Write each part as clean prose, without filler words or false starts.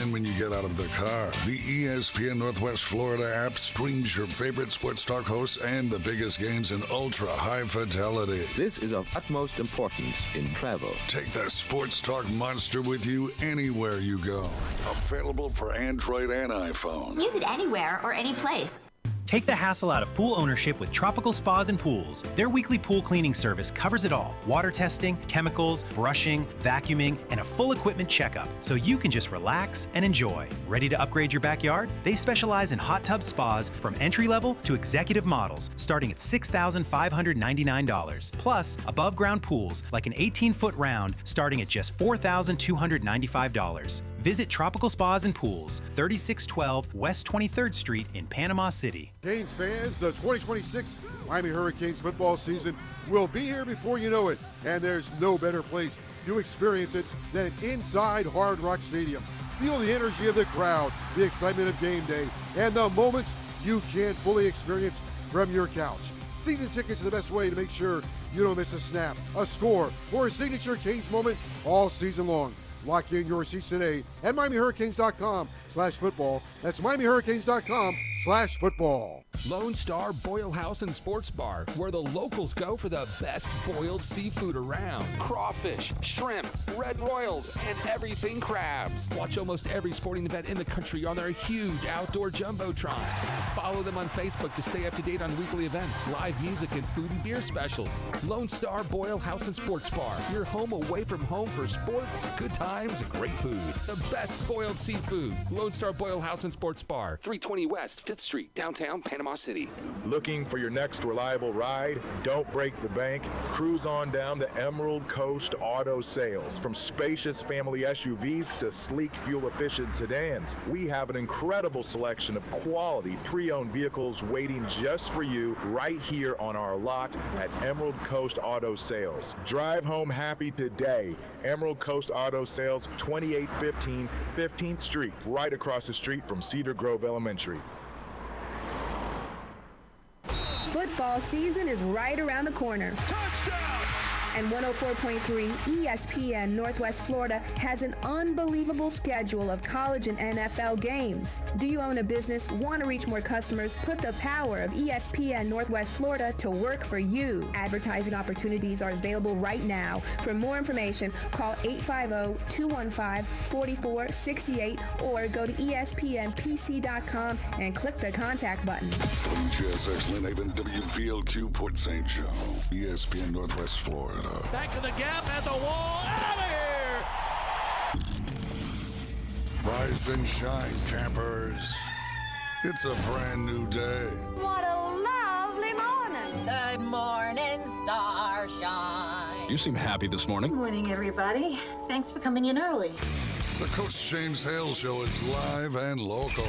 ESPN when you get out of the car. The ESPN Northwest Florida app streams your favorite sports talk hosts and the biggest games in ultra-high fidelity. This is of utmost importance in travel. Take the sports talk monster with you anywhere you go. Available for Android and iPhone. Use it anywhere or any place. Take the hassle out of pool ownership with Tropical Spas and Pools. Their weekly pool cleaning service covers it all. Water testing, chemicals, brushing, vacuuming, and a full equipment checkup, so you can just relax and enjoy. Ready to upgrade your backyard? They specialize in hot tub spas from entry-level to executive models, starting at $6,599. Plus, above-ground pools like an 18-foot round starting at just $4,295. Visit Tropical Spas and Pools, 3612 West 23rd Street in Panama City. Canes fans, the 2026 Miami Hurricanes football season will be here before you know it, and there's no better place to experience it than inside Hard Rock Stadium. Feel the energy of the crowd, the excitement of game day, and the moments you can't fully experience from your couch. Season tickets are the best way to make sure you don't miss a snap, a score, or a signature Canes moment all season long. Lock in your seats today at MiamiHurricanes.com/football. That's MiamiHurricanes.com/football. Lone Star Boil House and Sports Bar, where the locals go for the best boiled seafood around. Crawfish, shrimp, red royals, and everything crabs. Watch almost every sporting event in the country on their huge outdoor jumbotron. Follow them on Facebook to stay up to date on weekly events, live music, and food and beer specials. Lone Star Boil House and Sports Bar, your home away from home for sports, good times, and great food. The best boiled seafood. Lone Star Boil House and Sports Bar, 320 West 5th Street, downtown Panama City. Looking for your next reliable ride? Don't break the bank. Cruise on down to Emerald Coast Auto Sales. From spacious family SUVs to sleek fuel-efficient sedans, we have an incredible selection of quality pre-owned vehicles waiting just for you right here on our lot at Emerald Coast Auto Sales. Drive home happy today. Emerald Coast Auto Sales, 2815 15th Street, right across the street from Cedar Grove Elementary. Football season is right around the corner. Touchdown! And 104.3 ESPN Northwest Florida has an unbelievable schedule of college and NFL games. Do you own a business, want to reach more customers? Put the power of ESPN Northwest Florida to work for you. Advertising opportunities are available right now. For more information, call 850-215-4468 or go to ESPNPC.com and click the contact button. WGSX Lynn Haven, WVLQ Port St. Joe, ESPN Northwest Florida. Back to the gap at the wall. Out of here! Rise and shine, campers. It's a brand new day. What a lovely morning. Good morning, starshine. You seem happy this morning. Good morning, everybody. Thanks for coming in early. The Coach James Hale Show is live and local.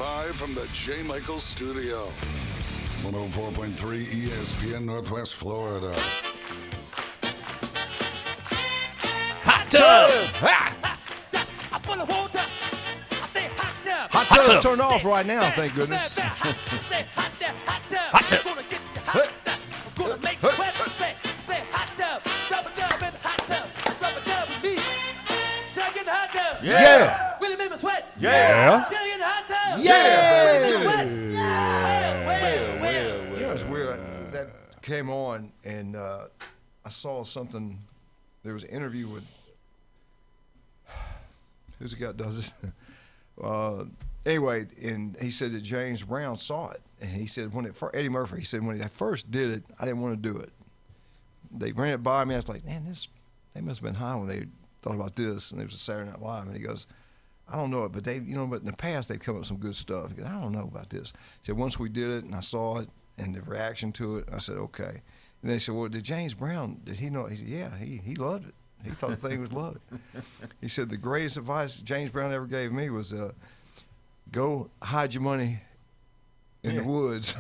Live from the J. Michaels Studio. 104.3 ESPN Northwest Florida. Hot tub! Hot tub's turned off right now, thank goodness. Hot tub! Yeah! Will you make me sweat? Yeah! Yeah! You know, it's weird. That came on, and I saw something. There was an interview with who's the guy that does this? Anyway, and he said that James Brown saw it, and he said when it Eddie Murphy. He said when they first did it, I didn't want to do it. They ran it by me. I was like, man, they must have been high when they thought about this, and it was a Saturday Night Live, and he goes, I don't know it, but but in the past they've come up with some good stuff. He goes, I don't know about this. He said once we did it and I saw it and the reaction to it, I said okay. And they said, well, did James Brown? Did he know? He said, yeah, he loved it. He thought the thing was loved. He said the greatest advice James Brown ever gave me was, go hide your money in the woods.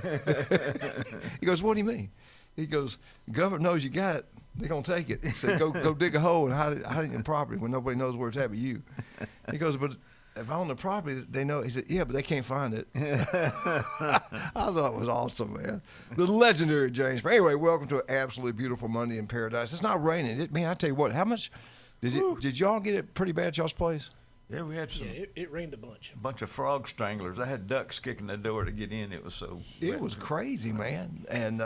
He goes, what do you mean? He goes, the government knows you got it. They're going to take it. He said, go dig a hole and hide it in property when nobody knows where it's at but you. He goes, but if I own the property, they know. He said, yeah, but they can't find it. I thought it was awesome, man. The legendary James Brown. Anyway, welcome to an absolutely beautiful Monday in paradise. It's not raining. Man, I tell you what, how much did y'all get it pretty bad at y'all's place? Yeah, we had some. Yeah, it rained a bunch. A bunch of frog stranglers. I had ducks kicking the door to get in. It was so. It was crazy, man. And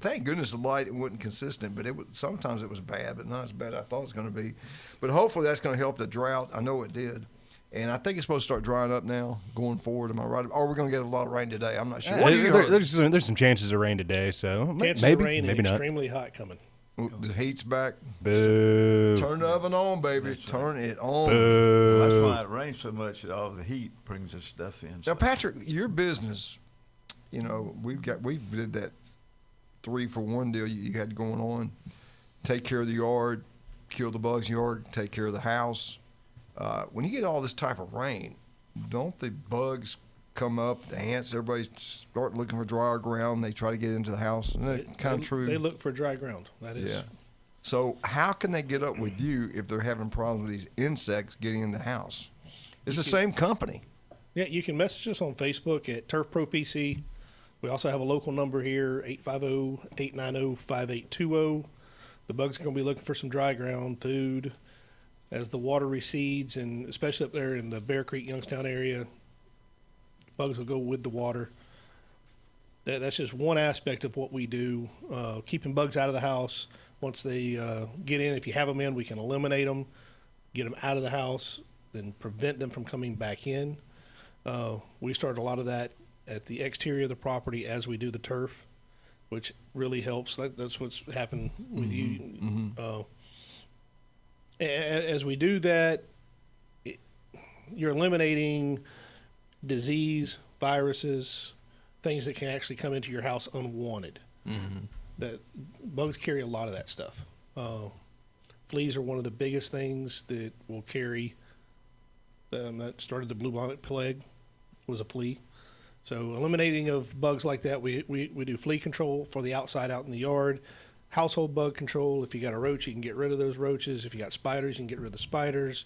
thank goodness the light wasn't consistent, but sometimes it was bad, but not as bad as I thought it was going to be. But hopefully that's going to help the drought. I know it did. And I think it's supposed to start drying up now going forward. Am I right? Or we're going to get a lot of rain today. I'm not sure. There's some chances of rain today, so chances maybe, of rain maybe and not. extremely hot coming. The heat's back. Boo. Turn the oven on, baby. Turn it on. Boo. That's why it rains so much. All the heat brings this stuff in. Now, Patrick, your business, we did that 3-for-1 deal you had going on. Take care of the yard, kill the bugs in the yard, take care of the house. When you get all this type of rain, don't the bugs come up, the ants, everybody start looking for drier ground. They try to get into the house. Isn't that kind of true? They look for dry ground. That is. Yeah. So how can they get up with you if they're having problems with these insects getting in the house? It's the same company. Yeah, you can message us on Facebook at Turf Pro PC. We also have a local number here, 850-890-5820. The bugs are going to be looking for some dry ground, food. As the water recedes, and especially up there in the Bear Creek, Youngstown area, bugs will go with the water. That's just one aspect of what we do, keeping bugs out of the house. Once they get in, if you have them in, we can eliminate them, get them out of the house, then prevent them from coming back in. We start a lot of that at the exterior of the property as we do the turf, which really helps. That's what's happened with you. Mm-hmm. As we do that, you're eliminating disease, viruses, things that can actually come into your house unwanted. Mm-hmm. That bugs carry a lot of that stuff. Fleas are one of the biggest things that will carry. That started the bluebonnet plague, was a flea. So eliminating of bugs like that, we do flea control for the outside out in the yard. Household bug control. If you got a roach, you can get rid of those roaches. If you got spiders, you can get rid of the spiders.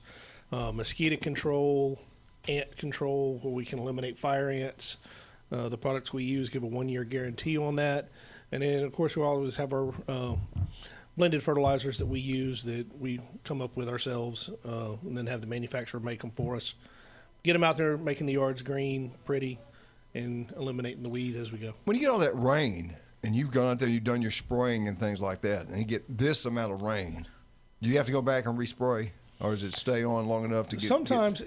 Mosquito control, ant control, where we can eliminate fire ants. The products we use give a 1-year guarantee on that. And then, of course, we always have our blended fertilizers that we use that we come up with ourselves, and then have the manufacturer make them for us. Get them out there, making the yards green, pretty, and eliminating the weeds as we go. When you get all that rain, and you've gone out there and you've done your spraying and things like that, and you get this amount of rain, do you have to go back and respray, or does it stay on long enough to get? Sometimes,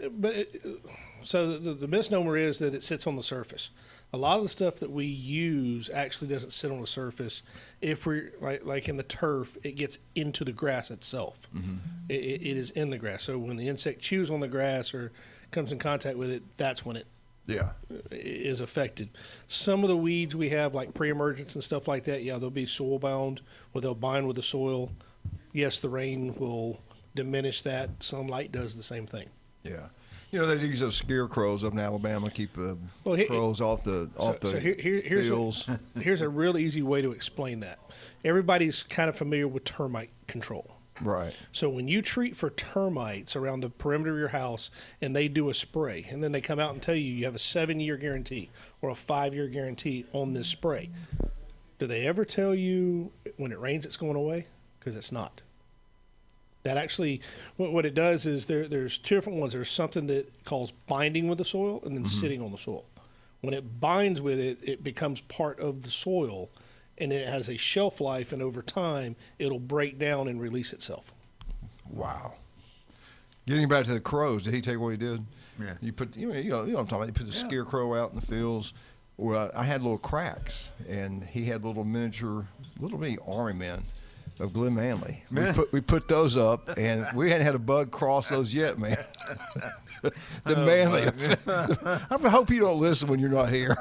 so the misnomer is that it sits on the surface. A lot of the stuff that we use actually doesn't sit on the surface. If we're like in the turf, it gets into the grass itself. Mm-hmm. It is in the grass. So when the insect chews on the grass or comes in contact with it, that's when it is affected. Some of the weeds we have, like pre-emergence and stuff like that, they'll be soil bound, where they'll bind with the soil. Yes, the rain will diminish that. Sunlight does the same thing. Yeah. They use those scarecrows up in Alabama, keep crows off the fields. Here's a real easy way to explain that. Everybody's kind of familiar with termite control. Right. So when you treat for termites around the perimeter of your house and they do a spray, and then they come out and tell you have a 7-year guarantee or a 5-year guarantee on this spray, do they ever tell you when it rains it's going away? Because it's not. That actually, what it does is there's two different ones. There's something that calls binding with the soil and then sitting on the soil. When it binds with it, it becomes part of the soil, and it has a shelf life, and over time, it'll break down and release itself. Wow. Getting back to the crows, did he tell you what he did? Yeah. You put, you know what I'm talking about. You put the scarecrow out in the fields. Well, I had little cracks, and he had little bitty army men of Glen Manley. We put those up, and we hadn't had a bug cross those yet, man. Manley. I hope you don't listen when you're not here.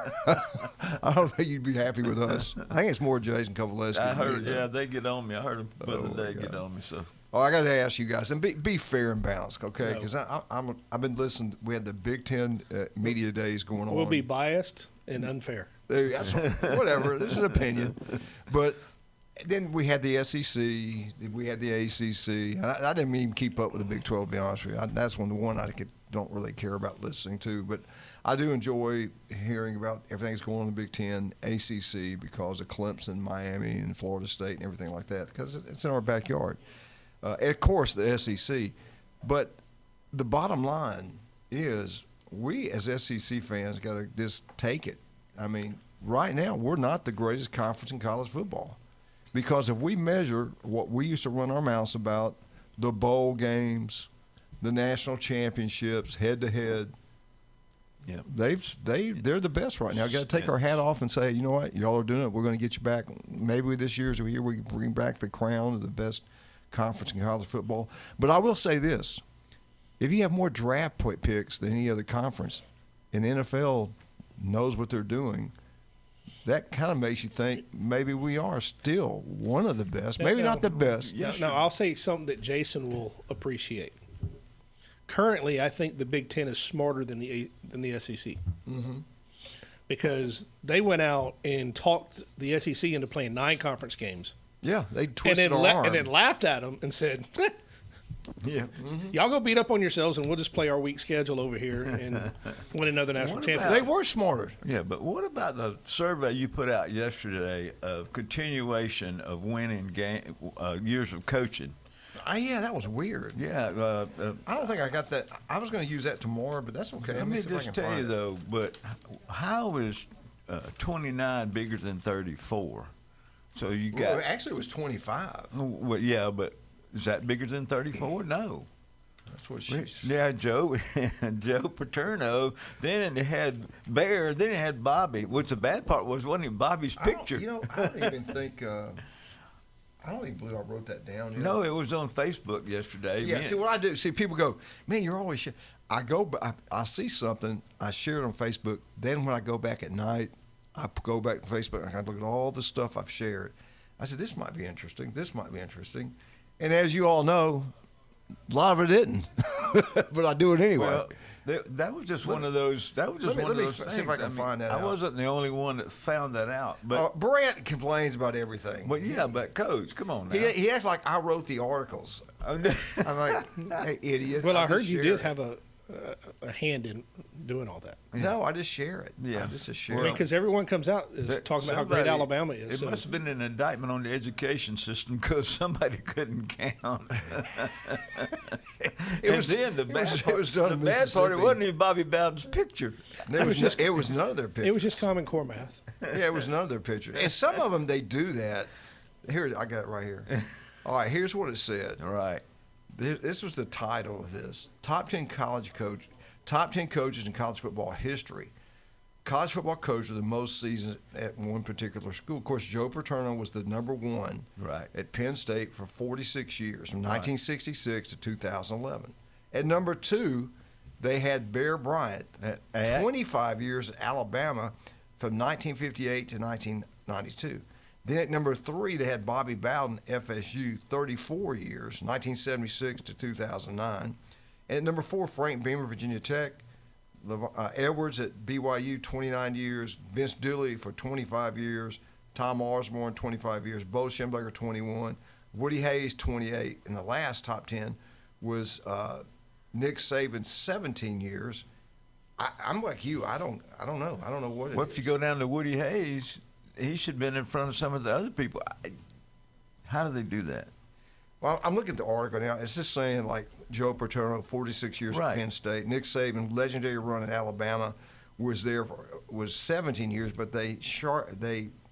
I don't think you'd be happy with us. I think it's more Jason Kovaleski. I heard, they get on me. I heard them the other day get on me. So. Oh, I got to ask you guys, and be fair and balanced, okay? Because I've been listening. We had the Big Ten media days going on. We'll be biased and unfair. Whatever. This is an opinion, but. Then we had the SEC, we had the ACC. I didn't even keep up with the Big 12, to be honest with you. That's the one I don't really care about listening to. But I do enjoy hearing about everything that's going on in the Big 10, ACC, because of Clemson, Miami, and Florida State and everything like that, because it's in our backyard. Of course, the SEC. But the bottom line is we as SEC fans got to just take it. I mean, right now we're not the greatest conference in college football, because if we measure what we used to run our mouths about, the bowl games, the national championships, head to head, they're the best right now. Got to take our hat off and say, you know what, y'all are doing it. We're going to get you back. Maybe this year's the year we bring back the crown of the best conference in college football. But I will say this: if you have more draft picks than any other conference, and the NFL knows what they're doing, that kind of makes you think maybe we are still one of the best. Maybe not the best. No, I'll say something that Jason will appreciate. Currently, I think the Big Ten is smarter than the SEC, because they went out and talked the SEC into playing 9 conference games. Yeah, they twisted our arm. And then laughed at them and said, y'all go beat up on yourselves, and we'll just play our weak schedule over here and win another national championship. They were smarter. Yeah, but what about the survey you put out yesterday of continuation of winning years of coaching? Yeah, that was weird. Yeah. I don't think I got that. I was going to use that tomorrow, but that's okay. Let me just tell you, though, but how is 29 bigger than 34? So you got. Well, actually, it was 25. Well, yeah, but is that bigger than 34? No. That's what she's. Yeah, Joe Paterno. Then it had Bear. Then it had Bobby. Which the bad part wasn't even Bobby's picture. I don't even think. I don't even believe I wrote that down. No, it was on Facebook yesterday. Yeah. See what I do. See, people go, man, you're always. I see something. I share it on Facebook. Then when I go back at night, I go back to Facebook and I look at all the stuff I've shared. I said, this might be interesting. This might be interesting. And as you all know, a lot of it didn't. But I do it anyway. Well, that was just one of those. That was just one of those things. See if I can find that out. I wasn't the only one that found that out. But Brant complains about everything. Well, yeah, but Coach, come on now. He acts like I wrote the articles. I'm like, hey, idiot. Well, I heard you did have a hand in doing all that. Yeah. No, I just share it. Yeah, just share it. Because everyone comes out is talking about how great Alabama is. It must have been an indictment on the education system because somebody couldn't count. It was done in Mississippi. Bad part, it wasn't even Bobby Bowden's picture. It was none of their pictures. It was just Common Core math. Yeah, it was none of their pictures. And some of them, they do that. Here, I got it right here. All right, here's what it said. All right. This was the title of this. Top 10 coaches in college football history. College football coaches are the most seasons at one particular school. Of course, Joe Paterno was the number one at Penn State for 46 years, from 1966 to 2011. At number 2, they had Bear Bryant, 25 years at Alabama from 1958 to 1992. Then at number 3, they had Bobby Bowden, FSU, 34 years, 1976 to 2009. And at number 4, Frank Beamer, Virginia Tech. Edwards at BYU, 29 years. Vince Dooley for 25 years. Tom Osborne, 25 years. Bo Schembechler, 21. Woody Hayes, 28. And the last top 10 was Nick Saban, 17 years. I'm like you. I don't know. I don't know what it is. Well, if you go down to Woody Hayes, he should have been in front of some of the other people. How do they do that? Well, I'm looking at the article now. It's just saying, like, Joe Paterno, 46 years at Penn State. Nick Saban, legendary run in Alabama, was 17 years, but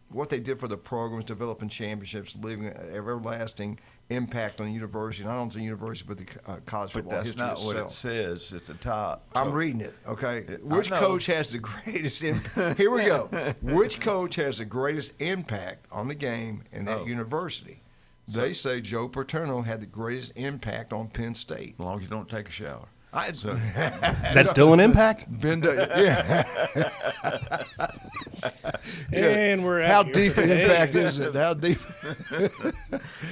what they did for the program was developing championships, leaving an everlasting impact on the university, not only the university, but the college football history itself. But that's not what it says at the top. I'm reading it, okay? Which coach has the greatest impact? Here we go. Which coach has the greatest impact on the game in that university? They say Joe Paterno had the greatest impact on Penn State. As long as you don't take a shower. That's still an impact? Yeah. And we're out. How deep an impact is it? How deep?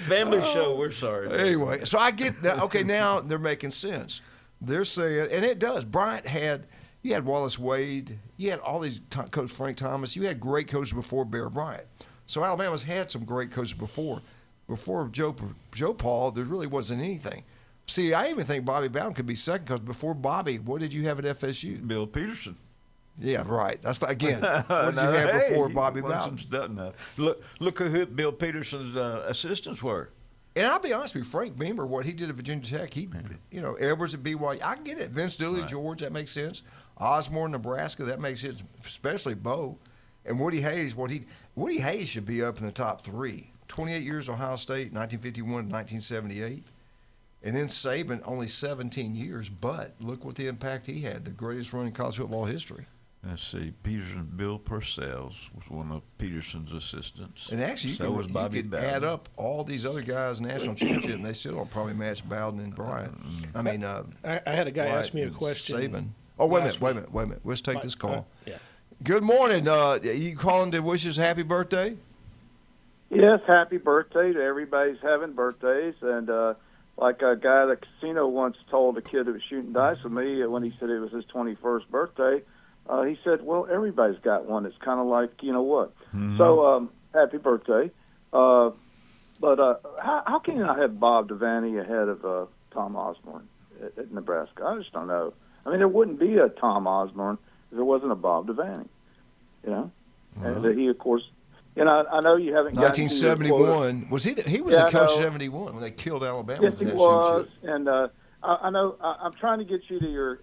Family show, we're sorry. Anyway, so I get that. Okay, now they're making sense. They're saying, and it does. Bryant you had Wallace Wade. You had all these Coach Frank Thomas. You had great coaches before Bear Bryant. So Alabama's had some great coaches before. Before Joe Paul, there really wasn't anything. See, I even think Bobby Bowden could be second because before Bobby, what did you have at FSU? Bill Peterson. Yeah, right. That's again. What did you have before Bobby Bowden? Look who Bill Peterson's assistants were. And I'll be honest with you, Frank Beamer, what he did at Virginia Tech, Edwards at BYU, I get it. Vince Dooley, George, that makes sense. Osborne, Nebraska, that makes sense, especially Bo. And Woody Hayes, Woody Hayes should be up in the top 3. 28 years Ohio State, 1951 to 1978. And then Saban, only 17 years, but look what the impact he had, the greatest run in college football history. Let's see, Bill Purcells was one of Peterson's assistants. And actually, you could add up all these other guys' national championship, and they still don't probably match Bowden and Bryant. I mean, I had a guy ask me a question. Saban. Oh, wait a minute. Let's take this call. Yeah. Good morning. You calling to wish us happy birthday? Yes, happy birthday to everybody's having birthdays. And like a guy at a casino once told a kid that was shooting dice with me when he said it was his 21st birthday, he said, well, everybody's got one. It's kind of like, you know what. Mm-hmm. So happy birthday. But how can I have Bob Devaney ahead of Tom Osborne at Nebraska? I just don't know. I mean, there wouldn't be a Tom Osborne if there wasn't a Bob Devaney, And he, of course, I know you haven't. 1971 was he? He was the coach of 71 when they killed Alabama. Yes, he was. And I know I'm trying to get you to your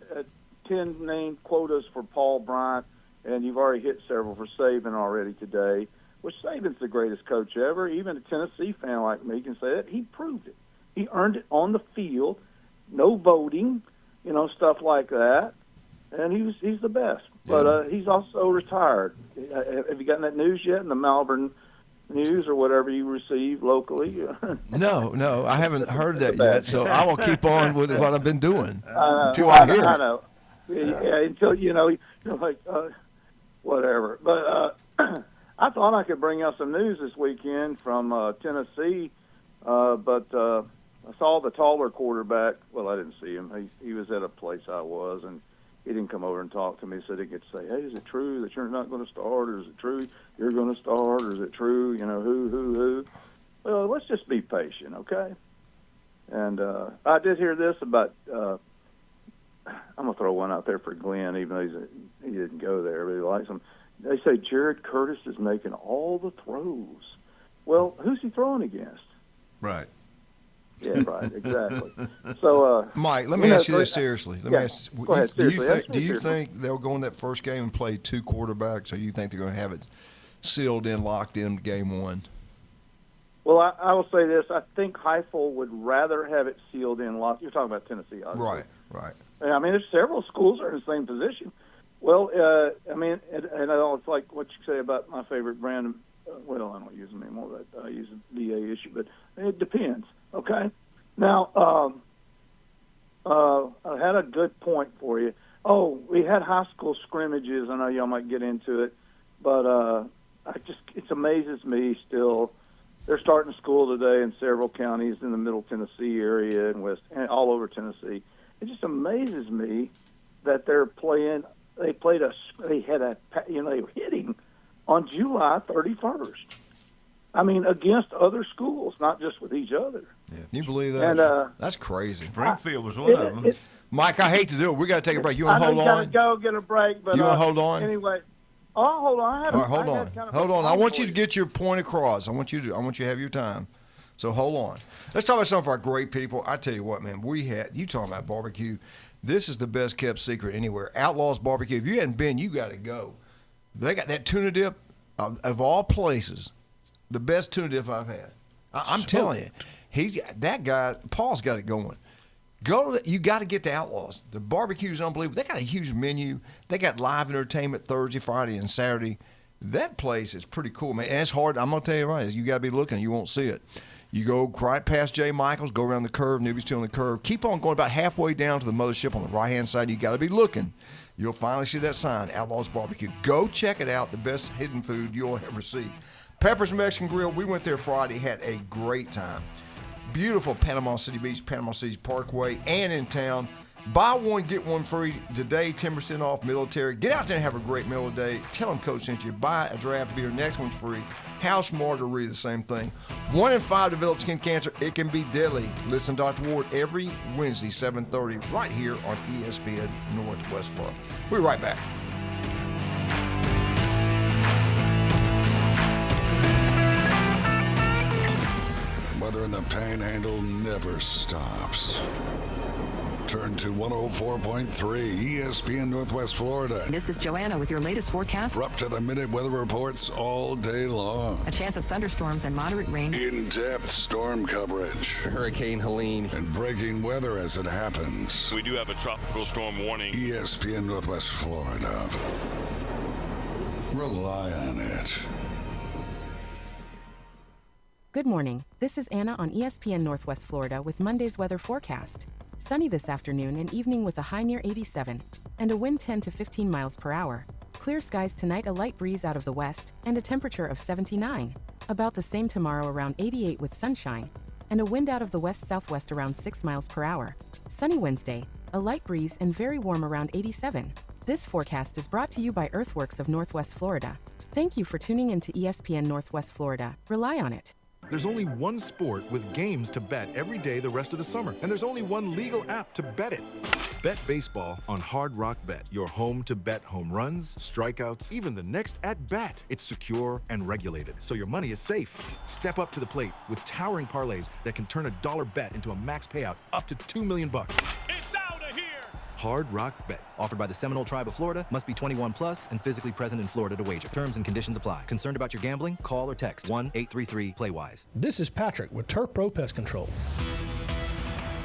10 name quotas for Paul Bryant, and you've already hit several for Saban already today. Which Saban's the greatest coach ever. Even a Tennessee fan like me can say that. He proved it. He earned it on the field. No voting, stuff like that. And he's the best. But he's also retired. Have you gotten that news yet in the Malvern News or whatever you receive locally? No, I haven't heard that yet. So I will keep on with what I've been doing until I hear it. I know. Yeah, until you're like whatever. But I thought I could bring out some news this weekend from Tennessee, but I saw the taller quarterback. Well, I didn't see him. He was at a place I was, and he didn't come over and talk to me, so he didn't get to say, hey, is it true that you're not going to start, or is it true you're going to start, or is it true, who? Well, let's just be patient, okay? And I did hear this about I'm going to throw one out there for Glenn, even though he didn't go there, but he likes him. They say Jared Curtis is making all the throws. Well, who's he throwing against? Right. Yeah, right, exactly. So, Mike, let me ask you this seriously. Go ahead, do you think they'll go in that first game and play 2 quarterbacks, or you think they're going to have it sealed in, locked in game 1? Well, I will say this. I think Heifel would rather have it sealed in, locked. You're talking about Tennessee, obviously. Right. I mean, there's several schools that are in the same position. Well, I mean, and I know it's like what you say about my favorite brand. Well, I don't use them anymore, but I use a DA issue, but it depends. Okay. Now, I had a good point for you. Oh, we had high school scrimmages. I know y'all might get into it, but it amazes me still. They're starting school today in several counties in the Middle Tennessee area and all over Tennessee. It just amazes me that they're playing. They were hitting on July 31st. I mean, against other schools, not just with each other. Yeah. Can you believe that? And, that's crazy. Springfield was one of them. Mike, I hate to do it. We got to take a break. You want to hold on? I got to go get a break. But, you want to hold on? Anyway. Oh, hold on. Hold on. I want you to get your point across. I want you to have your time. So hold on. Let's talk about some of our great people. I tell you what, man, you talking about barbecue. This is the best kept secret anywhere. Outlaws Barbecue. If you hadn't been, you got to go. They got that tuna dip of all places. The best tuna dip I've had. I'm telling you, that guy Paul's got it going. You got to get to Outlaws. The barbecue is unbelievable. They got a huge menu. They got live entertainment Thursday, Friday, and Saturday. That place is pretty cool, man. And it's hard. I'm gonna tell you right. You got to be looking. You won't see it. You go right past J. Michaels, go around the curve. Newbie's still on the curve. Keep on going about halfway down to the mothership on the right-hand side. You got to be looking. You'll finally see that sign, Outlaws Barbecue. Go check it out. The best hidden food you'll ever see. Pepper's Mexican Grill. We went there Friday. Had a great time. Beautiful Panama City Beach, Panama City Parkway, and in town. Buy one, get one free. Today, 10% off military. Get out there and have a great meal today. Tell them Coach sent you. Buy a draft beer. Next one's free. House margarita, the same thing. 1 in 5 develop skin cancer. It can be deadly. Listen to Dr. Ward every Wednesday, 7:30, right here on ESPN Northwest Florida. We'll be right back. Whether weather and the panhandle never stops. Turn to 104.3 ESPN Northwest Florida. This is Joanna with your latest forecast. We're up to the minute weather reports all day long. A chance of thunderstorms and moderate rain. In-depth storm coverage. Hurricane Helene. And breaking weather as it happens. We do have a tropical storm warning. ESPN Northwest Florida. Rely on it. Good morning. This is Anna on ESPN Northwest Florida with Monday's weather forecast. Sunny this afternoon and evening with a high near 87 and a wind 10 to 15 miles per hour. Clear skies tonight, a light breeze out of the west and a temperature of 79. About the same tomorrow, around 88 with sunshine and a wind out of the west-southwest around 6 miles per hour. Sunny Wednesday, a light breeze and very warm around 87. This forecast is brought to you by Earthworks of Northwest Florida. Thank you for tuning in to ESPN Northwest Florida. Rely on it. There's only one sport with games to bet every day the rest of the summer, and there's only one legal app to bet it. Bet baseball on Hard Rock Bet, your home to bet home runs, strikeouts, even the next at-bat. It's secure and regulated, so your money is safe. Step up to the plate with towering parlays that can turn a dollar bet into a max payout up to $2 million. It's out of here! Hard Rock Bet. Offered by the Seminole Tribe of Florida. Must be 21 plus and physically present in Florida to wager. Terms and conditions apply. Concerned about your gambling? Call or text 1-833-PLAY-WISE. This is Patrick with Turf Pro Pest Control.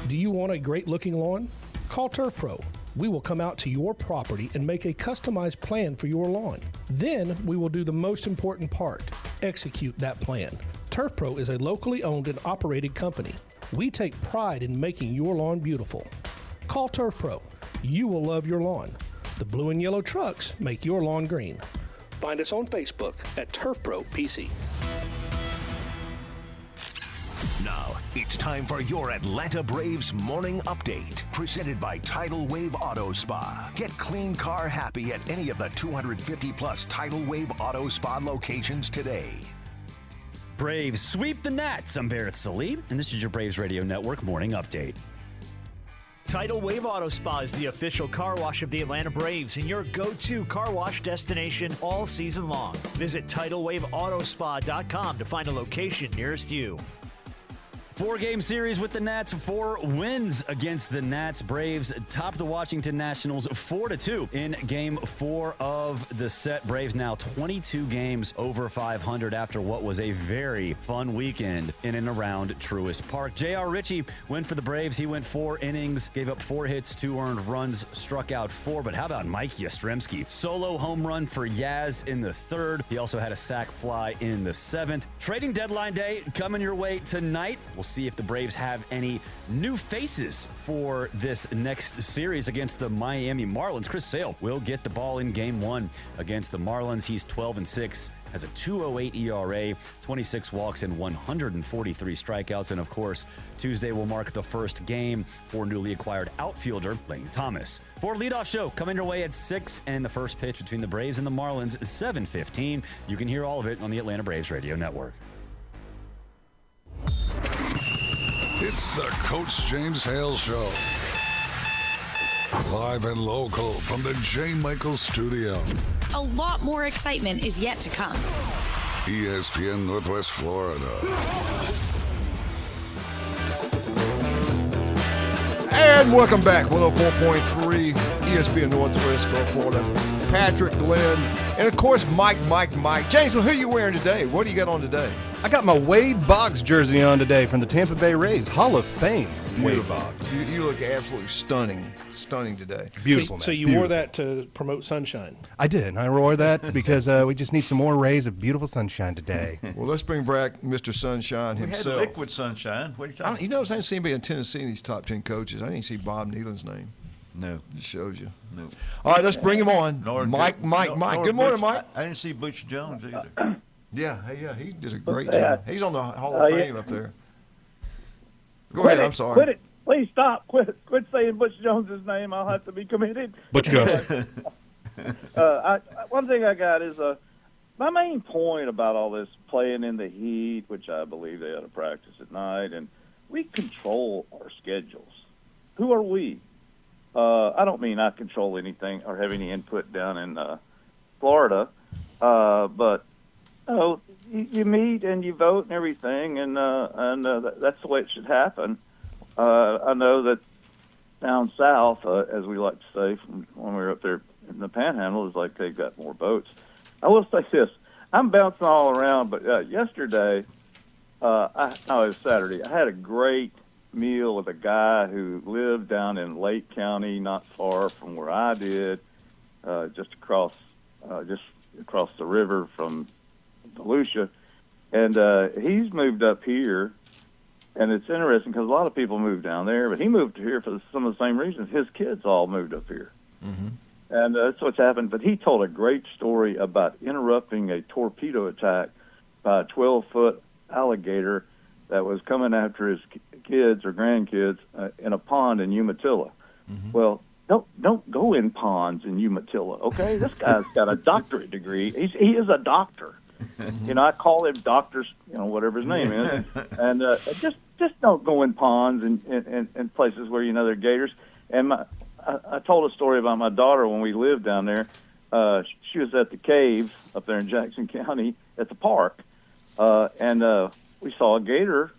Do you want a great-looking lawn? Call Turf Pro. We will come out to your property and make a customized plan for your lawn. Then we will do the most important part, execute that plan. Turf Pro is a locally owned and operated company. We take pride in making your lawn beautiful. Call Turf Pro. You will love your lawn. The blue and yellow trucks make your lawn green. Find us on Facebook at Turf Pro PC. Now, it's time for your Atlanta Braves morning update. Presented by Tidal Wave Auto Spa. Get clean car happy at any of the 250 plus Tidal Wave Auto Spa locations today. Braves sweep the Nats. I'm Barrett Salib, and this is your Braves Radio Network morning update. Tidal Wave Auto Spa is the official car wash of the Atlanta Braves and your go-to car wash destination all season long. Visit TidalWaveAutoSpa.com to find a location nearest you. 4-game series with the Nats, 4 wins against the Nats. Braves top the Washington Nationals 4-2 in Game 4 of the set. Braves now 22 games over 500 after what was a very fun weekend in and around Truist Park. J.R. Ritchie went for the Braves. He went 4 innings, gave up 4 hits, 2 earned runs, struck out 4. But how about Mike Yastrzemski? Solo home run for Yaz in the 3rd. He also had a sac fly in the 7th. Trading deadline day coming your way tonight. We'll see if the Braves have any new faces for this next series against the Miami Marlins. Chris Sale will get the ball in Game 1 against the Marlins. He's 12-6, has a 2.08 ERA, 26 walks, and 143 strikeouts. And of course, Tuesday will mark the first game for newly acquired outfielder Lane Thomas. For leadoff show coming your way at 6, and the first pitch between the Braves and the Marlins is 7:15. You can hear all of it on the Atlanta Braves Radio Network. It's the Coach James Hale Show. Live and local from the J. Michaels Studio. A lot more excitement is yet to come. ESPN Northwest Florida. And welcome back, 104.3 ESPN Northwest Florida. Patrick, Glenn, and of course Mike. James, who are you wearing today? What do you got on today? I got my Wade Boggs jersey on today from the Tampa Bay Rays Hall of Fame. Wade Boggs. You look absolutely stunning today. Beautiful, man. So you wore that to promote sunshine? I did. I wore that because we just need some more rays of beautiful sunshine today. Well, let's bring back Mr. Sunshine himself. We had liquid sunshine. What are you talking about? You notice I didn't see anybody in Tennessee in these top 10 coaches. I didn't see Bob Nealon's name. No. Just shows you. No. All right, let's bring him on. Mike. Good morning, Mike. I didn't see Butch Jones either. Yeah, he did a great job. He's on the Hall of Fame up there. Go ahead, I'm sorry. Quit it. Please stop. Quit saying Butch Jones's name. I'll have to be committed. Butch Jones. One thing I got is my main point about all this playing in the heat, which I believe they ought to practice at night, and we control our schedules. Who are we? I don't mean I control anything or have any input down in Florida, but you meet and you vote and everything, and that's the way it should happen. I know that down south, as we like to say, from when we were up there in the Panhandle, is like they've got more votes. I will say this: I'm bouncing all around, but yesterday, it was Saturday. I had a great meal with a guy who lived down in Lake County, not far from where I did, just across the river from Volusia, and he's moved up here. And it's interesting because a lot of people moved down there, but he moved here for some of the same reasons. His kids all moved up here. Mm-hmm. And that's what's happened. But he told a great story about interrupting a torpedo attack by a 12-foot alligator that was coming after his kids or grandkids in a pond in Umatilla. Mm-hmm. Well, don't go in ponds in Umatilla, okay? This guy's got a doctorate degree. He is a doctor. You know, I call him doctors, whatever his name is, and just don't go in ponds and places where there are gators. And I told a story about my daughter when we lived down there. She was at the cave up there in Jackson County at the park, and we saw a gator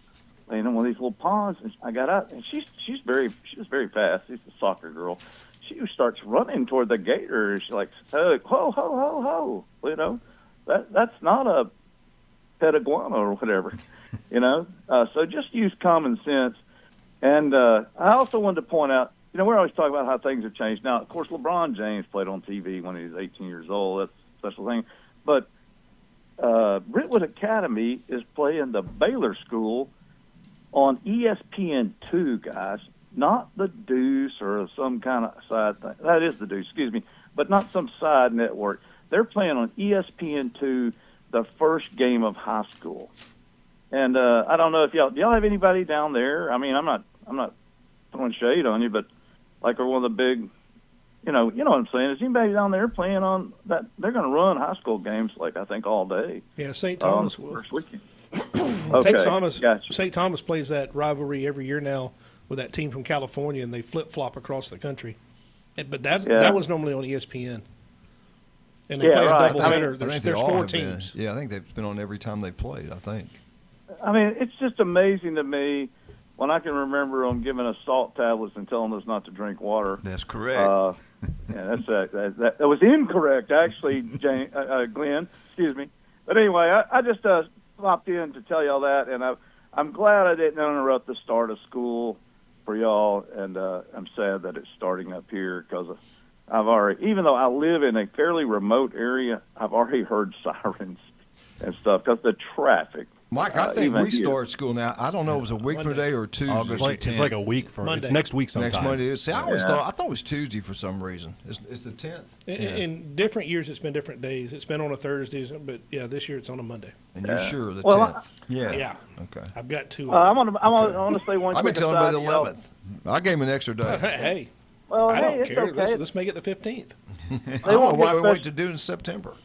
laying in one of these little ponds. And I got out, and she was very fast. She's a soccer girl. She starts running toward the gator. She's like, ho, ho, ho, ho, That's not a pet iguana or whatever, So just use common sense. And I also wanted to point out, we're always talking about how things have changed. Now, of course, LeBron James played on TV when he was 18 years old. That's a special thing. But Brentwood Academy is playing the Baylor School on ESPN2, guys, not the Deuce or some kind of side thing. That is the Deuce, excuse me, but not some side network. They're playing on ESPN2 the first game of high school. And I don't know if do y'all have anybody down there? I mean, I'm not throwing shade on you, but like we're one of the big, you know what I'm saying? Is anybody down there playing on that? They're going to run high school games I think all day. Yeah, St. Thomas will. First weekend. Okay, gotcha. St. Thomas plays that rivalry every year now with that team from California, and they flip-flop across the country. But that one's normally on ESPN. And they play a doubleheader. There's 4 teams. I think they've been on every time they played, I think. I mean, it's just amazing to me when I can remember them giving us salt tablets and telling us not to drink water. That's correct. That was incorrect, actually, Glenn. Excuse me. But anyway, I just popped in to tell y'all that, and I'm glad I didn't interrupt the start of school for y'all, and I'm sad that it's starting up here because even though I live in a fairly remote area, I've already heard sirens and stuff because the traffic. Mike, I think we start school now. I don't know if it was a week from today or Tuesday. It's like a week from Monday. It's next week sometime. Next Monday. See, I thought it was Tuesday for some reason. It's the 10th. In different years, it's been different days. It's been on a Thursday, but this year it's on a Monday. And you're sure the 10th? Yeah. Okay. I've got 2. I want to say one. I've been telling by the 11th. I gave him an extra day. Hey. Well, I don't it's care. okay. Let's make it the 15th. I don't know why we wait to do it in September.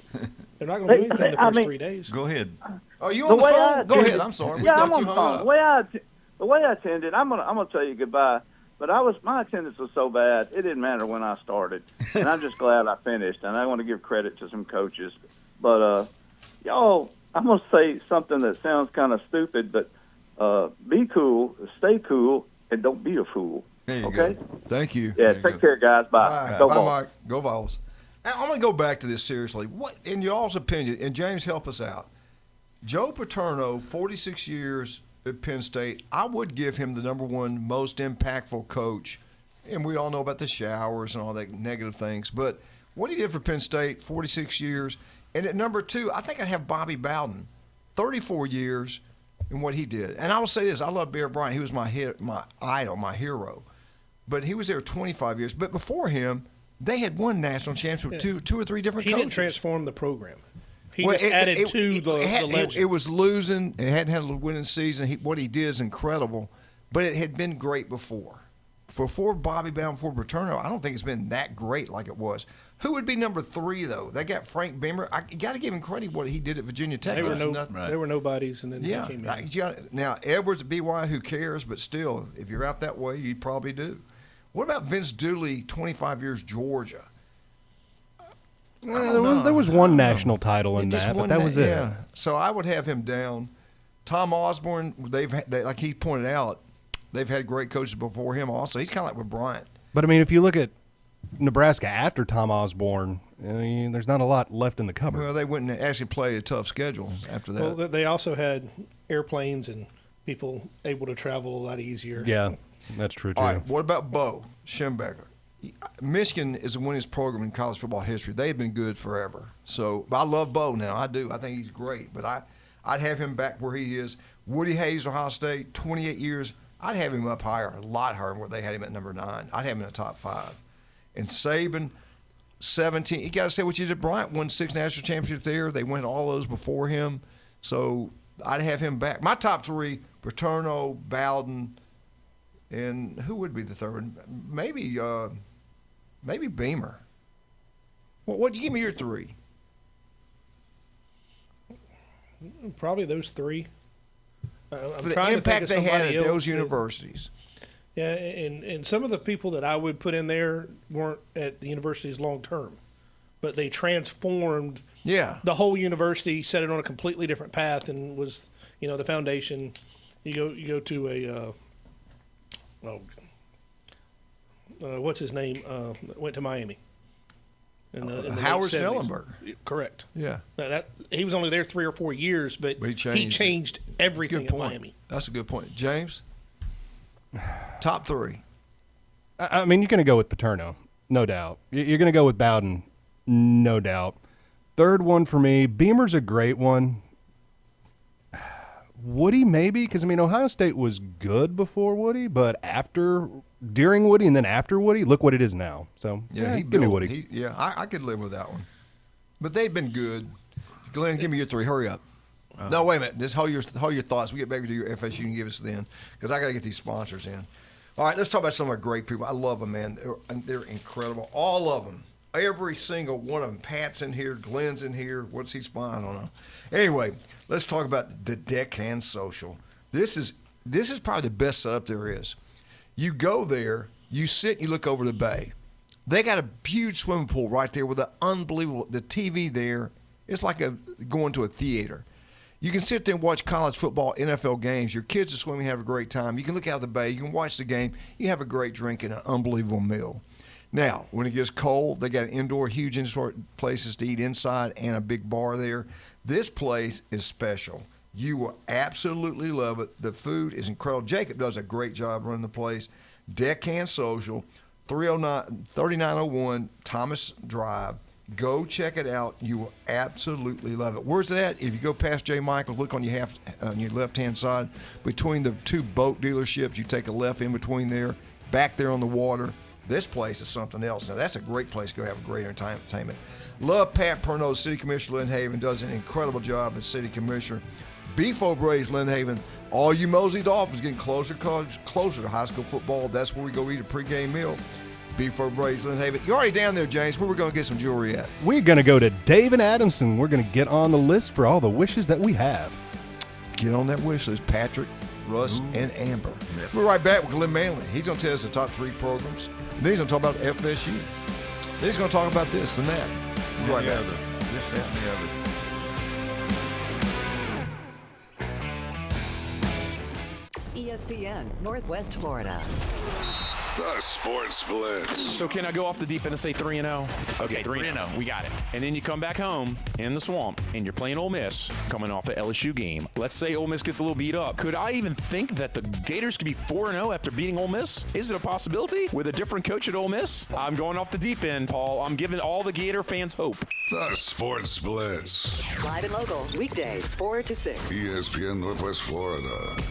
They're not going to do anything the first 3 days. Go ahead. Oh, you on the phone? Go ahead. I'm sorry. Yeah, I'm on the phone. The way I attended, I'm gonna tell you goodbye. But my attendance was so bad, it didn't matter when I started, and I'm just glad I finished. And I want to give credit to some coaches. But y'all, I'm gonna say something that sounds kind of stupid, but be cool, stay cool, and don't be a fool. Okay. Go. Thank you. Yeah. Take care, guys. Bye. Bye, Mike. Go Vols. I'm going to go back to this seriously. What, in y'all's opinion, and James, help us out. Joe Paterno, 46 years at Penn State, I would give him the number one most impactful coach. And we all know about the showers and all that negative things. But what he did for Penn State, 46 years. And at number 2, I think I'd have Bobby Bowden, 34 years, and what he did. And I will say this, I love Bear Bryant. He was my idol, my hero. But he was there 25 years. But before him, they had won national championships with two or three different coaches. He didn't transform the program. He just added to the legend. It was losing. It hadn't had a winning season. What he did is incredible. But it had been great before. Before Bobby Bowden, before Paterno, I don't think it's been that great like it was. Who would be number 3, though? They got Frank Beamer. You got to give him credit what he did at Virginia Tech. They were nobodies, and then they came in. Now, Edwards at BYU, who cares? But still, if you're out that way, you probably do. What about Vince Dooley, 25 years, Georgia? There was one national title in that, but that was it. Yeah. So I would have him down. Tom Osborne, like he pointed out, they've had great coaches before him also. He's kind of like with Bryant. But, I mean, if you look at Nebraska after Tom Osborne, there's not a lot left in the cupboard. Well, they wouldn't actually play a tough schedule after that. Well, they also had airplanes and people able to travel a lot easier. Yeah, that's true, too. All right, what about Bo Schembechler? Michigan is the winningest program in college football history. They've been good forever. So I love Bo now. I do. I think he's great. But I'd have him back where he is. Woody Hayes, Ohio State, 28 years. I'd have him up higher, a lot higher than where they had him at number 9. I'd have him in the top 5. And Saban, 17. You got to say what you did. Bryant won 6 national championships there. They won all those before him. So I'd have him back. My top 3, Paterno, Bowden, and who would be the third one? Maybe Beamer. What? Give me your 3. Probably those 3. I'm the trying impact to think of they had at somebody those else universities. Yeah, and some of the people that I would put in there weren't at the universities long term, but they transformed the whole university, set it on a completely different path, and was the foundation. You go to what's his name? Went to Miami. In the Howard late 70s. Snellenberger. Correct. Yeah. Now he was only there 3 or 4 years, but he changed everything at Miami. That's a good point. James, top 3. I mean, you're going to go with Paterno, no doubt. You're going to go with Bowden, no doubt. Third one for me, Beamer's a great one. Woody, maybe, because, I mean, Ohio State was good before Woody, but during Woody and then after Woody, look what it is now. So, give me Woody. I could live with that one. But they've been good. Glenn, give me your 3. Hurry up. No, wait a minute. Just hold your thoughts. We get back to your FSU and give us then, because I got to get these sponsors in. All right, let's talk about some of our great people. I love them, man. They're incredible. All of them. Every single one of them. Pat's in here. Glenn's in here. What's he sponsoring? I don't know. Anyway, let's talk about the Deckhand Social. This is probably the best setup there is. You go there, you sit, you look over the bay. They got a huge swimming pool right there with the TV there. It's like going to a theater. You can sit there and watch college football, NFL games. Your kids are swimming, have a great time. You can look out the bay. You can watch the game. You have a great drink and an unbelievable meal. Now, when it gets cold, they got huge indoor places to eat inside and a big bar there. This place is special. You will absolutely love it. The food is incredible. Jacob does a great job running the place. Deckhand Social, 3901 Thomas Drive. Go check it out. You will absolutely love it. Where's it at? If you go past J. Michael's, look on your left-hand side. Between the 2 boat dealerships, you take a left in between there, back there on the water. This place is something else. Now, that's a great place to go have a great entertainment. Love Pat Perno, City Commissioner Lynn Haven, does an incredible job as City Commissioner. Beef O'Brady's Lynn Haven. All you Mosley Dolphins getting closer to high school football. That's where we go eat a pregame meal. Beef O'Brady's Lynn Haven. You're already down there, James. Where we going to get some jewelry at? We're going to go to Dave and Adamson. We're going to get on the list for all the wishes that we have. Get on that wish list, Patrick, Russ, and Amber. Yep. We're right back with Glenn Manley. He's going to tell us the top 3 programs. Then he's going to talk about FSU. Then he's going to talk about this and that. We're right back. This, that, and the other. ESPN, Northwest Florida. The Sports Blitz. So can I go off the deep end and say 3-0? Okay, 3-0. We got it. And then you come back home in the swamp, and you're playing Ole Miss, coming off the LSU game. Let's say Ole Miss gets a little beat up. Could I even think that the Gators could be 4-0 after beating Ole Miss? Is it a possibility with a different coach at Ole Miss? I'm going off the deep end, Paul. I'm giving all the Gator fans hope. The Sports Blitz. Live and local, weekdays 4 to 6. ESPN Northwest Florida.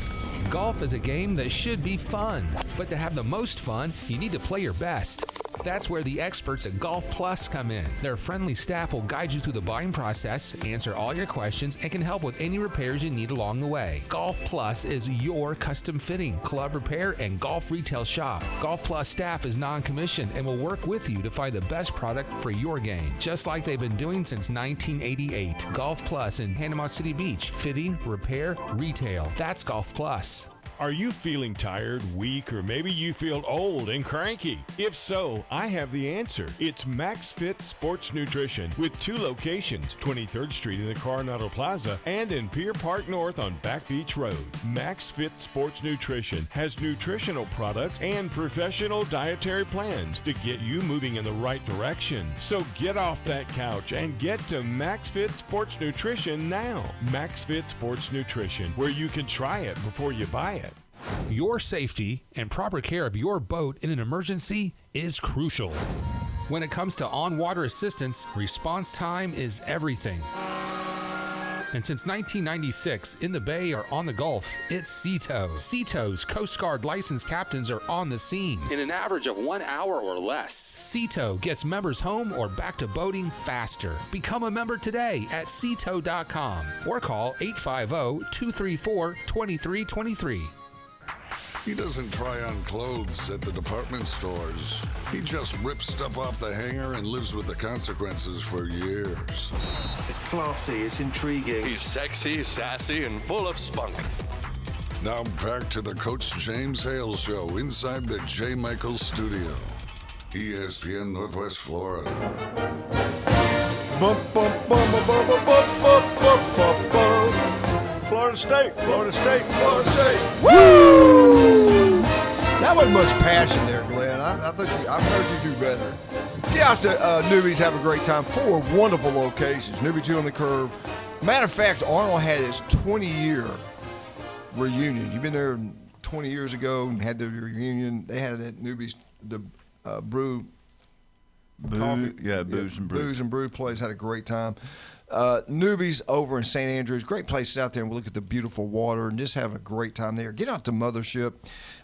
Golf is a game that should be fun, but to have the most fun, you need to play your best. That's where the experts at Golf Plus come in. Their friendly staff will guide you through the buying process, answer all your questions, and can help with any repairs you need along the way. Golf Plus is your custom fitting, club repair, and golf retail shop. Golf Plus staff is non-commissioned and will work with you to find the best product for your game, just like they've been doing since 1988. Golf Plus in Panama City Beach. Fitting, repair, retail. That's Golf Plus. Are you feeling tired, weak, or maybe you feel old and cranky? If so, I have the answer. It's Max Fit Sports Nutrition with 2 locations, 23rd Street in the Coronado Plaza and in Pier Park North on Back Beach Road. Max Fit Sports Nutrition has nutritional products and professional dietary plans to get you moving in the right direction. So get off that couch and get to Max Fit Sports Nutrition now. Max Fit Sports Nutrition, where you can try it before you buy it. Your safety and proper care of your boat in an emergency is crucial. When it comes to on-water assistance, response time is everything. And since 1996, in the Bay or on the Gulf, it's SeaTow. SeaTow's Coast Guard licensed captains are on the scene in an average of 1 hour or less. SeaTow gets members home or back to boating faster. Become a member today at SeaTow.com or call 850-234-2323. He doesn't try on clothes at the department stores. He just rips stuff off the hanger and lives with the consequences for years. It's classy, it's intriguing. He's sexy, sassy, and full of spunk. Now back to the Coach James Hale Show inside the J. Michaels studio. ESPN Northwest Florida. Florida State, Florida State, Florida State. Woo! That wasn't much passion there, Glenn. I've heard you do better. Get out there, newbies, have a great time. 4 wonderful locations. Newbie 2 on the Curve. Matter of fact, Arnold had his 20-year reunion. You've been there 20 years ago and had the reunion. They had it at Newbies, the brew. Coffee. Yeah, Booze and Brew. Booze and Brew place. Had a great time. Newbies over in St. Andrews. Great places out there, and we'll look at the beautiful water and just have a great time there. Get out to Mothership.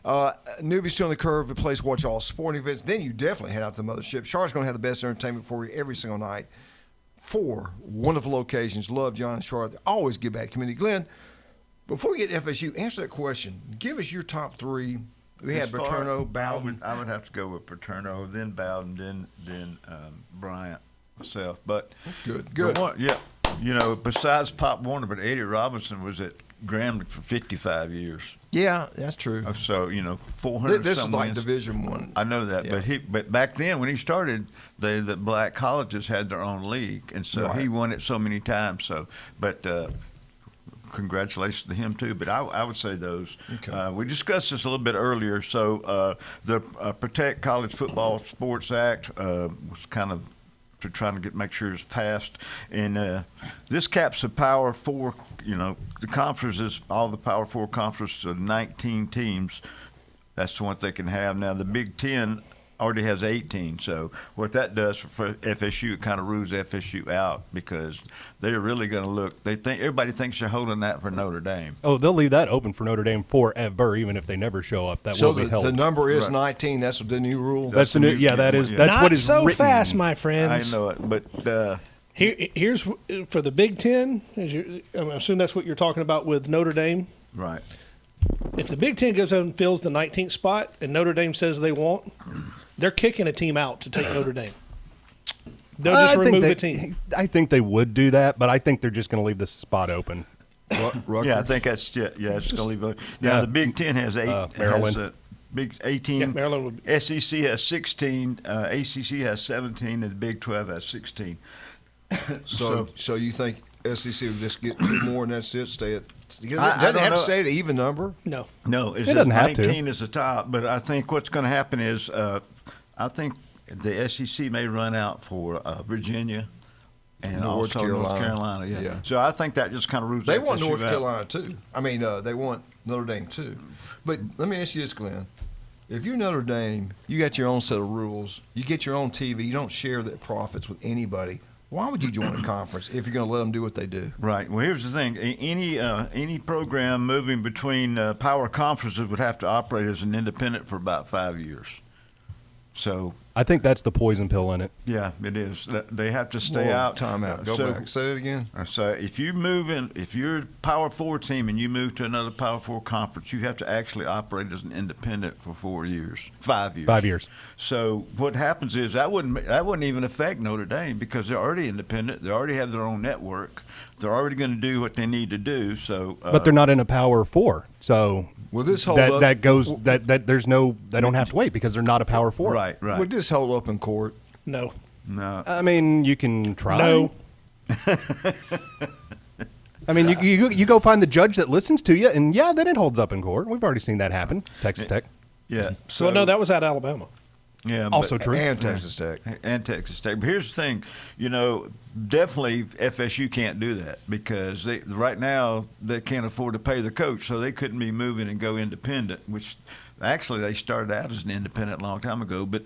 Newbies 2 on the Curve, a place to watch all sporting events. Then you definitely head out to Mothership. Charlotte's going to have the best entertainment for you every single night. 4 wonderful locations. Love John and Charlotte. They always give back to community. Glenn, before we get FSU, answer that question. Give us your top 3. We had Paterno, Bowden. I would have to go with Paterno, then Bowden, then Bryant, myself. But good. Yeah, besides Pop Warner, but Eddie Robinson was at Grambling for 55 years. Yeah, that's true. So 400. This is like Division I. I know that, yeah. But back then when he started, the black colleges had their own league, and so he won it so many times. So, but. Congratulations to him too, but I would say those. Okay. We discussed this a little bit earlier. So the Protect College Football Sports Act was kind of to try to make sure it's passed, and this caps the Power 4. The conferences, all the Power 4 conferences of 19 teams. That's the one they can have. Now the Big Ten already has 18. So what that does for FSU, it kind of rules FSU out because they're really going to look. Everybody thinks they're holding that for Notre Dame. Oh, they'll leave that open for Notre Dame forever, even if they never show up. That will be held. So the number is 19. That's the new rule. That's the new. Yeah, that is. That's Not what is so written. fast, my friends. I know it, but here's for the Big Ten. I assume that's what you're talking about with Notre Dame. Right. If the Big Ten goes out and fills the 19th spot, and Notre Dame says they won't, they're kicking a team out to take Notre Dame. They'll just remove the team. I think they would do that, but I think they're just going to leave this spot open. Yeah, I think that's it's going to leave it. Now the Big Ten has 8. Maryland. Has Big 18. Yeah, Maryland would. SEC has 16. ACC has 17, and the Big 12 has 16. So you think SEC would just get 2 more and that's it? Stay at. Doesn't it I have don't to know. stay at an even number? No. It doesn't have to. 19 is the top, but I think what's going to happen is I think the SEC may run out for Virginia and North Carolina. Yeah. So I think that just kind of rules. They want FSU North out. Carolina too. I mean, they want Notre Dame too. But let me ask you this, Glenn. If you're Notre Dame, you got your own set of rules. You get your own TV. You don't share the profits with anybody. Why would you join a conference if you're going to let them do what they do? Right. Well, here's the thing. Any program moving between power conferences would have to operate as an independent for about 5 years. So I think that's the poison pill in it. Yeah, it is. They have to stay out. Time out. Go back. Say it again. So if you're a Power 4 team and you move to another Power 4 conference, you have to actually operate as an independent for 5 years. 5 years. So what happens is that wouldn't even affect Notre Dame because they're already independent. They already have their own network. They're already going to do what they need to do. So, but they're not in a Power 4. So will this hold that up? that goes that there's no they don't have to wait because they're not a Power 4. Right. Would this hold up in court? No. I mean, you can try. No. I mean, you go find the judge that listens to you, and then it holds up in court. We've already seen that happen. Texas Tech. Yeah. So no, that was at Alabama. Yeah, also true. And Texas Tech. And Texas Tech. But here's the thing, definitely FSU can't do that because right now they can't afford to pay the coach, so they couldn't be moving and go independent, which actually they started out as an independent a long time ago. But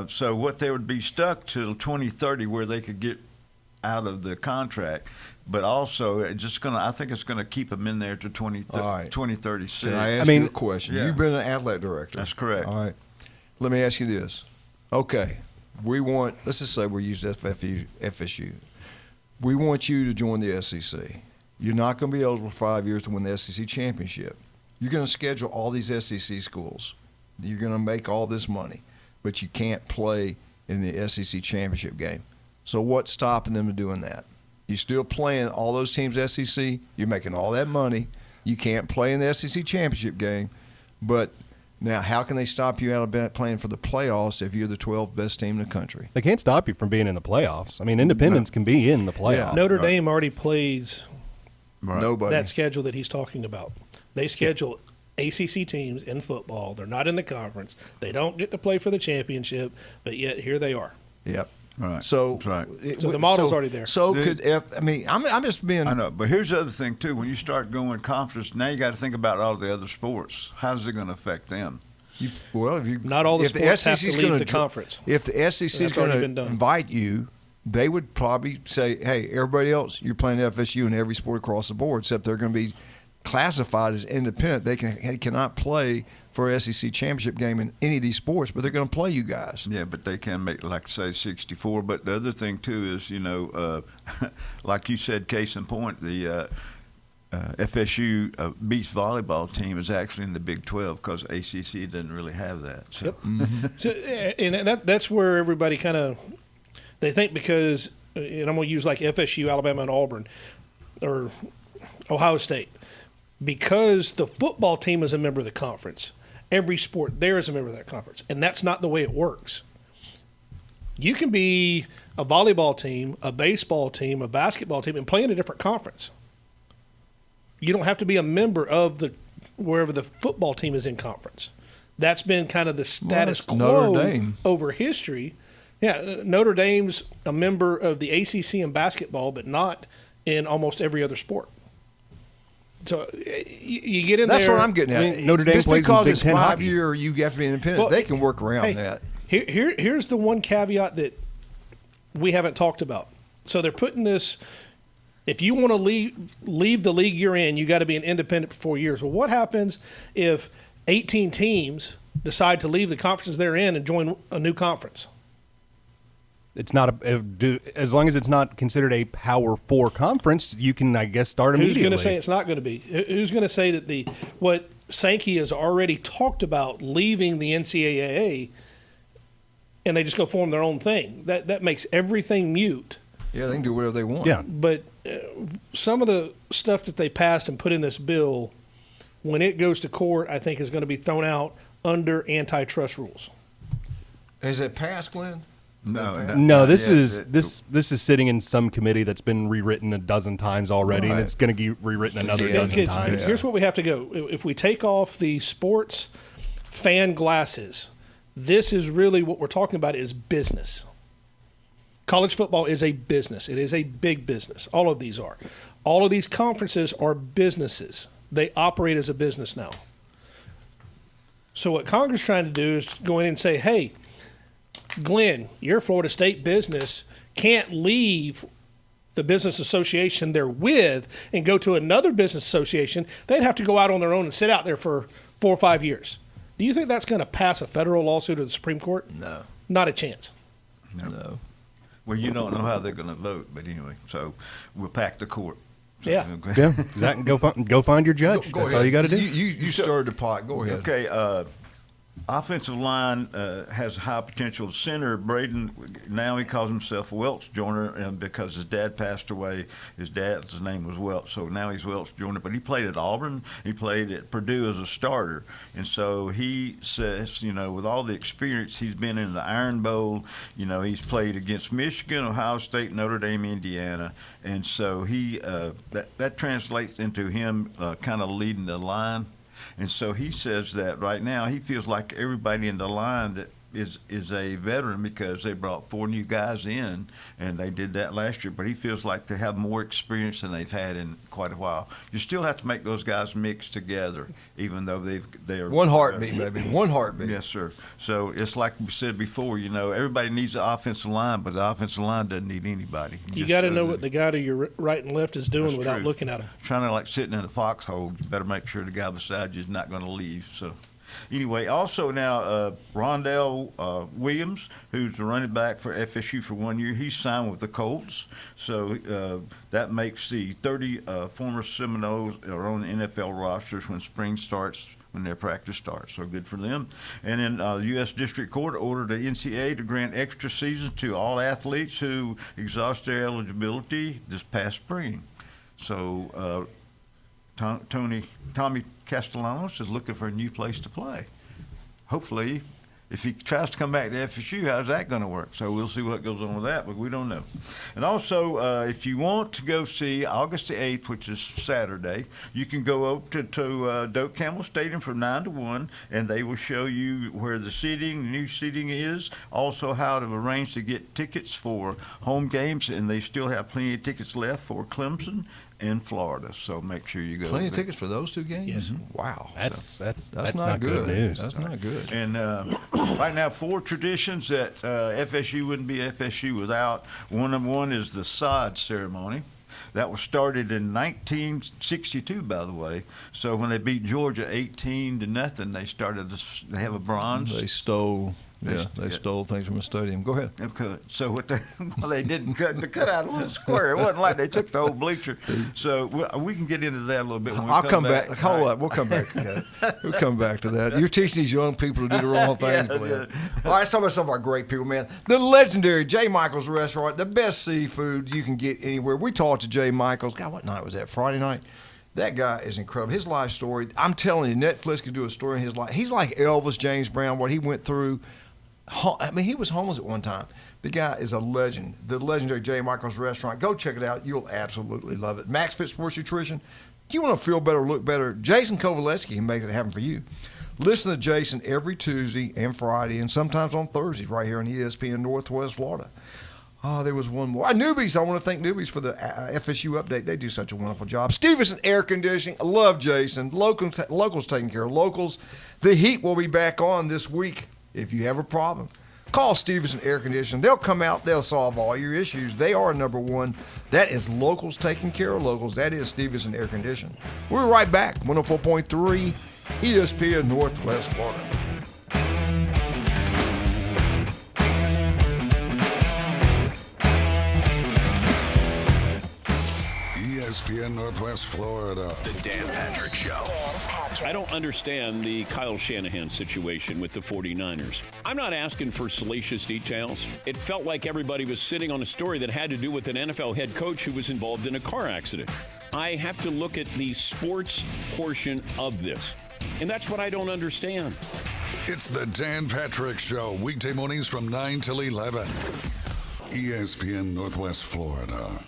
so what they would be stuck till 2030 where they could get out of the contract. But also, I think it's going to keep them in there to 2036. Can I ask you a question? Yeah. You've been an athletic director. That's correct. All right. Let me ask you this. Okay, let's just say we use FSU. We want you to join the SEC. You're not going to be eligible for 5 years to win the SEC championship. You're going to schedule all these SEC schools. You're going to make all this money, but you can't play in the SEC championship game. So what's stopping them from doing that? You're still playing all those teams SEC. You're making all that money. You can't play in the SEC championship game, but now, how can they stop you out of playing for the playoffs if you're the 12th best team in the country? They can't stop you from being in the playoffs. I mean, independents can be in the playoffs. Notre Dame already plays nobody that schedule that he's talking about. They schedule ACC teams in football. They're not in the conference. They don't get to play for the championship, but yet here they are. Yep. Right. So, So the model's already there. So I'm just being. I know, but here's the other thing too. When you start going conference, now you got to think about all the other sports. How's it going to affect them? Not all the sports have to leave the conference. If the SEC is going to invite you, they would probably say, "Hey, everybody else, you're playing FSU in every sport across the board, except they're going to be classified as independent. They cannot play for an SEC championship game in any of these sports, but they're going to play you guys." Yeah, but they can make, like, say, 64. But the other thing, too, is, like you said, case in point, the FSU beach volleyball team is actually in the Big 12 because ACC doesn't really have that. So. Yep. So, and that's where everybody kind of – they think because – and I'm going to use like FSU, Alabama, and Auburn or Ohio State. Because the football team is a member of the conference, every sport there is a member of that conference. And that's not the way it works. You can be a volleyball team, a baseball team, a basketball team, and play in a different conference. You don't have to be a member of wherever the football team is in conference. That's been kind of the status quo Notre Dame. Over history. Yeah, Notre Dame's a member of the ACC in basketball, but not in almost every other sport. So you get in That's there. That's what I'm getting at. I mean, Notre Dame just plays because in Big it's Ten 5 hockey. year, you have to be independent. They can work around that. Here's the one caveat that we haven't talked about. So they're putting this. If you want to leave the league you're in, you got to be an independent for 4 years. Well, what happens if 18 teams decide to leave the conferences they're in and join a new conference? It's not as long as it's not considered a Power 4 conference, you can, I guess, start immediately. Who's going to say it's not going to be? Who's going to say that what Sankey has already talked about leaving the NCAA, and they just go form their own thing? That makes everything mute. Yeah, they can do whatever they want. Yeah, but some of the stuff that they passed and put in this bill, when it goes to court, I think is going to be thrown under antitrust rules. Has it passed, Glenn? No. This is sitting in some committee that's been rewritten a dozen times already, and it's going to be rewritten another dozen times. Here's what we have to go. If we take off the sports fan glasses, this is really what we're talking about is business. College football is a business. It is a big business. All of these are. All of these conferences are businesses. They operate as a business now. So what Congress is trying to do is go in and say, hey, Glenn, your Florida State business can't leave the business association they're with and go to another business association. They'd have to go out on their own and sit out there for 4 or 5 years. Do you think that's going to pass a federal lawsuit to the Supreme Court? No. Not a chance. No. Well, you don't know how they're going to vote, but anyway, so we'll pack the court. So, yeah. Yeah. Zach, go find your judge. Go That's ahead. all you got to do. You stirred the pot. Go ahead. Okay. Offensive line has high potential. Center Braden, now he calls himself Welch Joyner because his dad passed away. His dad's name was Welch, so now he's Welch Joyner. But he played at Auburn. He played at Purdue as a starter. And so he says, with all the experience, he's been in the Iron Bowl. He's played against Michigan, Ohio State, Notre Dame, Indiana. And so he that translates into him kind of leading the line. And so he says that right now he feels like everybody in the line that is a veteran because they brought 4 new guys in, and they did that last year. But he feels like they have more experience than they've had in quite a while. You still have to make those guys mix together, even though they're one heartbeat, maybe one heartbeat. Yes, sir. So it's like we said before. Everybody needs the offensive line, but the offensive line doesn't need anybody. You got to know what the guy to your right and left is doing without looking at him. Trying to like sitting in a foxhole, you better make sure the guy beside you is not going to leave. So. Anyway, also now Rondell Williams, who's the running back for FSU for 1 year, he's signed with the Colts. So that makes the 30 former Seminoles are on the NFL rosters when spring starts, when their practice starts. So good for them. And then the U.S. District Court ordered the NCAA to grant extra season to all athletes who exhaust their eligibility this past spring. So Tommy Castellanos is looking for a new place to play. Hopefully, if he tries to come back to FSU, how's that going to work? So we'll see what goes on with that, but we don't know. And also, if you want to go see August the 8th, which is Saturday, you can go up to Doak Campbell Stadium from 9 to 1, and they will show you where the new seating is, also how to arrange to get tickets for home games, and they still have plenty of tickets left for Clemson in Florida, so make sure you go. Plenty of tickets for those 2 games? Yes. Wow. That's not good news. That's not good. And right now, 4 traditions that FSU wouldn't be FSU without. One is the sod ceremony. That was started in 1962, by the way. So when they beat Georgia 18-0, they have a bronze. They stole things from the stadium. Go ahead. Okay. So they didn't cut out a little square. It wasn't like they took the whole bleacher. So we can get into that a little bit when we I'll come back. back. Hold up. We'll come back to that. We'll come back to that. You're teaching these young people to do the wrong things, Glenn. All right, let's talk about some of our great people, man. The legendary J. Michael's Restaurant, the best seafood you can get anywhere. We talked to J. Michael's. God, what night was that? Friday night? That guy is incredible. His life story, I'm telling you, Netflix could do a story in his life. He's like Elvis James Brown, what he went through. I mean, he was homeless at one time. The guy is a legend. The legendary J. Michael's Restaurant. Go check it out. You'll absolutely love it. Max Fit Sports Nutrition. Do you want to feel better, look better? Jason Kovaleski can make it happen for you. Listen to Jason every Tuesday and Friday and sometimes on Thursdays right here on ESPN Northwest Florida. Oh, there was one more. Newbies. I want to thank Newbies for the FSU update. They do such a wonderful job. Stevenson Air Conditioning. I love Jason. Locals taking care of locals. The heat will be back on this week. If you have a problem, call Stevenson Air Conditioning. They'll come out. They'll solve all your issues. They are number one. That is locals taking care of locals. That is Stevenson Air Conditioning. We're right back. 104.3 ESPN Northwest Florida. ESPN Northwest Florida. The Dan Patrick Show. I don't understand the Kyle Shanahan situation with the 49ers. I'm not asking for salacious details. It felt like everybody was sitting on a story that had to do with an NFL head coach who was involved in a car accident. I have to look at the sports portion of this, and that's what I don't understand. It's the Dan Patrick Show, weekday mornings from 9 till 11. ESPN Northwest Florida.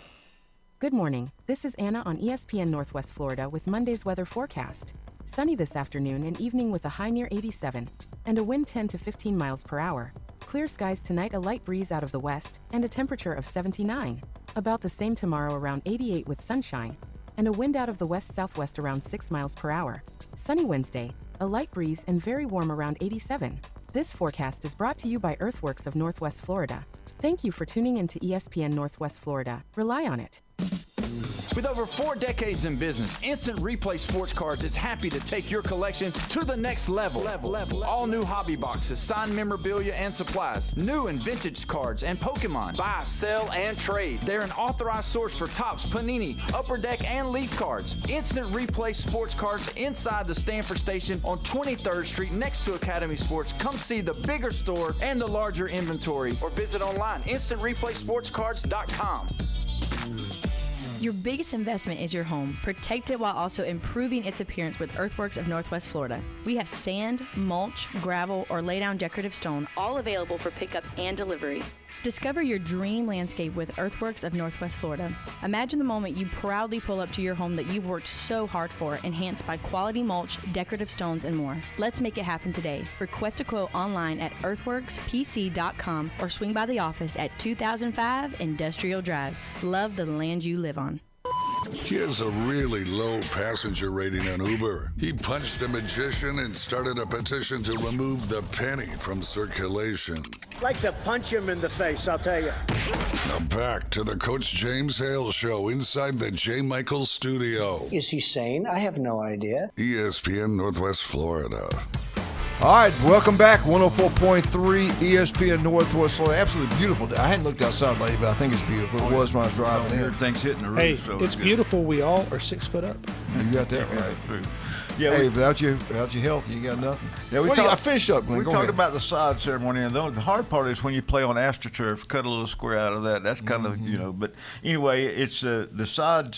Good morning. This is Anna on ESPN Northwest Florida with Monday's weather forecast. Sunny this afternoon and evening with a high near 87 and a wind 10 to 15 miles per hour. Clear skies tonight, a light breeze out of the west and a temperature of 79. About the same tomorrow, around 88 with sunshine and a wind out of the west-southwest around 6 miles per hour. Sunny Wednesday, a light breeze and very warm around 87. This forecast is brought to you by Earthworks of Northwest Florida. Thank you for tuning in to ESPN Northwest Florida. Rely on it. With over 4 decades in business, Instant Replay Sports Cards is happy to take your collection to the next level. All new hobby boxes, signed memorabilia and supplies, new and vintage cards and Pokemon. Buy, sell, and trade. They're an authorized source for Topps, Panini, Upper Deck, and Leaf cards. Instant Replay Sports Cards inside the Stanford Station on 23rd Street next to Academy Sports. Come see the bigger store and the larger inventory, or visit online, instantReplaySportsCards.com. Your biggest investment is your home. Protect it while also improving its appearance with Earthworks of Northwest Florida. We have sand, mulch, gravel, or lay down decorative stone, all available for pickup and delivery. Discover your dream landscape with Earthworks of Northwest Florida. Imagine the moment you proudly pull up to your home that you've worked so hard for, enhanced by quality mulch, decorative stones, and more. Let's make it happen today. Request a quote online at earthworkspc.com or swing by the office at 2005 Industrial Drive. Love the land you live on. He has a really low passenger rating on Uber. He punched a magician and started a petition to remove the penny from circulation. Like to punch him in the face, I'll tell you. Now back to the Coach James Hale Show inside the J. Michaels studio. Is he sane? I have no idea. ESPN Northwest Florida. All right, welcome back. 104.3 ESPN Northwest Florida. Absolutely beautiful day. I hadn't looked outside lately, but I think it's beautiful. It was when I was driving in. Everything's hitting the roof. Hey, so it's beautiful. We all are 6 foot up. You got that right. True. Yeah, hey, without your health, you got nothing. Yeah, I finished up. Glenn. We talked about the sod ceremony, and the hard part is when you play on AstroTurf, cut a little square out of that. That's kind of, But anyway, it's the sod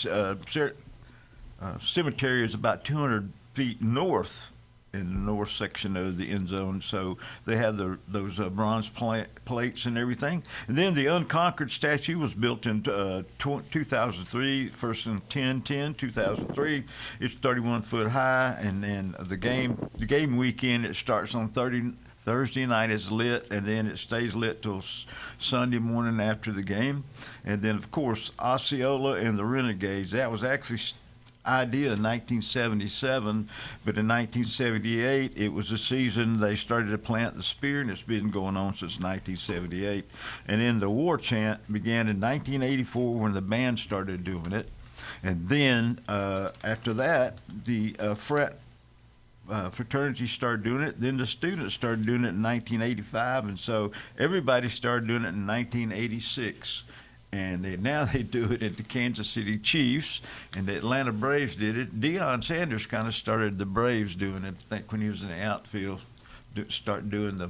cemetery is about 200 feet north in the north section of the end zone. So they have those bronze plates and everything. And then the Unconquered statue was built in 2003, first in 2003. It's 31 foot high, and then the game weekend, it starts on Thursday night is lit, and then it stays lit till Sunday morning after the game. And then, of course, Osceola and the Renegades, that was actually idea in 1977, but in 1978 it was the season they started to plant the spear, and it's been going on since 1978. And then the war chant began in 1984 when the band started doing it, and then after that the fraternity started doing it, then the students started doing it in 1985, and so everybody started doing it in 1986. And now they do it at the Kansas City Chiefs, and the Atlanta Braves did it. Deion Sanders kind of started the Braves doing it, I think, when he was in the outfield, start doing the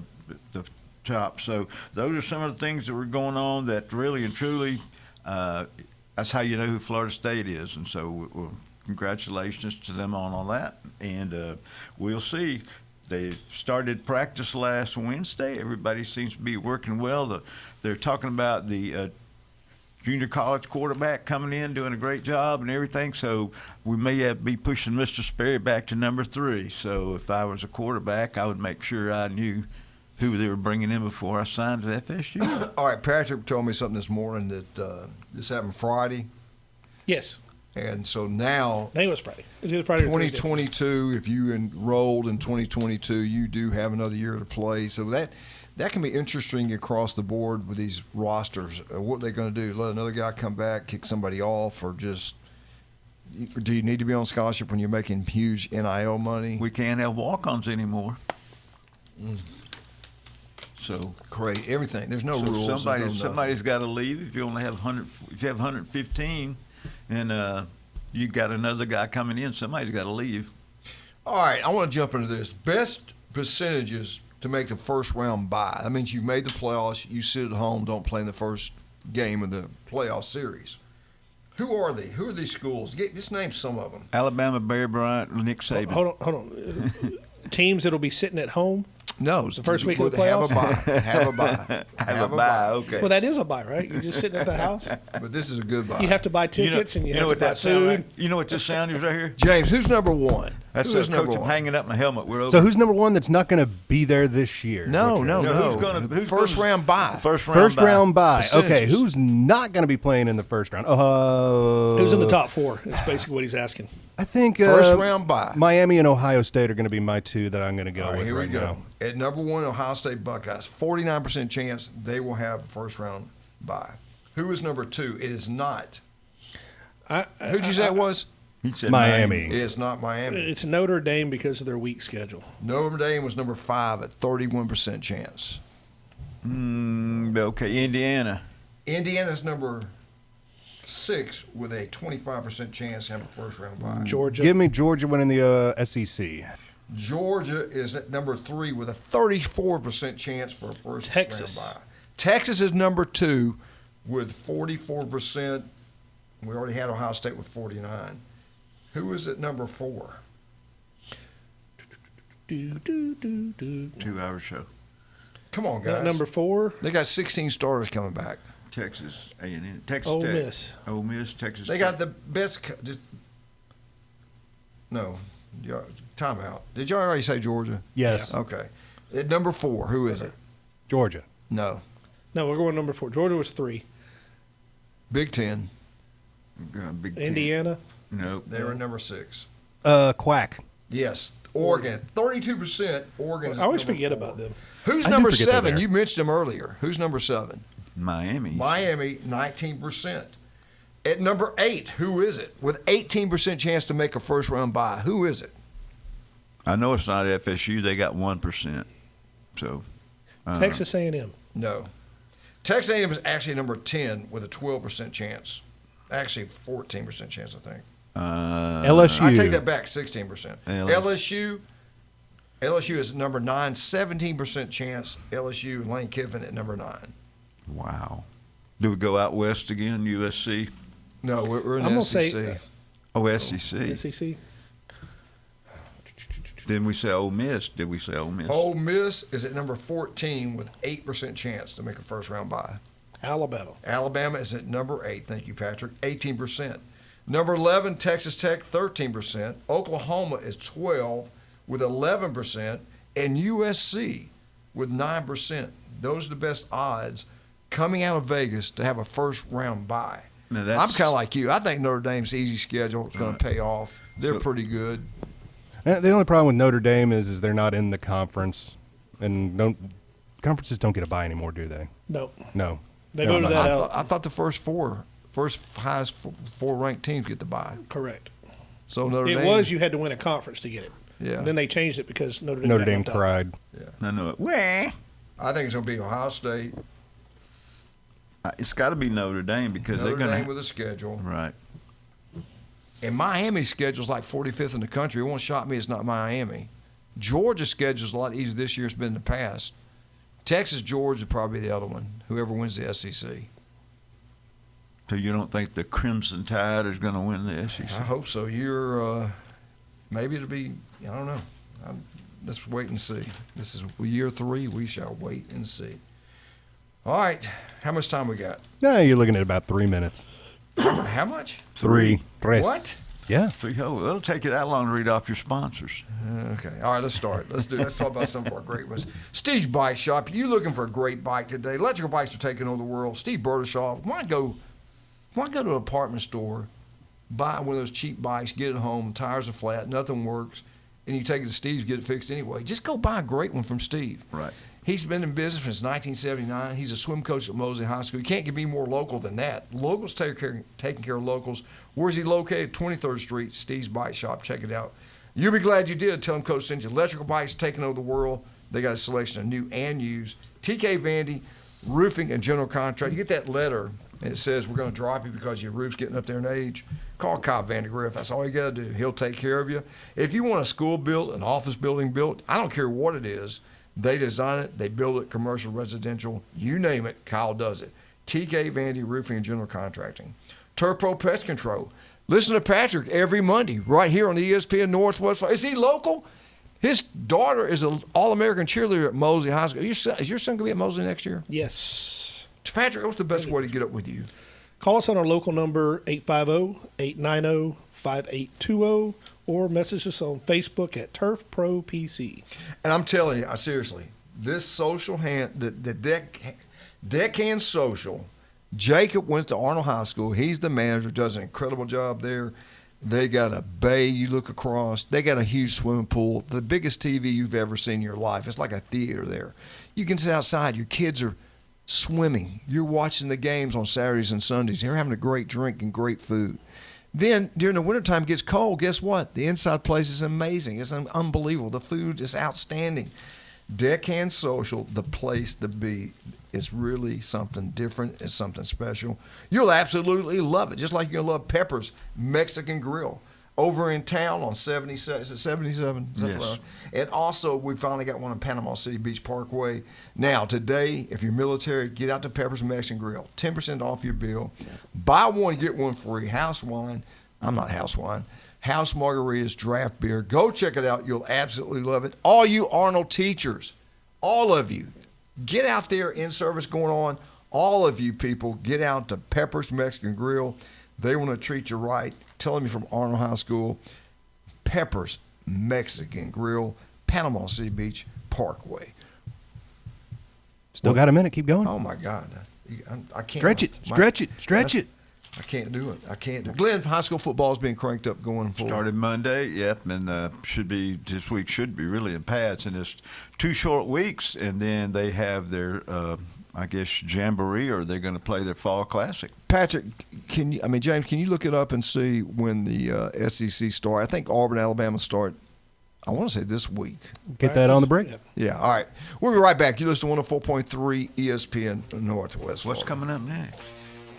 chop. So those are some of the things that were going on that really and truly, that's how you know who Florida State is. And so congratulations to them on all that. And we'll see. They started practice last Wednesday. Everybody seems to be working well. They're talking about the junior college quarterback coming in, doing a great job and everything. So we may be pushing Mr. Sperry back to number 3. So if I was a quarterback, I would make sure I knew who they were bringing in before I signed to FSU. All right, Patrick told me something this morning that this happened Friday. Yes. And so now, I think it was Friday. It was either Friday or 2022, if you enrolled in 2022, you do have another year to play. So that can be interesting across the board with these rosters. What are they going to do? Let another guy come back, kick somebody off, or just do you need to be on scholarship when you're making huge NIL money? We can't have walk-ons anymore. So great, everything. There's no rules. Somebody's got to leave. If you only have 100, if you have 115, and you got another guy coming in, somebody's got to leave. All right, I want to jump into this. Best percentages to make the first round bye. That means you made the playoffs. You sit at home, don't play in the first game of the playoff series. Who are they? Who are these schools? Just name some of them. Alabama, Barry Bryant, Nick Saban. Hold on. Teams that'll be sitting at home? No. The first week of the playoffs? Have a bye. Have a bye, okay. Well, that is a bye, right? You're just sitting at the house? But this is a good bye. You have to buy tickets and you have to buy food. Like? You know what this sound is right here? James, who's number 1? That's who's Coach. I'm hanging up my helmet. We're over. So who's number 1 that's not going to be there this year? No. Who's first round bye. First round bye. Okay, who's not going to be playing in the first round? Who's in the top 4 is basically what he's asking. I think first round bye. Miami and Ohio State are going to be my 2 that I'm going to go with here right we go. now. At number 1, Ohio State Buckeyes. 49% chance they will have a first round bye. Who is number 2? It is not. Who'd you say it was? He said Miami. It's not Miami. It's Notre Dame because of their weak schedule. Notre Dame was number 5 at 31% chance. Okay, Indiana. Indiana's number 6 with a 25% chance to have a first-round bye. Georgia. Give me Georgia winning the SEC. Georgia is at number 3 with a 34% chance for a first-round Texas. bye. Texas is number 2 with 44%. We already had Ohio State with 49. Who is at number 4? 2-hour show. Come on, guys. Number 4. They got 16 starters coming back. Texas A&M. Texas Ole Tech. Miss. Ole Miss, Texas They Tech. got the best. Timeout. Did y'all already say Georgia? Yes. Okay. At number 4, who is it? Georgia. No. No, we're going number 4. Georgia was 3. Big Ten. Big Ten. Indiana. No. They were number 6. Quack. Yes. Oregon. 32%. Oregon is I always number forget 4. about them. Who's I do number forget they're 7? there. You mentioned them earlier. Who's number 7? Miami. Miami, 19%. At number 8, who is it? With 18% chance to make a first-round bye. Who is it? I know it's not FSU. They got 1%. So. Texas A&M. No. Texas A&M is actually number 10 with a 12% chance. Actually, 14% chance, I think. LSU. I take that back, 16%. LSU is number 9, 17% chance. LSU and Lane Kiffin at number 9. Wow. Do we go out west again, USC? No, we're in I'm the gonna SEC. say- SEC. SEC. Then we say Ole Miss. Did we say Ole Miss? Ole Miss is at number 14 with 8% chance to make a first-round bye. Alabama. Alabama is at number 8. Thank you, Patrick. 18%. Number 11, Texas Tech, 13%. Oklahoma is 12 with 11%. And USC with 9%. Those are the best odds coming out of Vegas to have a first-round bye. Now I'm kind of like you. I think Notre Dame's easy schedule is going to pay off. They're pretty good. The only problem with Notre Dame is they're not in the conference, and conferences don't get a bye anymore, do they? No. No. They voted that out. I thought the first highest 4 ranked teams get the bye. Correct. So Notre Dame. It was you had to win a conference to get it. Yeah. And then they changed it because Notre Dame. Notre got Dame left out. cried. Yeah. I know it. I think it's going to be Ohio State. It's got to be Notre Dame because Notre they're going Dame to. with a schedule. Right. And Miami's schedule's like 45th in the country. It won't shock me it's not Miami. Georgia's schedule's a lot easier this year than it's been in the past. Texas, Georgia, probably the other one, whoever wins the SEC. So you don't think the Crimson Tide is going to win the SEC? I hope so. Maybe it'll be, I don't know. Let's wait and see. This is year 3. We shall wait and see. All right. How much time we got? No, you're looking at about 3 minutes. How much? 3. Tres. What? Yeah. It'll take you that long to read off your sponsors. Okay. All right, let's start. Let's talk about some of our great ones. Steve's Bike Shop. You looking for a great bike today? Electrical bikes are taking over the world. Steve Bertishaw. Why go to an apartment store, buy one of those cheap bikes, get it home, tires are flat, nothing works, and you take it to Steve's, get it fixed anyway. Just go buy a great one from Steve. Right. He's been in business since 1979. He's a swim coach at Mosley High School. You can't get me more local than that. Locals taking care of locals. Where's he located? 23rd Street, Steve's Bike Shop. Check it out. You'll be glad you did. Tell him Coach sent you. Electrical bikes taking over the world. They got a selection of new and used. TK Vandy, roofing and general contract. You get that letter, and it says we're going to drop you because your roof's getting up there in age. Call Kyle Vandergriff. That's all you got to do. He'll take care of you. If you want a school built, an office building built, I don't care what it is. They design it, they build it, commercial, residential, you name it, Kyle does it. TK Vandy Roofing and General Contracting. Turf Pro Pest Control. Listen to Patrick every Monday right here on the ESPN Northwest. Is he local? His daughter is an All-American cheerleader at Mosley High School. Is your son going to be at Mosley next year? Yes. Patrick, what's the best way to get up with you? Call us on our local number, 850-890-5820, or message us on Facebook at Turf Pro PC. And I'm telling you, seriously, this social the Deckhand Social, Jacob went to Arnold High School. He's the manager, does an incredible job there. They got a bay you look across. They got a huge swimming pool, the biggest TV you've ever seen in your life. It's like a theater there. You can sit outside. Your kids are swimming. You're watching the games on Saturdays and Sundays. They're having a great drink and great food. Then during the wintertime, it gets cold. Guess what? The inside place is amazing. It's unbelievable. The food is outstanding. Deckhand Social, the place to be. It's really something different. It's something special. You'll absolutely love it, just like you'll love Pepper's Mexican Grill over in town on 77. Is it 77? Is that Yes. right? And also, we finally got one on Panama City Beach Parkway. Now, today, if you're military, get out to Pepper's Mexican Grill. 10% off your bill. Buy one, get one free. House wine. I'm not house wine. House margaritas, draft beer. Go check it out. You'll absolutely love it. All you Arnold teachers, all of you, get out there, in service going on. All of you people, get out to Pepper's Mexican Grill. They want to treat you right. Tell them you're from Arnold High School. Pepper's Mexican Grill, Panama City Beach Parkway. Still got a minute. Keep going. Oh, my God. I can't. Stretch it. I can't do it. I can't do it. Glenn, high school football is being cranked up going forward. Started Monday, yep, and this week should be really in pads, and it's 2 short weeks, and then they have their, I guess, jamboree, or they're going to play their fall classic. Patrick, James, can you look it up and see when the SEC start? I think Auburn, Alabama start, I want to say this week. Get that on the break. Yeah, all right. We'll be right back. You listen to 104.3 ESPN Northwest. What's coming up next?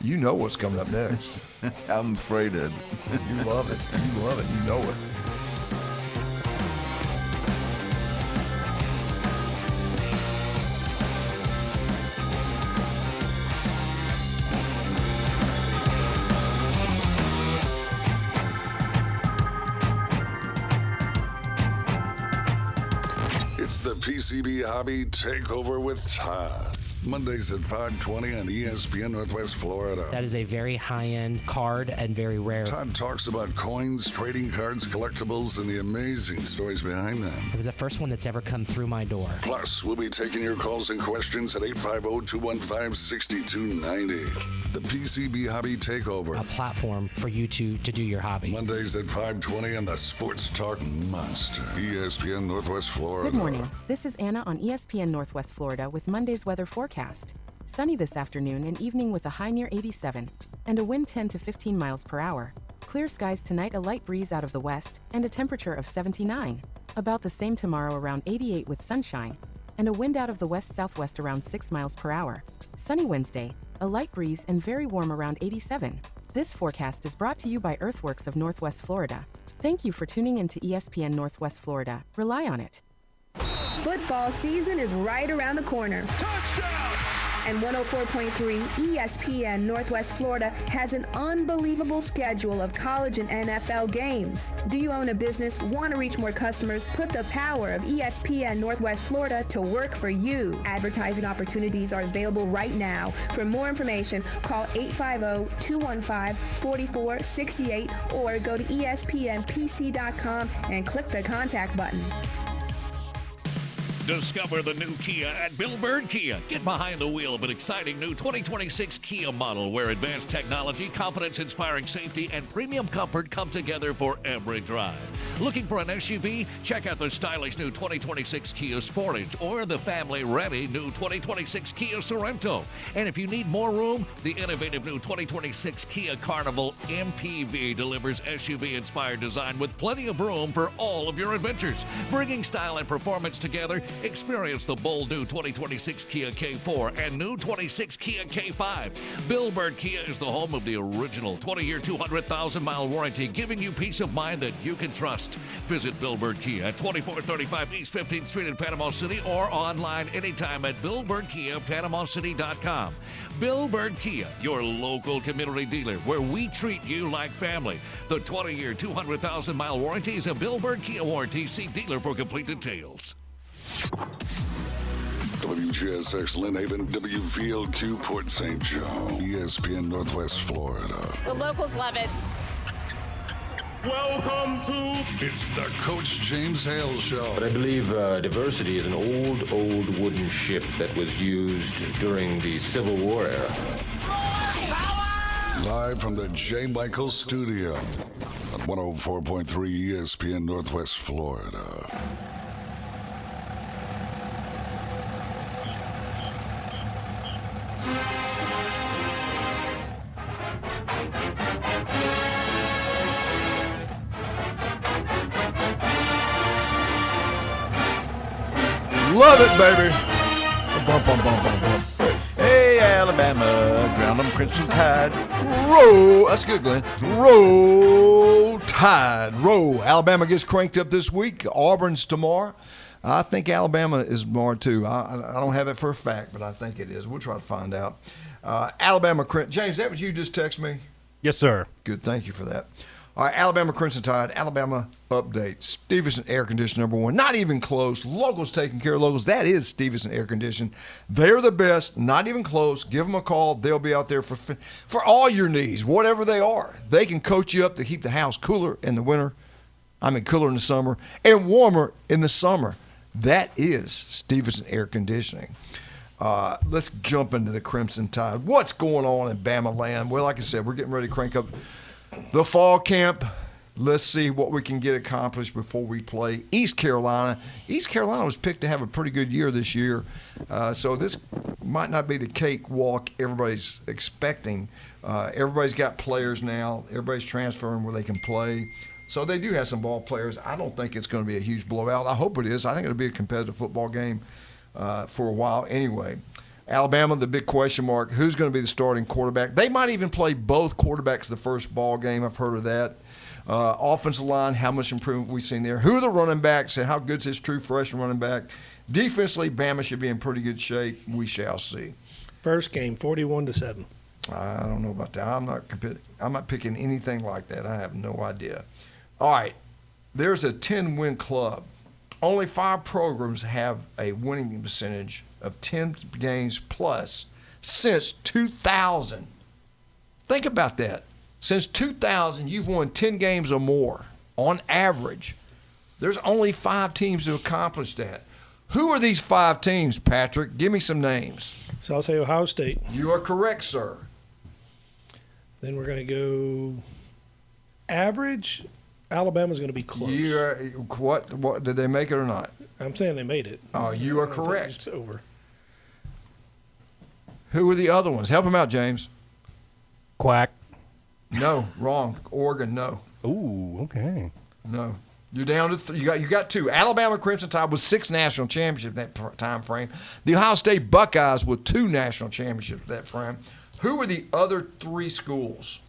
You know what's coming up next. I'm afraid of it. You love it. You love it. You know it. It's the PCB Hobby Takeover with Todd. Mondays at 5:20 on ESPN Northwest Florida. That is a very high-end card and very rare. Todd talks about coins, trading cards, collectibles, and the amazing stories behind them. It was the first one that's ever come through my door. Plus, we'll be taking your calls and questions at 850-215-6290. The PCB Hobby Takeover. A platform for you to do your hobby. Mondays at 5:20 on the Sports Talk Monster. ESPN Northwest Florida. Good morning. This is Anna on ESPN Northwest Florida with Monday's weather forecast. Sunny this afternoon and evening with a high near 87 and a wind 10 to 15 miles per hour. Clear skies tonight, a light breeze out of the west and a temperature of 79. About the same tomorrow, around 88 with sunshine and a wind out of the west-southwest around 6 miles per hour. Sunny Wednesday, a light breeze and very warm around 87. This forecast is brought to you by Earthworks of Northwest Florida. Thank you for tuning in to ESPN Northwest Florida. Rely on it. Football season is right around the corner. Touchdown! And 104.3 ESPN Northwest Florida has an unbelievable schedule of college and NFL games. Do you own a business, want to reach more customers? Put the power of ESPN Northwest Florida to work for you. Advertising opportunities are available right now. For more information, call 850-215-4468 or go to espnpc.com and click the contact button. Discover the new Kia at Bill Bird Kia. Get behind the wheel of an exciting new 2026 Kia model where advanced technology, confidence-inspiring safety, and premium comfort come together for every drive. Looking for an SUV? Check out the stylish new 2026 Kia Sportage or the family-ready new 2026 Kia Sorento. And if you need more room, the innovative new 2026 Kia Carnival MPV delivers SUV-inspired design with plenty of room for all of your adventures. Bringing style and performance together, experience the bold new 2026 Kia K4 and new 26 Kia K5. Bill Bird Kia is the home of the original 20-year, 200,000-mile warranty, giving you peace of mind that you can trust. Visit Bill Bird Kia at 2435 East 15th Street in Panama City or online anytime at BillBirdKiaPanamaCity.com. Bill Bird Kia, your local community dealer, where we treat you like family. The 20-year, 200,000-mile warranty is a Bill Bird Kia warranty. See dealer for complete details. WGSX Lynn Haven, WVLQ Port St. Joe, ESPN Northwest Florida. The locals love it. Welcome to It's the Coach James Hale Show. But I believe diversity is an old wooden ship that was used during the Civil War era. Live from the J. Michael Studio at 104.3 ESPN Northwest Florida. Love it, baby. Bum, bum, bum, bum, bum. Hey, Alabama, drown them Crimson Tide. Roll. That's good, Glenn. Roll Tide. Roll. Alabama gets cranked up this week. Auburn's tomorrow. I think Alabama is tomorrow, too. I don't have it for a fact, but I think it is. We'll try to find out. Alabama, James, that was you just text me? Yes, sir. Good. Thank you for that. All right, Alabama Crimson Tide, Alabama update. Stevenson Air Conditioning, #1. Not even close. Locals taking care of locals. That is Stevenson Air Conditioning. They're the best. Not even close. Give them a call. They'll be out there for all your needs, whatever they are. They can coach you up to keep the house cooler in the winter. I mean, cooler in the summer and warmer in the summer. That is Stevenson Air Conditioning. Let's jump into the Crimson Tide. What's going on in Bama land? Well, like I said, we're getting ready to crank up the fall camp. Let's see what we can get accomplished before we play East Carolina. East Carolina was picked to have a pretty good year this year, so this might not be the cakewalk everybody's expecting. Everybody's got players now. Everybody's transferring where they can play. So they do have some ball players. I don't think it's going to be a huge blowout. I hope it is. I think it'll be a competitive football game for a while anyway. Alabama, the big question mark, who's going to be the starting quarterback? They might even play both quarterbacks the first ball game. I've heard of that. Offensive line, how much improvement we've seen there. Who are the running backs and how good's his true freshman running back? Defensively, Bama should be in pretty good shape. We shall see. First game, 41-7. I don't know about that. I'm not picking anything like that. I have no idea. All right, there's a 10-win club. Only 5 programs have a winning percentage of 10 games plus since 2000. Think about that. Since 2000, you've won 10 games or more on average. There's only 5 teams who accomplished that. Who are these 5 teams, Patrick? Give me some names. So I'll say Ohio State. You are correct, sir. Then we're going to go average. Alabama's going to be close. What did they make it or not? I'm saying they made it. Oh, you are correct. It's over. Who are the other ones? Help them out, James. Quack. No, wrong. Oregon, no. Ooh, okay. No. You're down to you got 2. Alabama Crimson Tide with 6 national championships in that time frame. The Ohio State Buckeyes with 2 national championships in that frame. Who are the other 3 schools?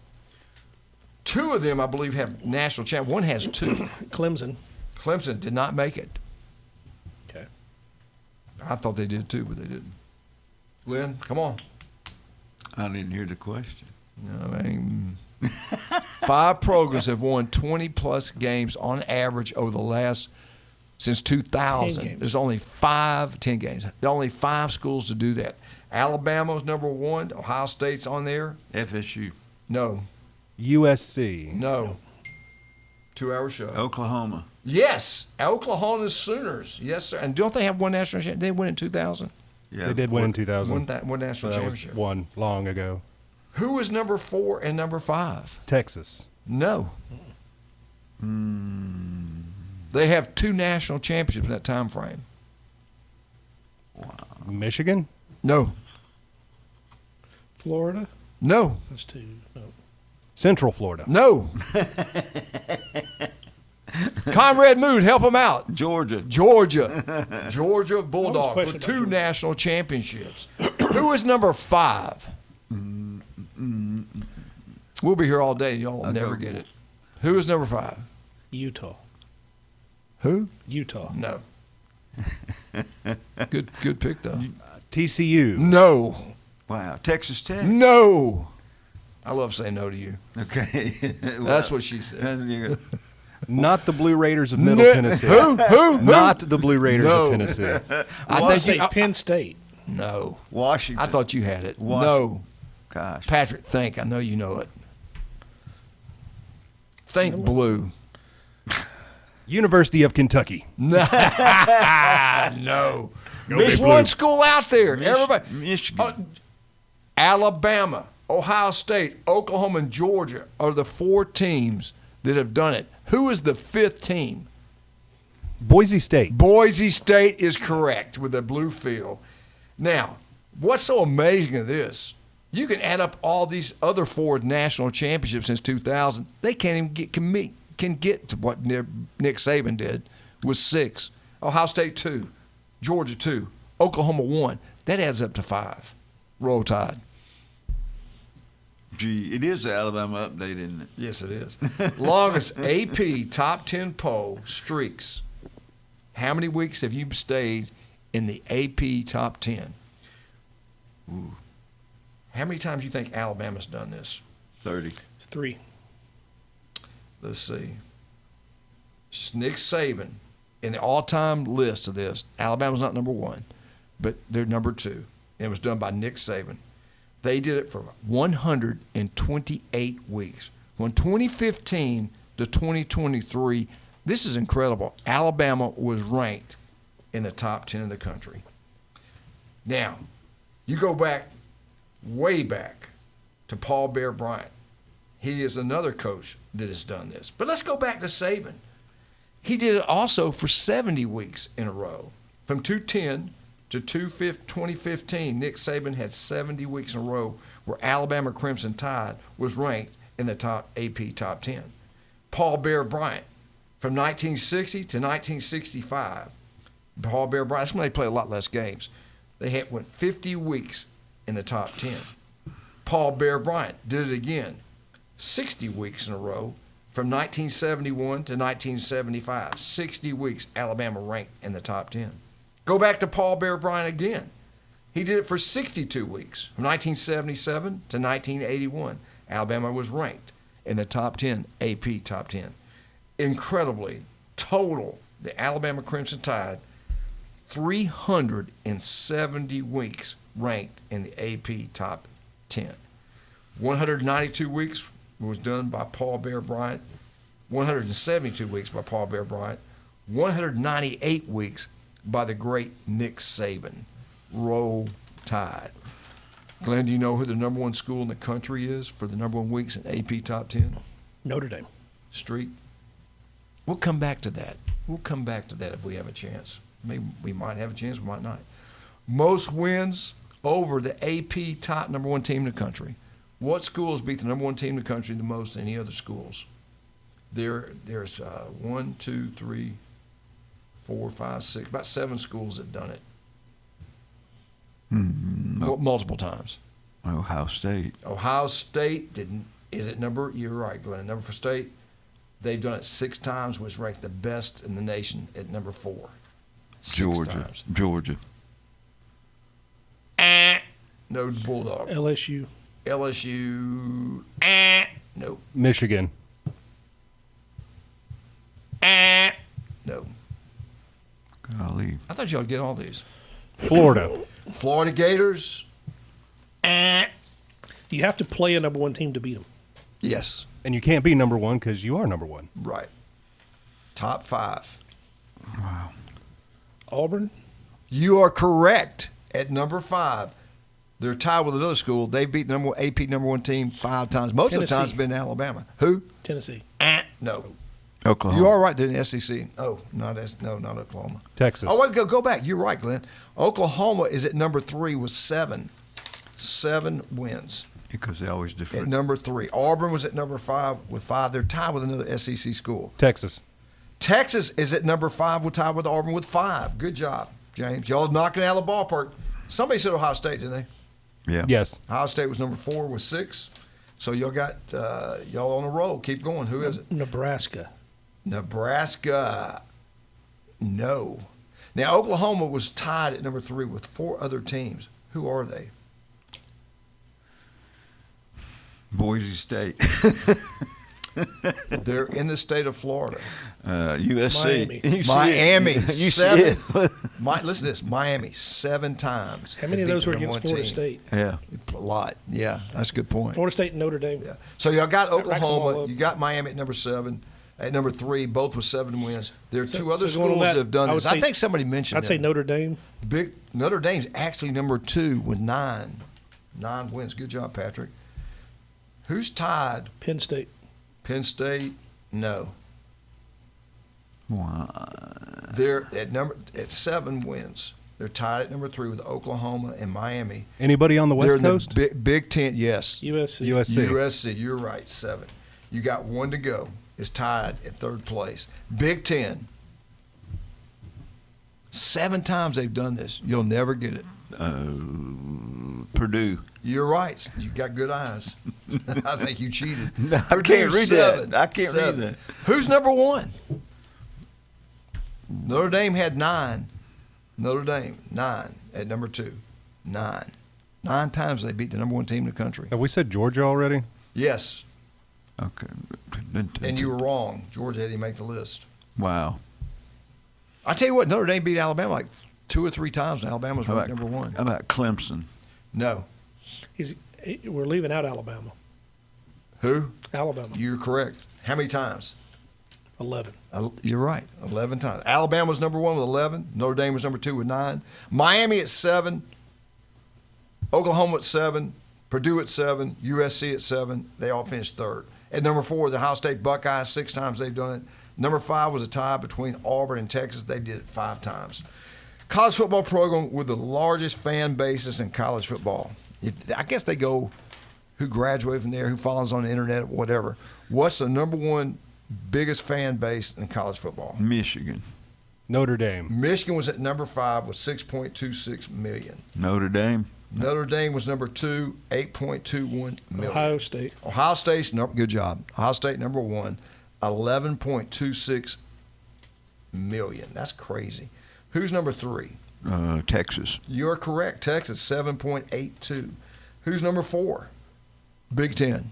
2 of them, I believe, have national champ. One has 2. Clemson. Clemson did not make it. Okay. I thought they did too, but they didn't. Lynn, come on. I didn't hear the question. No, I mean, 5 programs have won 20-plus games on average over the last since 2000. There's only 10 games. There are only 5 schools to do that. Alabama's #1. Ohio State's on there. FSU. No. USC. No. 2-hour show. Oklahoma. Yes. Oklahoma's Sooners. Yes, sir. And don't they have one national championship? They win in 2000? Yeah. They did win in 2000. One national championship. Was one long ago. Who was #4 and #5? Texas. No. They have 2 national championships in that time frame. Wow. Michigan? No. Florida? No. That's 2. No. Central Florida? No. Conrad Mood, help him out. Georgia Bulldog with 2 national championships. Who is #5? We'll be here all day. Y'all will never get it. Who is #5? Utah. Who? Utah. No. Good pick, though. TCU. No. Wow. Texas Tech. No. I love saying no to you. Okay. Well, that's what she said. Not the Blue Raiders of Middle Tennessee. Who? Not the Blue Raiders of Tennessee. I think Penn State. No. Washington. I thought you had it. No. Gosh. Patrick, think. I know you know it. Think blue. University of Kentucky. No. There's one school out there. Everybody. Michigan. Alabama, Ohio State, Oklahoma, and Georgia are the 4 teams that have done it. Who is the 5th team? Boise State. Boise State is correct with the blue field. Now, what's so amazing of this? You can add up all these other 4 national championships since 2000. They can't even can get to what Nick Saban did with 6. Ohio State 2. Georgia 2, Oklahoma 1. That adds up to 5. Roll Tide. Gee, it is the Alabama update, isn't it? Yes, it is. Longest AP top 10 poll streaks. How many weeks have you stayed in the AP top 10? Ooh. How many times do you think Alabama's done this? 30. 3. Let's see. Nick Saban, in the all-time list of this, Alabama's not number 1, but they're number 2. And it was done by Nick Saban. They did it for 128 weeks. From 2015 to 2023, this is incredible. Alabama was ranked in the top 10 of the country. Now, you go back, way back, to Paul Bear Bryant. He is another coach that has done this. But let's go back to Saban. He did it also for 70 weeks in a row. From 2010 to 2015, Nick Saban had 70 weeks in a row where Alabama Crimson Tide was ranked in the top AP top 10. Paul Bear Bryant, from 1960 to 1965, Paul Bear Bryant, that's when they played a lot less games. They went 50 weeks in the top 10. Paul Bear Bryant did it again, 60 weeks in a row, from 1971 to 1975. 60 weeks, Alabama ranked in the top 10. Go back to Paul Bear Bryant again. He did it for 62 weeks, from 1977 to 1981. Alabama was ranked in the top 10, AP top 10. Incredibly, total, the Alabama Crimson Tide, 370 weeks ranked in the AP top 10. 192 weeks was done by Paul Bear Bryant, 172 weeks by Paul Bear Bryant, 198 weeks by the great Nick Saban. Roll Tide. Glenn, do you know who the number 1 school in the country is for the number 1 weeks in AP top 10? Notre Dame. Street. We'll come back to that. We'll come back to that if we have a chance. Maybe we might have a chance, we might not. Most wins over the AP top number 1 team in the country. What schools beat the number 1 team in the country the most than any other schools? There's 1, 2, 3, 4, 5, 6, about 7 schools that have done it. Multiple times. Ohio State. Ohio State didn't. Is it number? You're right, Glenn. Number for State. They've done it 6 times. Was ranked the best in the nation at number 4. 6 times. Georgia. No Bulldog. LSU. Nope. Michigan. No. Golly. I thought y'all would get all these. Florida. Florida Gators. You have to play a number 1 team to beat them. Yes. And you can't be number 1 because you are number 1. Right. Top 5. Wow. Auburn. You are correct at number 5. They're tied with another school. They've beat the AP number 1 team 5 times. Most Tennessee. of the time it's been Alabama. Who? Tennessee. No. Oklahoma. You are right. They're in the SEC. Oh, not Oklahoma. Texas. Oh, wait, go back. You're right, Glenn. Oklahoma is at number 3 with 7 wins. Because they always differ. At number 3. Auburn was at number 5 with 5. They're tied with another SEC school. Texas. Texas is at number 5. We're tied with Auburn with 5. Good job, James. Y'all knocking it out of the ballpark. Somebody said Ohio State, didn't they? Yeah. Yes. Ohio State was number 4 with 6. So y'all got y'all on a roll. Keep going. Who is it? Nebraska. No. Now, Oklahoma was tied at number 3 with 4 other teams. Who are they? Boise State. They're in the state of Florida. USC. Miami. 7. Listen to this. Miami 7 times. How many of those were against Florida State? Yeah. A lot. Yeah, that's a good point. Florida State and Notre Dame. Yeah. So y'all got Oklahoma. You got Miami at number 7. At number 3, both with 7 wins. There are 2 other schools that have done this. I think somebody mentioned I'd say Notre Dame. Notre Dame's actually number 2 with 9 wins. Good job, Patrick. Who's tied? Penn State. Penn State? No. Wow. They're at 7 wins. They're tied at number 3 with Oklahoma and Miami. Anybody on the West Coast? The Big Ten, yes. USC. You're right, 7. You got 1 to go. Is tied at 3rd place. Big Ten, 7 times they've done this. You'll never get it. Purdue. You're right. You got good eyes. I think you cheated. No, I can't read that. I can't read that. Who's number 1? Notre Dame had 9. Notre Dame, 9 at number 2. 9. 9 times they beat the number 1 team in the country. Have we said Georgia already? Yes. Okay. And you were wrong. Georgia didn't make the list. Wow. I tell you what, Notre Dame beat Alabama like 2 or 3 times, and Alabama's ranked number 1. How about Clemson? No. We're leaving out Alabama. Who? Alabama. You're correct. How many times? 11. You're right. 11 times. Alabama was number 1 with 11. Notre Dame was number 2 with 9. Miami at 7. Oklahoma at 7. Purdue at 7. USC at 7. They all finished 3rd. At number 4, the Ohio State Buckeyes. 6 times they've done it. Number 5 was a tie between Auburn and Texas. They did it 5 times. College football program with the largest fan bases in college football. I guess they go who graduated from there, who follows on the internet, whatever. What's the number 1 biggest fan base in college football? Michigan. Notre Dame. Michigan was at number 5 with 6.26 million. Notre Dame. Notre Dame was number 2, 8.21 million. Ohio State. Ohio State's good job. Ohio State number 1, 11.26 million. That's crazy. Who's number 3? Texas. You're correct. Texas, 7.82. Who's number 4? Big Ten.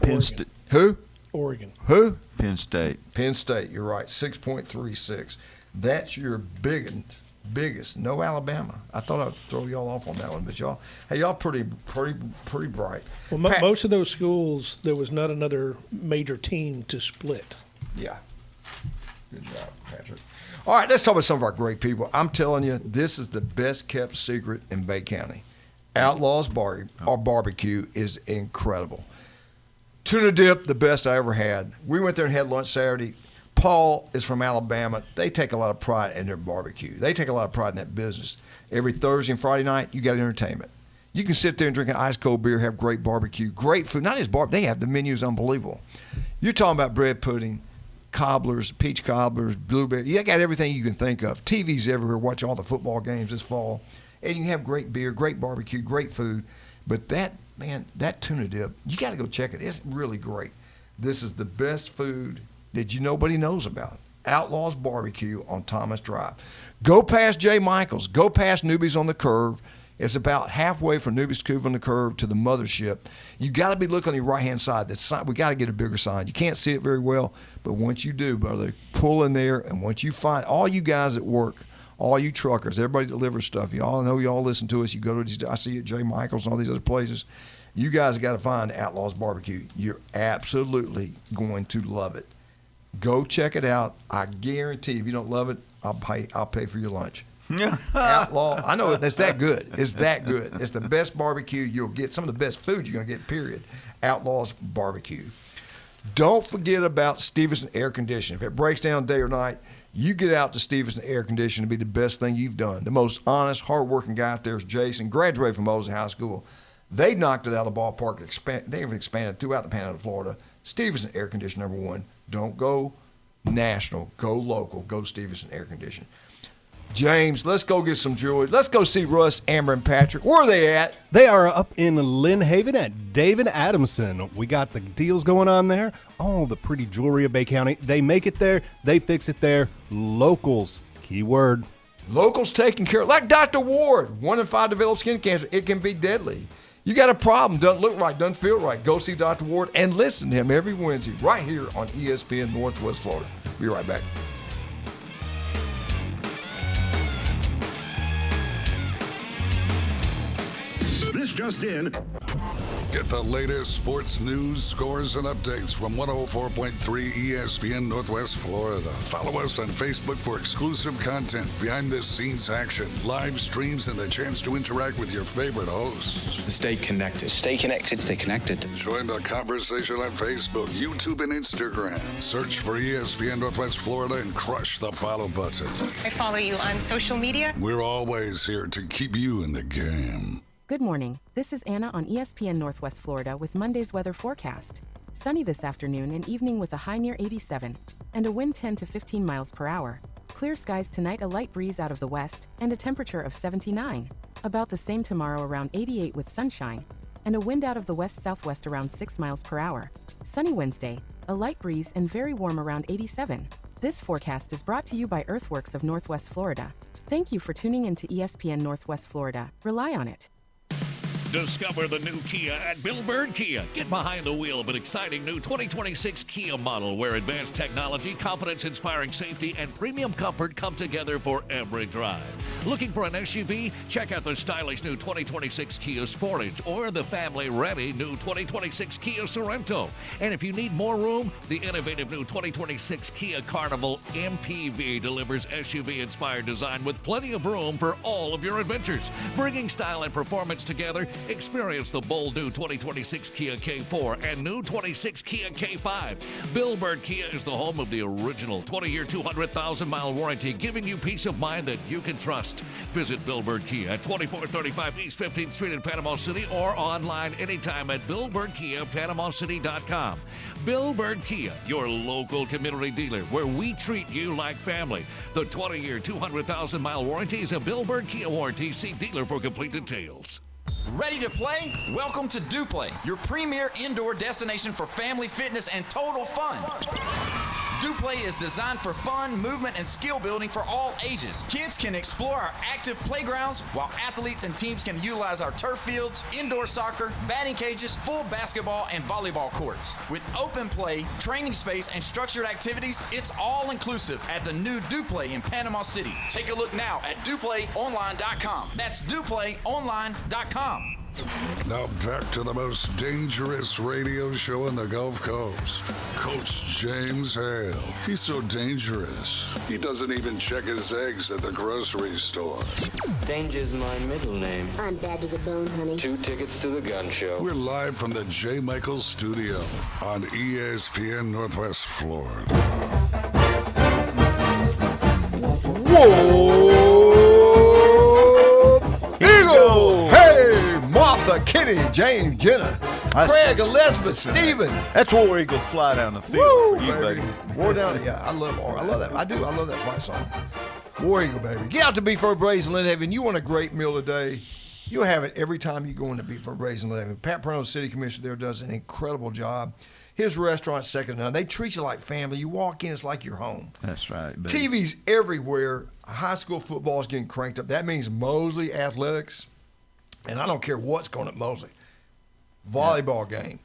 Penn State. Who? Oregon. Who? Penn State. Penn State. You're right. 6.36. That's your biggest. No Alabama. I thought I'd throw y'all off on that one, but y'all pretty bright. Well, most of those schools, there was not another major team to split. Yeah. Good job, Patrick. All right, let's talk about some of our great people. I'm telling you, this is the best kept secret in Bay County. Outlaws Barbecue is incredible. Tuna dip, the best I ever had. We went there and had lunch Saturday. Paul is from Alabama. They take a lot of pride in their barbecue. They take a lot of pride in that business. Every Thursday and Friday night, you got entertainment. You can sit there and drink an ice cold beer, have great barbecue, great food. Not just barbecue. They have the menus unbelievable. You're talking about bread pudding, cobblers, peach cobblers, blueberry. You got everything you can think of. TV's everywhere. Watch all the football games this fall. And you can have great beer, great barbecue, great food. But that tuna dip, you got to go check it. It's really great. This is the best food that nobody knows about. Outlaws Barbecue on Thomas Drive. Go past J. Michaels. Go past Newbies on the Curve. It's about halfway from Newbies Cove on the Curve to the mothership. You got to be looking on your right-hand side. That sign, we got to get a bigger sign. You can't see it very well, but once you do, brother, pull in there, and once you find all you guys at work, all you truckers, everybody that delivers stuff, y'all know y'all listen to us. You go to these, I see you at J. Michaels and all these other places. You guys got to find Outlaws Barbecue. You're absolutely going to love it. Go check it out. I guarantee if you don't love it, I'll pay for your lunch. Outlaw, I know it's that good. It's that good. It's the best barbecue you'll get. Some of the best food you're going to get, period. Outlaws Barbecue. Don't forget about Stevenson Air Conditioning. If it breaks down day or night, you get out to Stevenson Air Conditioning to be the best thing you've done. The most honest, hardworking guy out there is Jason, graduated from Mosley High School. They knocked it out of the ballpark. They have expanded throughout the Panhandle of Florida. Stevenson Air Conditioning, number 1. Don't go national. Go local. Go Stevenson Air Conditioning. James, let's go get some jewelry. Let's go see Russ, Amber, and Patrick. Where are they at? They are up in Lynn Haven at David Adamson. We got the deals going on there. All the pretty jewelry of Bay County. They make it there. They fix it there. Locals. Key word. Locals taking care of. Like Dr. Ward. 1 in 5 develop skin cancer. It can be deadly. You got a problem, doesn't look right, doesn't feel right. Go see Dr. Ward and listen to him every Wednesday right here on ESPN Northwest Florida. Be right back. This just in. Get the latest sports news, scores, and updates from 104.3 ESPN Northwest Florida. Follow us on Facebook for exclusive content, behind-the-scenes action, live streams, and the chance to interact with your favorite hosts. Stay connected. Stay connected. Stay connected. Join the conversation on Facebook, YouTube, and Instagram. Search for ESPN Northwest Florida and crush the follow button. I follow you on social media. We're always here to keep you in the game. Good morning. This is Anna on ESPN Northwest Florida with Monday's weather forecast. Sunny this afternoon and evening with a high near 87 and a wind 10 to 15 miles per hour. Clear skies tonight, a light breeze out of the west and a temperature of 79. About the same tomorrow, around 88 with sunshine and a wind out of the west-southwest around 6 miles per hour. Sunny Wednesday, a light breeze and very warm around 87. This forecast is brought to you by Earthworks of Northwest Florida. Thank you for tuning in to ESPN Northwest Florida. Rely on it. Discover the new Kia at Bill Bird Kia. Get behind the wheel of an exciting new 2026 Kia model where advanced technology, confidence-inspiring safety, and premium comfort come together for every drive. Looking for an SUV? Check out the stylish new 2026 Kia Sportage or the family-ready new 2026 Kia Sorento. And if you need more room, the innovative new 2026 Kia Carnival MPV delivers SUV-inspired design with plenty of room for all of your adventures. Bringing style and performance together, experience the bold new 2026 Kia K4 and new 26 Kia K5. Bill Bird Kia is the home of the original 20-year, 200,000-mile warranty, giving you peace of mind that you can trust. Visit Bill Bird Kia at 2435 East 15th Street in Panama City or online anytime at BillBirdKiaPanamaCity.com. Bill Bird Kia, your local community dealer, where we treat you like family. The 20-year, 200,000-mile warranty is a Bill Bird Kia warranty. See dealer for complete details. Ready to play? Welcome to DuPlay, your premier indoor destination for family fitness and total fun. DuPlay is designed for fun, movement, and skill building for all ages. Kids can explore our active playgrounds, while athletes and teams can utilize our turf fields, indoor soccer, batting cages, full basketball, and volleyball courts. With open play, training space, and structured activities, it's all inclusive at the new DuPlay in Panama City. Take a look now at DuPlayOnline.com. That's DuPlayOnline.com. Now back to the most dangerous radio show in the Gulf Coast. Coach James Hale. He's so dangerous, he doesn't even check his eggs at the grocery store. Danger's my middle name. I'm bad to the bone, honey. 2 tickets to the gun show. We're live from the J. Michaels studio on ESPN Northwest Florida. Whoa! Eagle! Hey! Martha, Kenny, James, Jenna, Craig, Elizabeth, Stephen. That's War Eagle Fly Down the Field. Woo, for you, baby. War down, yeah, I love that. I love that fight song. War Eagle, baby. Get out to Beefo Braised in Lynn Haven. You want a great meal today. You'll have it every time you go into Beefo Braised in Lynn Haven. Pat Prano, city commissioner there, does an incredible job. His restaurant's second to none. They treat you like family. You walk in, it's like you're home. That's right, baby. TV's everywhere. High school football is getting cranked up. That means Mosley Athletics. And I don't care what's going at Mosley. Volleyball game,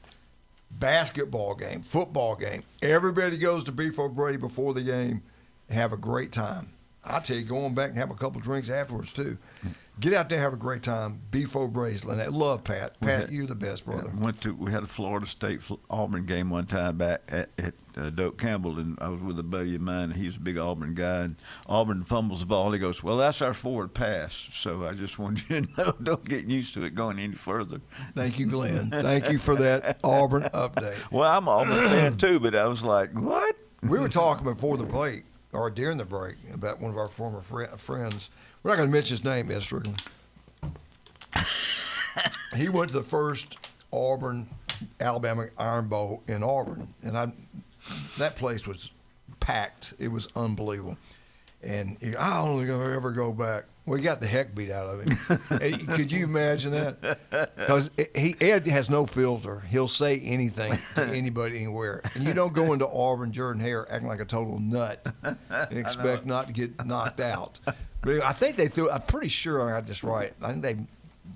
basketball game, football game. Everybody goes to Beefo Brady before the game and have a great time. I tell you, going back and have a couple drinks afterwards, too. Get out there, have a great time. Beefo Braised. Love Pat. Pat, you're the best, brother. We had a Florida State Auburn game one time back at Doak Campbell, and I was with a buddy of mine. He was a big Auburn guy, and Auburn fumbles the ball. He goes, "Well, that's our forward pass." So I just wanted you to know, don't get used to it going any further. Thank you, Glenn. Thank you for that Auburn update. Well, I'm an Auburn fan too, but I was like, what? We were talking before the break, or during the break, about one of our former friends. We're not going to mention his name, Ed Strickland. He went to the first Auburn-Alabama Iron Bowl in Auburn, and that place was packed. It was unbelievable. And I don't think I'll ever go back. Well, he got the heck beat out of him. Could you imagine that? Because Ed has no filter. He'll say anything to anybody, anywhere. And you don't go into Auburn, Jordan Hare, acting like a total nut and expect not to get knocked out. But I think I'm pretty sure I got this right. I think they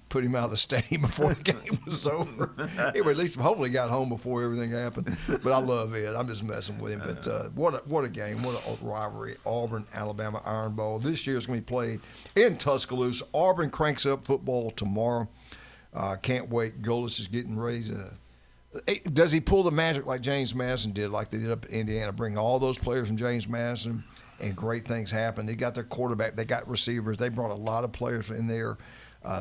put him out of the stadium before the game was over. Anyway, at least hopefully got home before everything happened. But I love Ed. I'm just messing with him. But what a game. What a rivalry. Auburn-Alabama Iron Bowl. This year is going to be played in Tuscaloosa. Auburn cranks up football tomorrow. Can't wait. Golis is getting ready to – does he pull the magic like James Madison did, like they did up in Indiana, bring all those players from James Madison, and great things happen? They got their quarterback. They got receivers. They brought a lot of players in there.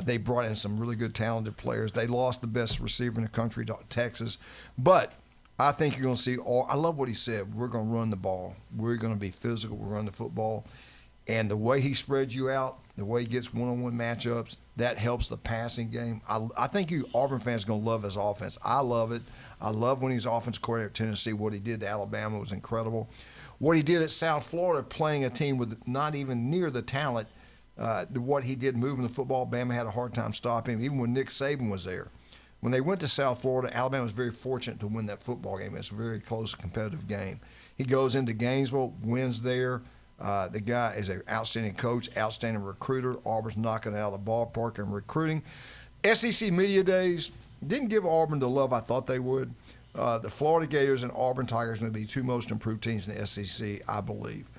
They brought in some really good, talented players. They lost the best receiver in the country to Texas. But I think you're going to see I love what he said. We're going to run the ball. We're going to be physical. We'll run the football. And the way he spreads you out, the way he gets one-on-one matchups, that helps the passing game. I think you Auburn fans are going to love his offense. I love it. I love when he's offense coordinator at Tennessee. What he did to Alabama was incredible. What he did at South Florida, playing a team with not even near the talent, what he did moving the football, Bama had a hard time stopping him, even when Nick Saban was there. When they went to South Florida, Alabama was very fortunate to win that football game. It's a very close, competitive game. He goes into Gainesville, wins there. The guy is an outstanding coach, outstanding recruiter. Auburn's knocking it out of the ballpark in recruiting. SEC Media Days didn't give Auburn the love I thought they would. The Florida Gators and Auburn Tigers are going to be two most improved teams in the SEC, I believe.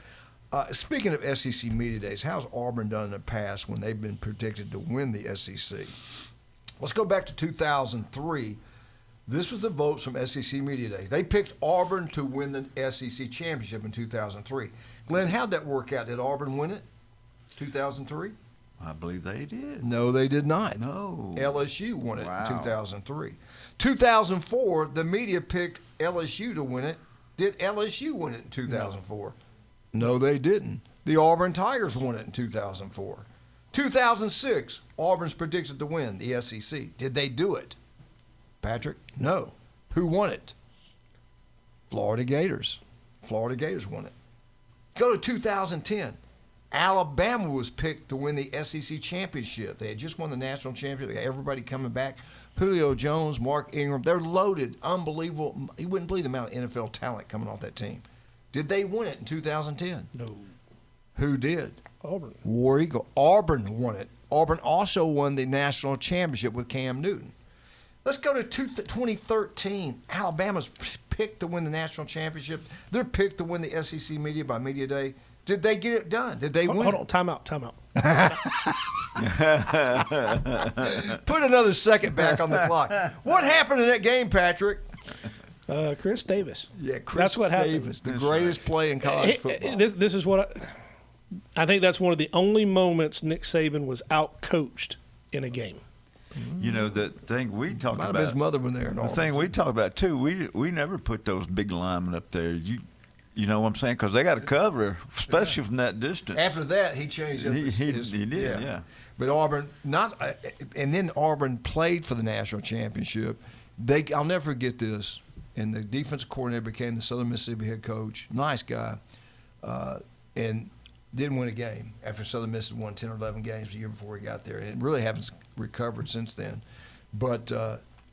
Speaking of SEC Media Days, how's Auburn done in the past when they've been predicted to win the SEC? Let's go back to 2003. This was the votes from SEC Media Days. They picked Auburn to win the SEC championship in 2003. Glenn, how'd that work out? Did Auburn win it? 2003? I believe they did. No, they did not. No. LSU won it in 2003. 2004, the media picked LSU to win it. Did LSU win it in 2004? No, they didn't. The Auburn Tigers won it in 2004. 2006, Auburn's predicted to win the SEC. Did they do it? Patrick? No. Who won it? Florida Gators. Florida Gators won it. Go to 2010. Alabama was picked to win the SEC championship. They had just won the national championship. They had everybody coming back. Julio Jones, Mark Ingram. They're loaded. Unbelievable. You wouldn't believe the amount of NFL talent coming off that team. Did they win it in 2010? No. Who did? Auburn. War Eagle. Auburn won it. Auburn also won the national championship with Cam Newton. Let's go to 2013. Alabama's picked to win the national championship. They're picked to win the SEC Media by Media Day. Did they get it done? Did they win? Hold on. Time out. Put another second back on the clock. What happened in that game, Patrick? Chris Davis. Yeah, Chris That's what Davis, happened. the greatest play in college football. This is what I think that's one of the only moments Nick Saban was out-coached in a game. You know, the thing we talk Might have about. been his mother when they were in The Auburn, thing we too. talk about, too, we never put those big linemen up there. You know what I'm saying? Because they got to cover, especially from that distance. After that, he changed up He did, yeah. But Auburn, and then Auburn played for the national championship. I'll never forget this. And the defensive coordinator became the Southern Mississippi head coach. Nice guy. And didn't win a game after Southern Miss had won 10 or 11 games the year before he got there. And really haven't recovered since then. But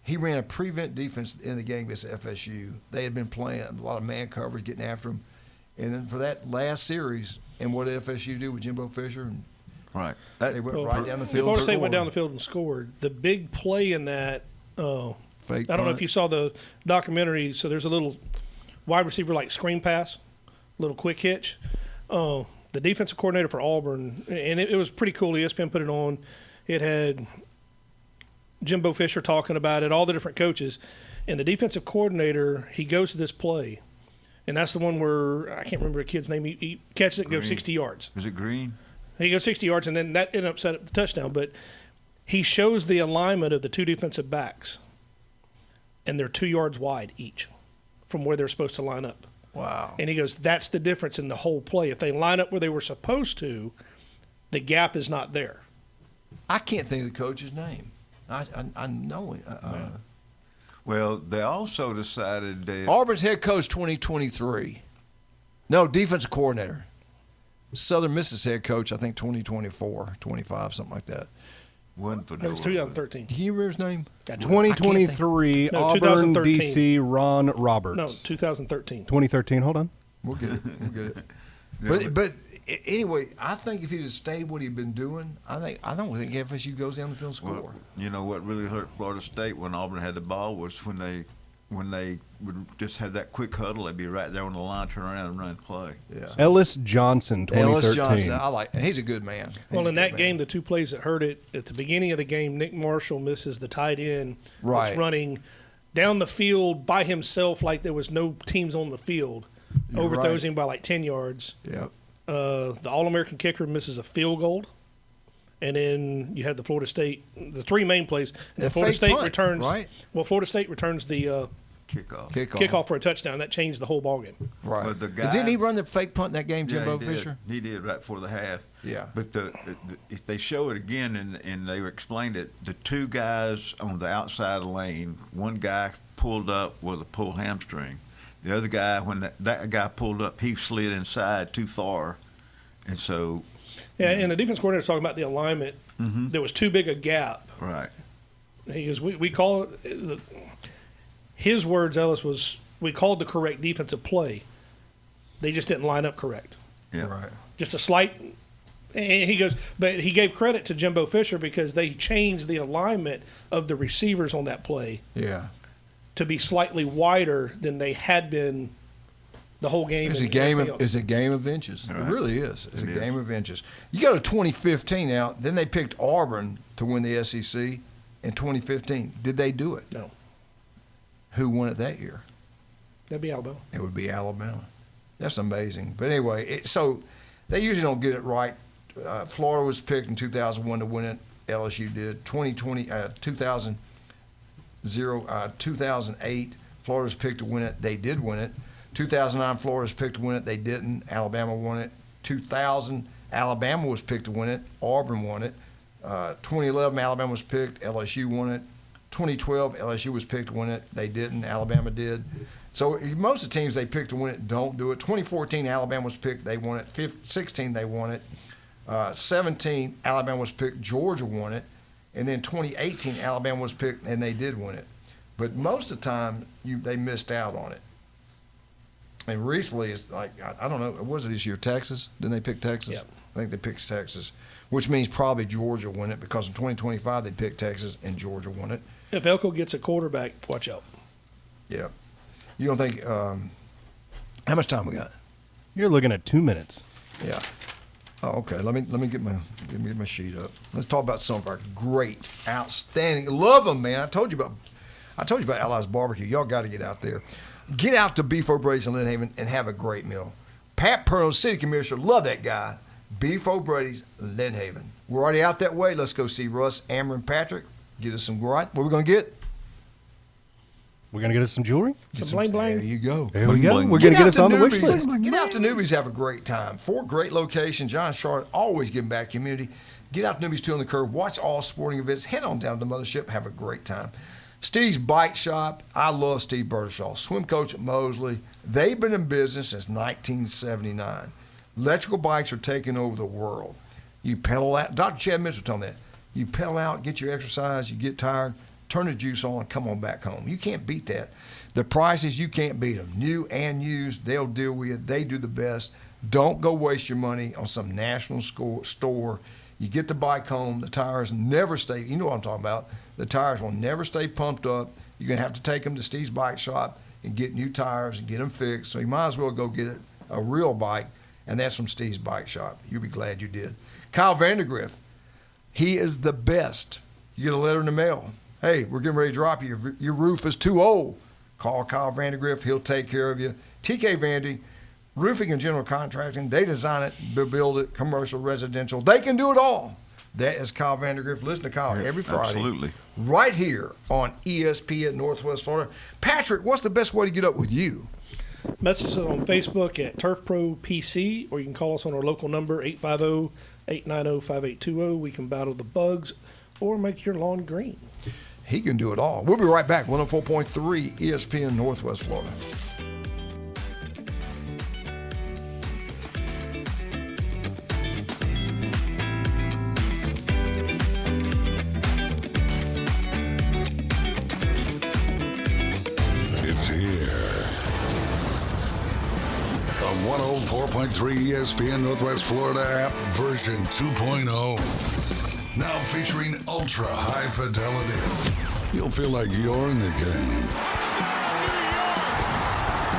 he ran a prevent defense in the game against FSU. They had been playing a lot of man coverage, getting after him. And then for that last series, and what did FSU do with Jimbo Fisher? And right. They went right down the field. Florida State went down the field and scored. The big play in that, Fake I don't know punt. if you saw the documentary. So there's a little wide receiver like screen pass, little quick hitch. The defensive coordinator for Auburn, and it was pretty cool. ESPN put it on. It had Jimbo Fisher talking about it, all the different coaches. And the defensive coordinator, he goes to this play. And that's the one where, I can't remember the kid's name, he catches it and goes 60 yards. Is it Green? He goes 60 yards, and then that ended up setting up the touchdown. But he shows the alignment of the two defensive backs, and they're 2 yards wide each from where they're supposed to line up. Wow. And he goes, that's the difference in the whole play. If they line up where they were supposed to, the gap is not there. I can't think of the coach's name. I know it. Well, they also decided that Auburn's head coach 2023. No, defensive coordinator. Southern Miss's head coach, I think 2024, 25, something like that. One for It was 2013. Do you remember his name? 2023, No, Auburn, 2013. D.C., Ron Roberts. No, 2013. 2013, hold on. We'll get it. We'll get it. Yeah, But anyway, I think if he'd have stayed what he'd been doing, I don't think FSU goes down the field and score. Well, you know what really hurt Florida State when Auburn had the ball was when they would just have that quick huddle. They'd be right there on the line, turn around and run play. Yeah. Ellis Johnson, 2013. Ellis Johnson, I like. And he's a good man. Well, in that game, the two plays that hurt it, at the beginning of the game, Nick Marshall misses the tight end. Right. That's running down the field by himself like there was no teams on the field. You're Overthrows right. him by like 10 yards. Yep. The All-American kicker misses a field goal. And then you had the three main plays. And The Florida fake State punt, returns. right? Well, Florida State returns the Kickoff for a touchdown. That changed the whole ballgame. Right. But the But guy, didn't he run the fake punt in that game, Jimbo he Fisher? Did. He did right before the half. Yeah. But if they show it again and they explained it, the two guys on the outside lane, one guy pulled up with a pulled hamstring. The other guy, when that guy pulled up, he slid inside too far. And so. Yeah, and the defense coordinator was talking about the alignment. Mm-hmm. There was too big a gap. Right. He goes, we call it, his words, Ellis, was, we called the correct defensive play. They just didn't line up correct. Yeah. Right. Just a slight, and he goes, but he gave credit to Jimbo Fisher because they changed the alignment of the receivers on that play. Yeah. To be slightly wider than they had been the whole game. It's a game of inches. Right. It really is. It's a game of inches. You go to 2015 now, then they picked Auburn to win the SEC in 2015. Did they do it? No. Who won it that year? That'd be Alabama. It would be Alabama. That's amazing. But anyway, so they usually don't get it right. Florida was picked in 2001 to win it. LSU did. 2008, Florida was picked to win it. They did win it. 2009, Florida was picked to win it. They didn't. Alabama won it. 2000, Alabama was picked to win it. Auburn won it. 2011, Alabama was picked. LSU won it. 2012, LSU was picked to win it. They didn't. Alabama did. So most of the teams they picked to win it don't do it. 2014, Alabama was picked. They won it. 16, they won it. 17, Alabama was picked. Georgia won it. And then 2018, Alabama was picked, and they did win it. But most of the time, they missed out on it. And recently, it's like, I don't know, was it this year, Texas? Didn't they pick Texas? Yep. I think they picked Texas, which means probably Georgia won it because in 2025 they picked Texas and Georgia won it. If Elko gets a quarterback, watch out. Yeah. You don't think, how much time we got? You're looking at 2 minutes. Yeah. Oh, okay. Let me get my sheet up. Let's talk about some of our great, outstanding, love them, man. I told you about Allies Barbecue. Y'all got to get out there. Get out to Beef O'Brady's in Lynn Haven and have a great meal. Pat Perno, City Commissioner, love that guy. Beef O'Brady's, Lynn Haven. We're already out that way. Let's go see Russ, Amber, and Patrick. Get us some what are we going to get? We're going to get us some jewelry? Some bling bling. There you go. There we go. We're going to get us on the wish list. Get out to Newbies, have a great time. 4 great locations. John Charlotte, always giving back to the community. Get out to Newbies 2 on the curve. Watch all sporting events. Head on down to the mothership. Have a great time. Steve's Bike Shop. I love Steve Bertershaw. Swim coach at Mosley. They've been in business since 1979. Electrical bikes are taking over the world. You pedal out. Dr. Chad Mitchell told me that. You pedal out, get your exercise, you get tired, turn the juice on, and come on back home. You can't beat that. The prices, you can't beat them. New and used, they'll deal with you. They do the best. Don't go waste your money on some national store. You get the bike home, the tires never stay, you know what I'm talking about. The tires will never stay pumped up. You're going to have to take them to Steve's Bike Shop and get new tires and get them fixed. So you might as well go get a real bike, and that's from Steve's Bike Shop. You'll be glad you did. Kyle Vandergrift, he is the best. You get a letter in the mail. Hey, we're getting ready to drop you. Your roof is too old. Call Kyle Vandergrift. He'll take care of you. TK Vandy, roofing and general contracting. They design it, build it, commercial, residential. They can do it all. That is Kyle Vandergrift. Listen to Kyle every Friday. Absolutely. Right here on ESPN Northwest Florida. Patrick, what's the best way to get up with you? Message us on Facebook at Turf Pro PC, or you can call us on our local number, 850-890-5820. We can battle the bugs or make your lawn green. He can do it all. We'll be right back. 104.3 ESPN Northwest Florida. It's here. The 104.3 ESPN Northwest Florida app version 2.0. Now featuring ultra high fidelity. You'll feel like you're in the game.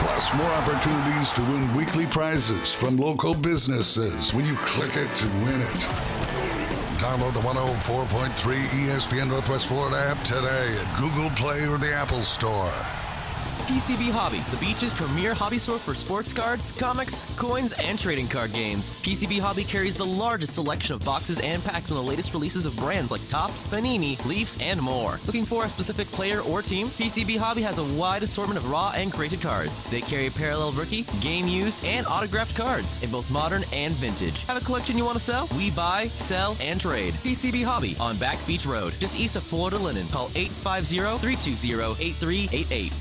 Plus more opportunities to win weekly prizes from local businesses when you click it to win it. Download the 104.3 ESPN Northwest Florida app today at Google Play or the Apple Store. PCB Hobby, the beach's premier hobby store for sports cards, comics, coins, and trading card games. PCB Hobby carries the largest selection of boxes and packs from the latest releases of brands like Topps, Panini, Leaf, and more. Looking for a specific player or team? PCB Hobby has a wide assortment of raw and graded cards. They carry parallel rookie, game used, and autographed cards in both modern and vintage. Have a collection you want to sell? We buy, sell, and trade. PCB Hobby on Back Beach Road, just east of Florida Linen. Call 850-320-8388.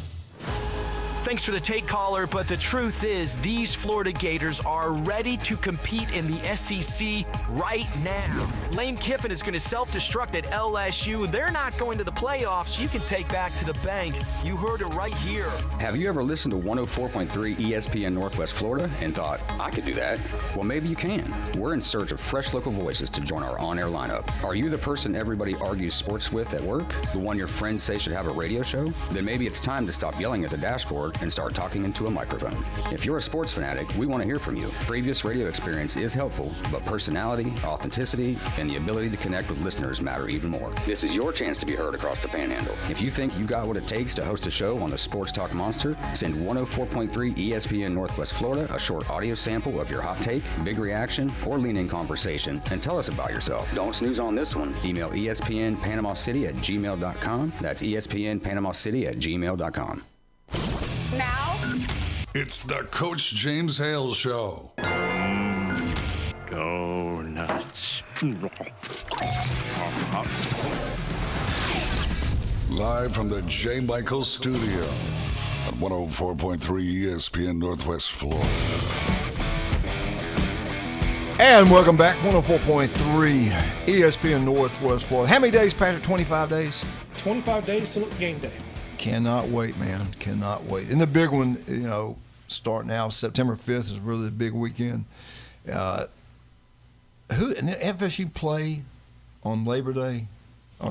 Thanks for the take, caller, but the truth is these Florida Gators are ready to compete in the SEC right now. Lane Kiffin is going to self-destruct at LSU. They're not going to the playoffs. You can take back to the bank. You heard it right here. Have you ever listened to 104.3 ESPN Northwest Florida and thought, I could do that? Well, maybe you can. We're in search of fresh local voices to join our on-air lineup. Are you the person everybody argues sports with at work? The one your friends say should have a radio show? Then maybe it's time to stop yelling at the dashboard and start talking into a microphone. If you're a sports fanatic, we want to hear from you. Previous radio experience is helpful, but personality, authenticity, and the ability to connect with listeners matter even more. This is your chance to be heard across the Panhandle. If you think you got what it takes to host a show on the Sports Talk Monster, send 104.3 ESPN Northwest Florida a short audio sample of your hot take, big reaction, or lean-in conversation, and tell us about yourself. Don't snooze on this one. Email espnpanamacity@gmail.com. That's espnpanamacity@gmail.com. Now, it's the Coach James Hale Show. Go nuts. Live from the J. Michael Studio on 104.3 ESPN Northwest Florida. And welcome back, 104.3 ESPN Northwest Florida. How many days, Patrick? 25 days? 25 days till it's game day. Cannot wait, man. Cannot wait. And the big one, starting out September 5th is really the big weekend. And the FSU play on Labor Day?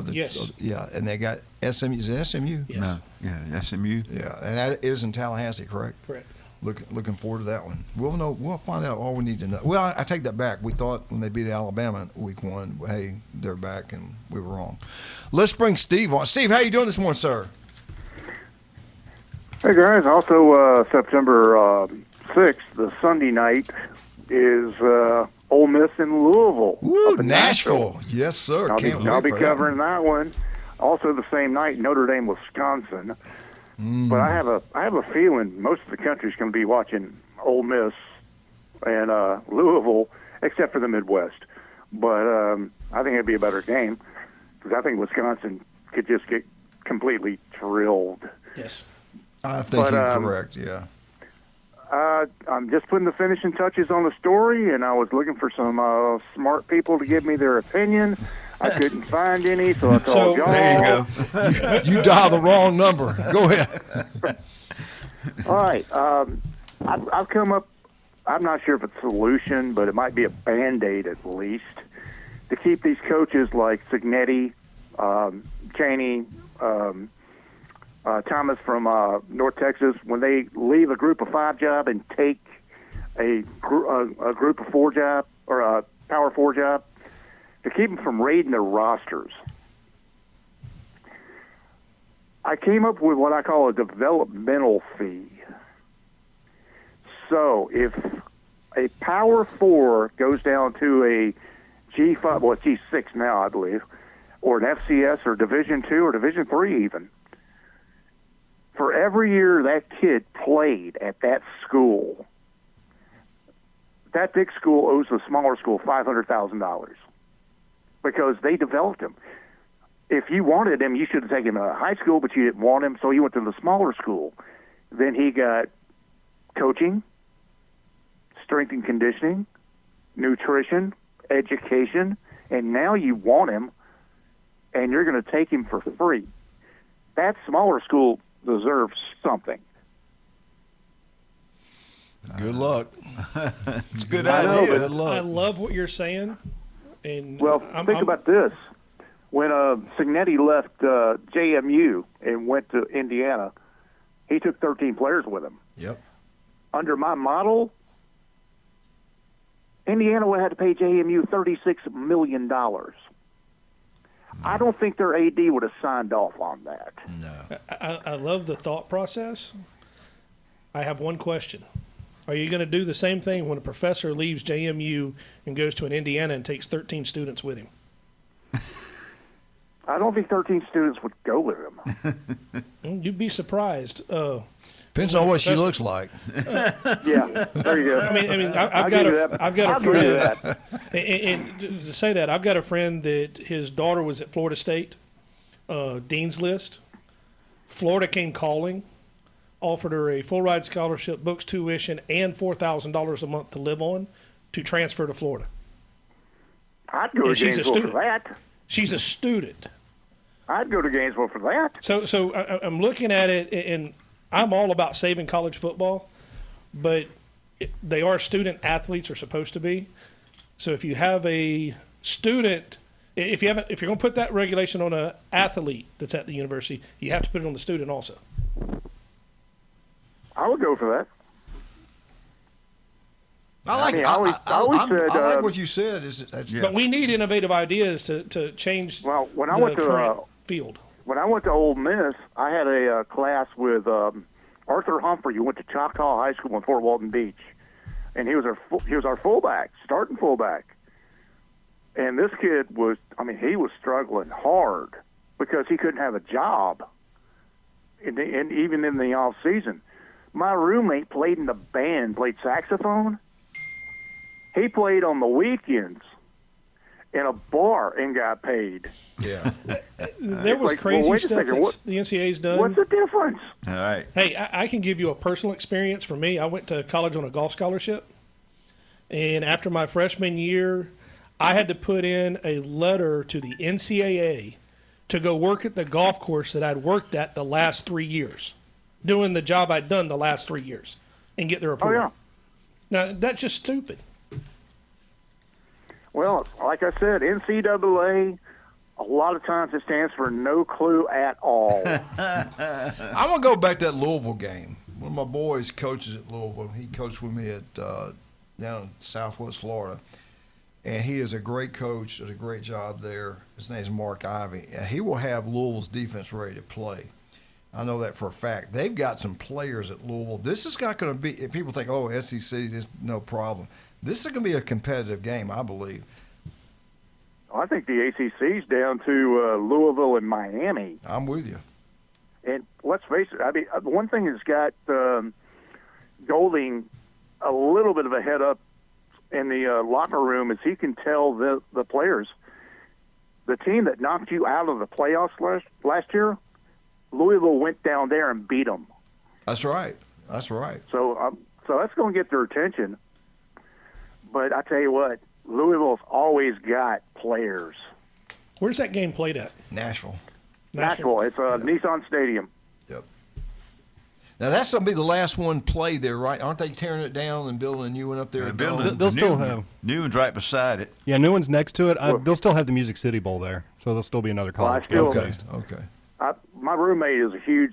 Yes. Yeah, and they got SMU. Is it SMU? Yes. No, yeah, SMU. Yeah, and that is in Tallahassee, correct? Correct. Looking forward to that one. We'll know. We'll find out all we need to know. Well, I take that back. We thought when they beat Alabama week 1, hey, they're back, and we were wrong. Let's bring Steve on. Steve, how you doing this morning, sir? Hey guys, also September 6th, the Sunday night, is Ole Miss in Louisville. Woo, Nashville. Yes, sir. I'll be covering that one. Also the same night, Notre Dame, Wisconsin. But I have a feeling most of the country's going to be watching Ole Miss and Louisville, except for the Midwest. But I think it'd be a better game because I think Wisconsin could just get completely drilled. Yes. I think you're correct, yeah. I'm just putting the finishing touches on the story, and I was looking for some smart people to give me their opinion. I couldn't find any, so I called y'all. There you go. You dialed the wrong number. Go ahead. All right. I've come up, I'm not sure if it's a solution, but it might be a Band-Aid at least, to keep these coaches like Cignetti, Chaney, Thomas from North Texas, when they leave a group of 5 job and take a group of 4 job or a power 4 job, to keep them from raiding their rosters. I came up with what I call a developmental fee. So if a power 4 goes down to a G5, well, it's G6 now, I believe, or an FCS or Division 2 or Division 3 even, for every year that kid played at that school, that big school owes the smaller school $500,000 because they developed him. If you wanted him, you should have taken him to high school, but you didn't want him, so you went to the smaller school. Then he got coaching, strength and conditioning, nutrition, education, and now you want him, and you're going to take him for free. That smaller school deserves something. Good luck. It's a good idea. idea. Good luck. I love what you're saying. And Well, think about this. When Cignetti left JMU and went to Indiana, he took 13 players with him. Yep. Under my model, Indiana would have had to pay JMU $36 million. I don't think their AD would have signed off on that. No. I love the thought process. I have one question. Are you going to do the same thing when a professor leaves JMU and goes to an Indiana and takes 13 students with him? I don't think 13 students would go with him. You'd be surprised. Depends on what she looks like. Yeah, there you go. I've got a friend. And to say that, I've got a friend that his daughter was at Florida State, Dean's List. Florida came calling, offered her a full ride scholarship, books, tuition, and $4,000 a month to live on to transfer to Florida. I'd go to Gainesville for that. She's a student. I'd go to Gainesville for that. So I'm looking at it, and I'm all about saving college football, but they are student athletes, or supposed to be. So if you have a student, if you're going to put that regulation on an athlete that's at the university, you have to put it on the student also. I would go for that. I like what you said. But we need innovative ideas to change when I the went to current field. When I went to Ole Miss, I had a class with Arthur Humphrey, who went to Choctaw High School in Fort Walton Beach, and he was our fullback, starting fullback. And this kid he was struggling hard because he couldn't have a job, and even in the off season. My roommate played in the band, played saxophone. He played on the weekends in a bar and got paid. Yeah. There was crazy stuff that the NCAA's done. What's the difference? All right. Hey, I can give you a personal experience. For me, I went to college on a golf scholarship, and after my freshman year, I had to put in a letter to the NCAA to go work at the golf course that I'd worked at the last 3 years, doing the job I'd done the last 3 years, and get their approval. Oh, yeah. Now, that's just stupid. Well, like I said, NCAA, a lot of times it stands for no clue at all. I'm going to go back to that Louisville game. One of my boys coaches at Louisville. He coached with me at down in Southwest Florida. And he is a great coach, does a great job there. His name's Mark Ivey. He will have Louisville's defense ready to play. I know that for a fact. They've got some players at Louisville. This is not going to be – if people think, oh, SEC, is no problem. This is going to be a competitive game, I believe. I think the ACC's down to Louisville and Miami. I'm with you. And let's face it, one thing that's got Golding a little bit of a head up in the locker room is he can tell the players, the team that knocked you out of the playoffs last year, Louisville went down there and beat them. That's right. That's right. So that's going to get their attention. But I tell you what, Louisville's always got players. Where's that game played at? Nashville. Nashville. It's Nissan Stadium. Yep. Now, that's going to be the last one played there, right? Aren't they tearing it down and building a new one up there? They'll still have. New one's right beside it. Yeah, new one's next to it. They'll still have the Music City Bowl there, so there'll still be another college game. Okay. My roommate is a huge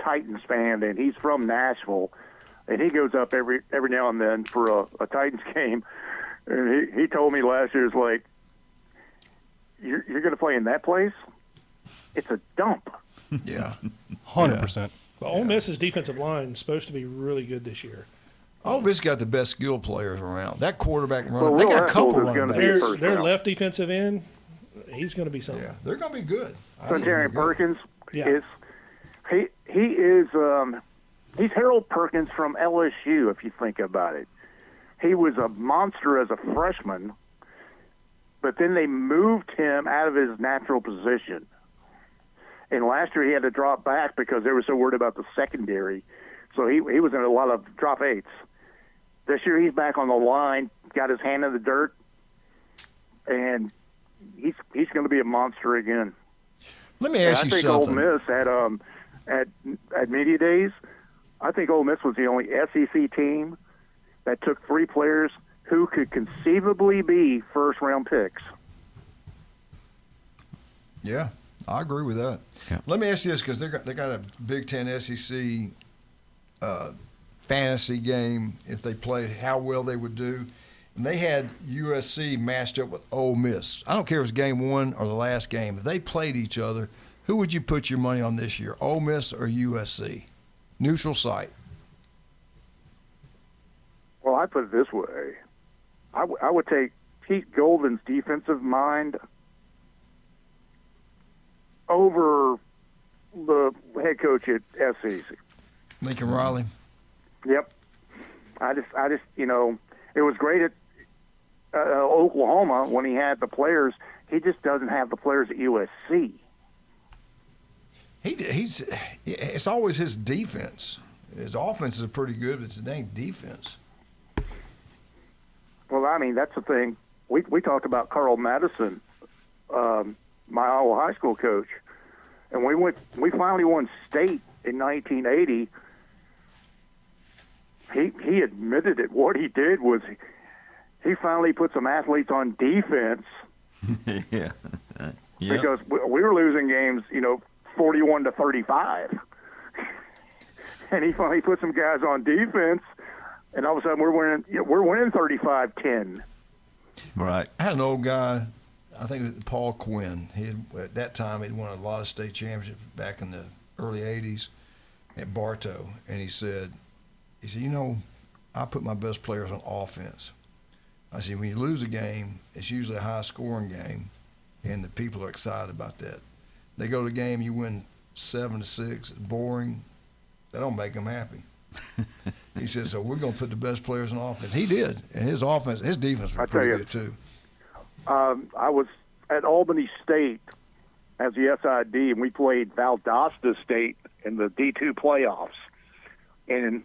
Titans fan, and he's from Nashville, and he goes up every now and then for a Titans game. And he told me last year, it's like, you're going to play in that place? It's a dump. Yeah. 100%. But Ole Miss's defensive line is supposed to be really good this year. Ole Miss got the best skilled players around. That quarterback running, they got a couple running backs. Their left defensive end, he's going to be something. Yeah, they're going to be good. Terry Perkins Yeah. He's Harold Perkins from LSU, if you think about it. He was a monster as a freshman, but then they moved him out of his natural position. And last year he had to drop back because they were so worried about the secondary. So he was in a lot of drop eights. This year he's back on the line, got his hand in the dirt, and he's going to be a monster again. Let me ask you something. I think Ole Miss at media days, I think Ole Miss was the only SEC team that took 3 players who could conceivably be first-round picks. Yeah, I agree with that. Yeah. Let me ask you this, because they got a Big Ten SEC fantasy game. If they played, how well they would do. when they had USC matched up with Ole Miss, I don't care if it's game 1 or the last game, if they played each other, who would you put your money on this year, Ole Miss or USC? Neutral site. Well, I put it this way. I would take Pete Golden's defensive mind over the head coach at SEC. Lincoln Riley. Yep. I just, it was great at Oklahoma when he had the players. He just doesn't have the players at USC. It's always his defense. His offense is pretty good, but it's a dang defense. Well, I mean, that's the thing. We talked about Carl Madison, my Iowa high school coach, and we finally won state in 1980. He admitted it. What he did was he finally put some athletes on defense. Yeah. Because we were losing games, 41-35. And he finally put some guys on defense, and all of a sudden we're winning 35-10. Right. I had an old guy, I think it was Paul Quinn. At that time he'd won a lot of state championships back in the early 80s at Bartow, and he said, I put my best players on offense. I said, when you lose a game, it's usually a high-scoring game, and the people are excited about that. They go to the game, you win 7-6, it's boring. That don't make them happy. He said, so we're going to put the best players on offense. He did, and his defense was pretty good too. I was at Albany State as the SID, and we played Valdosta State in the D2 playoffs. And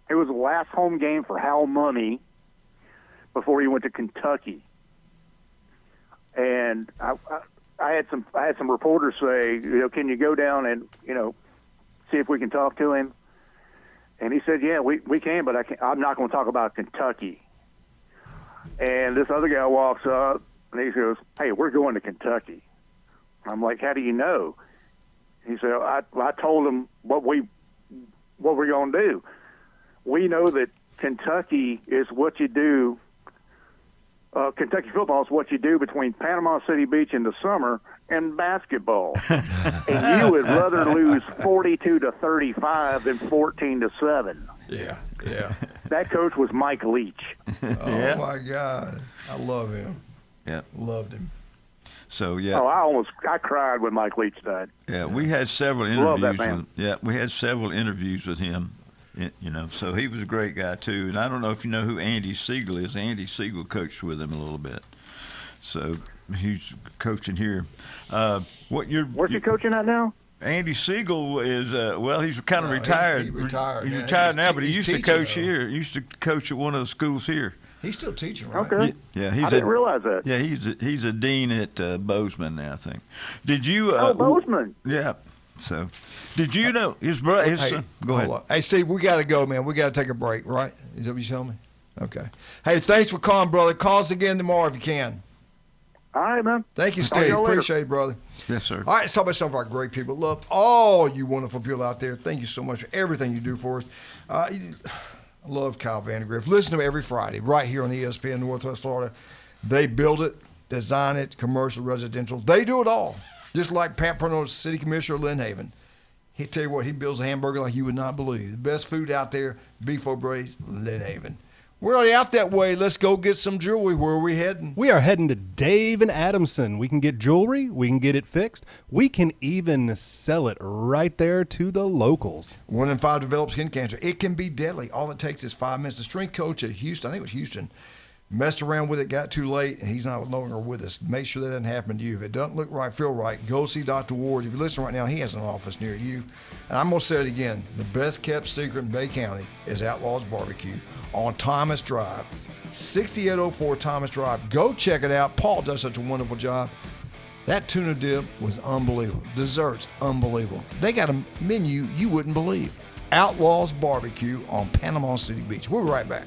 it was the last home game for Hal Money before he went to Kentucky. And I had some reporters say, can you go down and see if we can talk to him? And he said, yeah, we can, but I'm not going to talk about Kentucky. And this other guy walks up and he goes, hey, we're going to Kentucky. I'm like, how do you know? He said, I told him what we're going to do. We know that Kentucky is what you do. Kentucky football is what you do between Panama City Beach in the summer and basketball. And you would rather lose 42-35 than 14-7. Yeah. That coach was Mike Leach. Oh my God, I love him. Yeah, loved him. So yeah. Oh, I cried when Mike Leach died. Yeah, we had several interviews. Love that man. We had several interviews with him. So he was a great guy too. And I don't know if you know who Andy Siegel is. Andy Siegel coached with him a little bit. So he's coaching here. Where's he coaching at now? Andy Siegel is he's kind of retired. He retired. He's retired now, but he used to coach though. here. He used to coach at one of the schools here. He's still teaching, right? Okay. Yeah, I didn't realize that. Yeah, he's a dean at Bozeman now, I think. Did you? Bozeman. Yeah. So, did you know his brother? Hey, son? Go ahead. Hey, Steve, we got to go, man. We got to take a break, right? Is that what you telling me? Okay. Hey, thanks for calling, brother. Call us again tomorrow if you can. All right, man. Thank you, Steve. Appreciate it, brother. Yes, sir. All right, let's talk about some of our great people. Love all you wonderful people out there. Thank you so much for everything you do for us. I love Kyle Vandegrift. Listen to him every Friday right here on ESPN Northwest Florida. They build it, design it, commercial, residential. They do it all. Just like Pat Pernod's City Commissioner of Lynn Haven. He'll tell you what, he builds a hamburger like you would not believe. The best food out there, Beef O'Brady's, Lynn Haven. We're already out that way. Let's go get some jewelry. Where are we heading? We are heading to Dave and Adamson. We can get jewelry. We can get it fixed. We can even sell it right there to the locals. 1 in 5 develop skin cancer. It can be deadly. All it takes is 5 minutes. The strength coach at Houston, I think it was Houston, messed around with it, got too late, and he's no longer with us. Make sure that doesn't happen to you. If it doesn't look right, feel right, go see Dr. Ward. If you listen right now, he has an office near you. And I'm going to say it again. The best kept secret in Bay County is Outlaws Barbecue on Thomas Drive. 6804 Thomas Drive. Go check it out. Paul does such a wonderful job. That tuna dip was unbelievable. Desserts, unbelievable. They got a menu you wouldn't believe. Outlaws Barbecue on Panama City Beach. We'll be right back.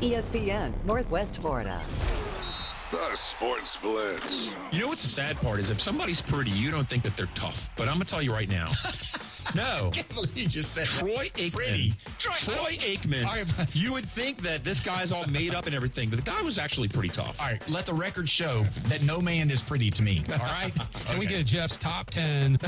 ESPN Northwest Florida. The Sports Blitz. You know what's the sad part is if somebody's pretty, you don't think that they're tough. But I'm going to tell you right now. No. I can't believe you just said Troy Aikman. Pretty. Troy Aikman. You would think that this guy's all made up and everything, but the guy was actually pretty tough. All right, let the record show that no man is pretty to me. All right? Can we get Jeff's top 10?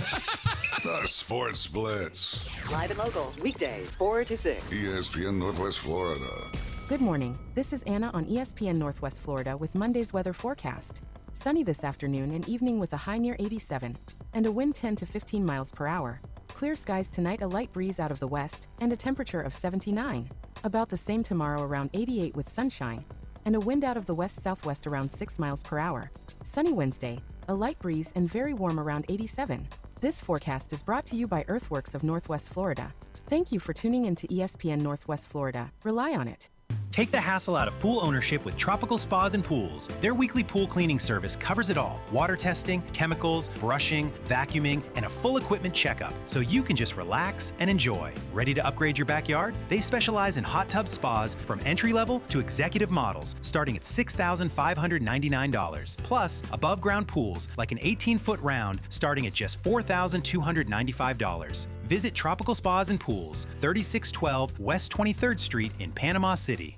The Sports Blitz. Live and local, weekdays, 4 to 6. ESPN Northwest Florida. Good morning. This is Anna on ESPN Northwest Florida with Monday's weather forecast. Sunny this afternoon and evening with a high near 87 and a wind 10 to 15 miles per hour. Clear skies tonight, a light breeze out of the west and a temperature of 79. About the same tomorrow, around 88 with sunshine and a wind out of the west-southwest around 6 miles per hour. Sunny Wednesday, a light breeze and very warm around 87. This forecast is brought to you by Earthworks of Northwest Florida. Thank you for tuning in to ESPN Northwest Florida. Rely on it. Take the hassle out of pool ownership with Tropical Spas and Pools. Their weekly pool cleaning service covers it all. Water testing, chemicals, brushing, vacuuming, and a full equipment checkup, so you can just relax and enjoy. Ready to upgrade your backyard? They specialize in hot tub spas from entry-level to executive models, starting at $6,599. Plus, above-ground pools like an 18-foot round starting at just $4,295. Visit Tropical Spas and Pools, 3612 West 23rd Street in Panama City.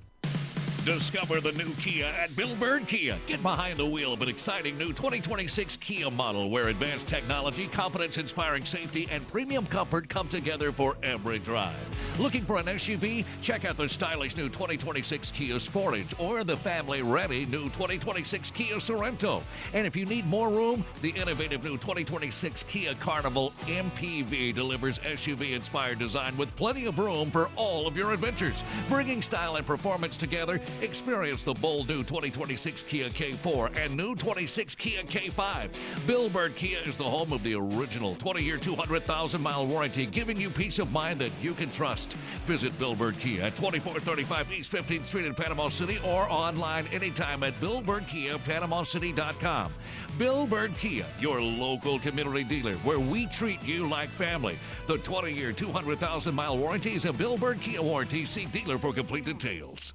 Discover the new Kia at Bill Bird Kia. Get behind the wheel of an exciting new 2026 Kia model where advanced technology, confidence-inspiring safety, and premium comfort come together for every drive. Looking for an SUV? Check out the stylish new 2026 Kia Sportage or the family-ready new 2026 Kia Sorento. And if you need more room, the innovative new 2026 Kia Carnival MPV delivers SUV-inspired design with plenty of room for all of your adventures. Bringing style and performance together, experience the bold new 2026 Kia K4 and new 26 Kia K5. Bill Bird Kia is the home of the original 20-year, 200,000-mile warranty, giving you peace of mind that you can trust. Visit Bill Bird Kia at 2435 East 15th Street in Panama City or online anytime at BillBirdKiaPanamaCity.com. Bill Bird Kia, your local community dealer, where we treat you like family. The 20-year, 200,000-mile warranty is a Bill Bird Kia warranty. See dealer for complete details.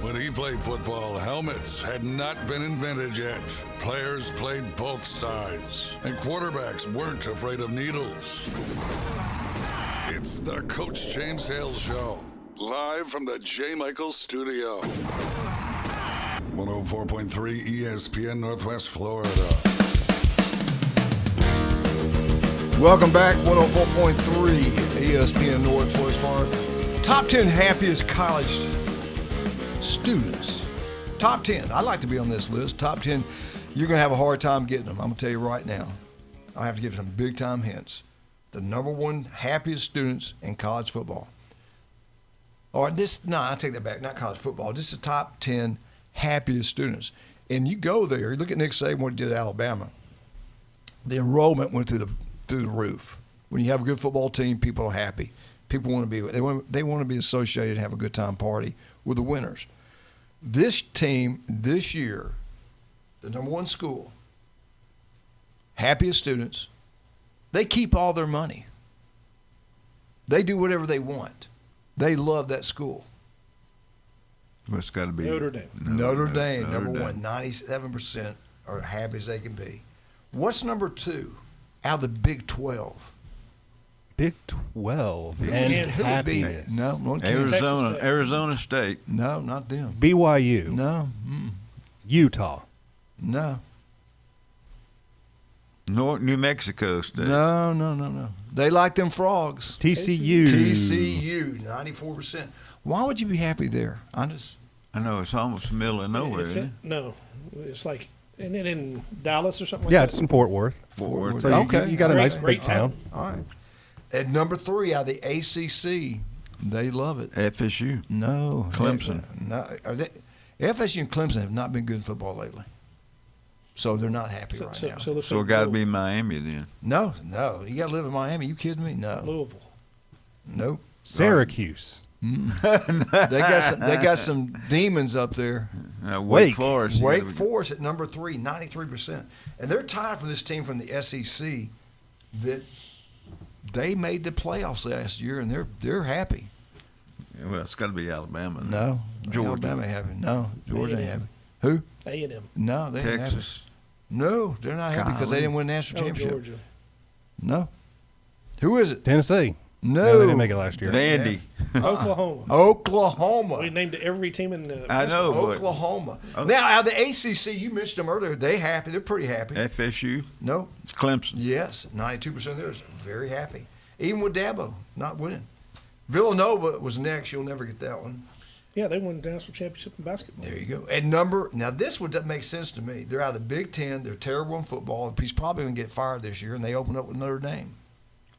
When he played football, helmets had not been invented yet. Players played both sides, and quarterbacks weren't afraid of needles. It's the Coach James Hale Show, live from the J. Michaels Studio. 104.3 ESPN Northwest Florida. Welcome back, 104.3 ESPN Northwest Florida. Top 10 happiest college students. Top 10. I'd like to be on this list. Top 10. You're going to have a hard time getting them. I'm going to tell you right now. I have to give some big time hints. The number one happiest students in college football. Or I take that back. Not college football. Just the top 10 happiest students. And you go there. You look at Nick Saban, what he did at Alabama. The enrollment went through the roof. When you have a good football team, people are happy. People want to be. They want to be associated and have a good time party with the winners. This team this year, the number one school, happiest students, they keep all their money. They do whatever they want. They love that school. Well, it's got to be Notre Dame. Notre Dame, number one, 97% are happy as they can be. What's number two out of the Big 12? Big 12 and happiness. No, Arizona State. No, not them. BYU. No. Utah. No. New Mexico State. No. They like them frogs. TCU. 94%. Why would you be happy there? I know it's almost the middle of nowhere. Isn't it? No, it's like, isn't it in Dallas or something like that? Yeah, it's in Fort Worth. So okay. you got a nice big town. All right. At number 3 out of the ACC, they love it. FSU. No. Clemson. FSU and Clemson have not been good in football lately. So they're not happy now. So it got to be Miami then. No. You got to live in Miami. You kidding me? No. Louisville. Nope. Syracuse. They got some demons up there. Wake Forest. Wake Forest at number 3, 93%. And they're tied for this team from the SEC that they made the playoffs last year, and they're happy. Yeah, well, it's got to be Alabama. No. Georgia. Alabama happy. No. Georgia ain't happy. Who? A&M. No, they didn't have it. Texas. No, they're not happy because they didn't win the national championship. Georgia. No. Who is it? Tennessee. No, they didn't make it last year. Vandy. Oklahoma. Oklahoma. We named every team in the. I know. Oklahoma. Now, out of the ACC, you mentioned them earlier. They happy. They're pretty happy. FSU. No. It's Clemson. Yes, 92% of theirs very happy. Even with Dabo not winning. Villanova was next. You'll never get that one. Yeah, they won the national championship in basketball. There you go. And now this would make sense to me. They're out of the Big Ten. They're terrible in football. And he's probably going to get fired this year, and they open up with Notre Dame.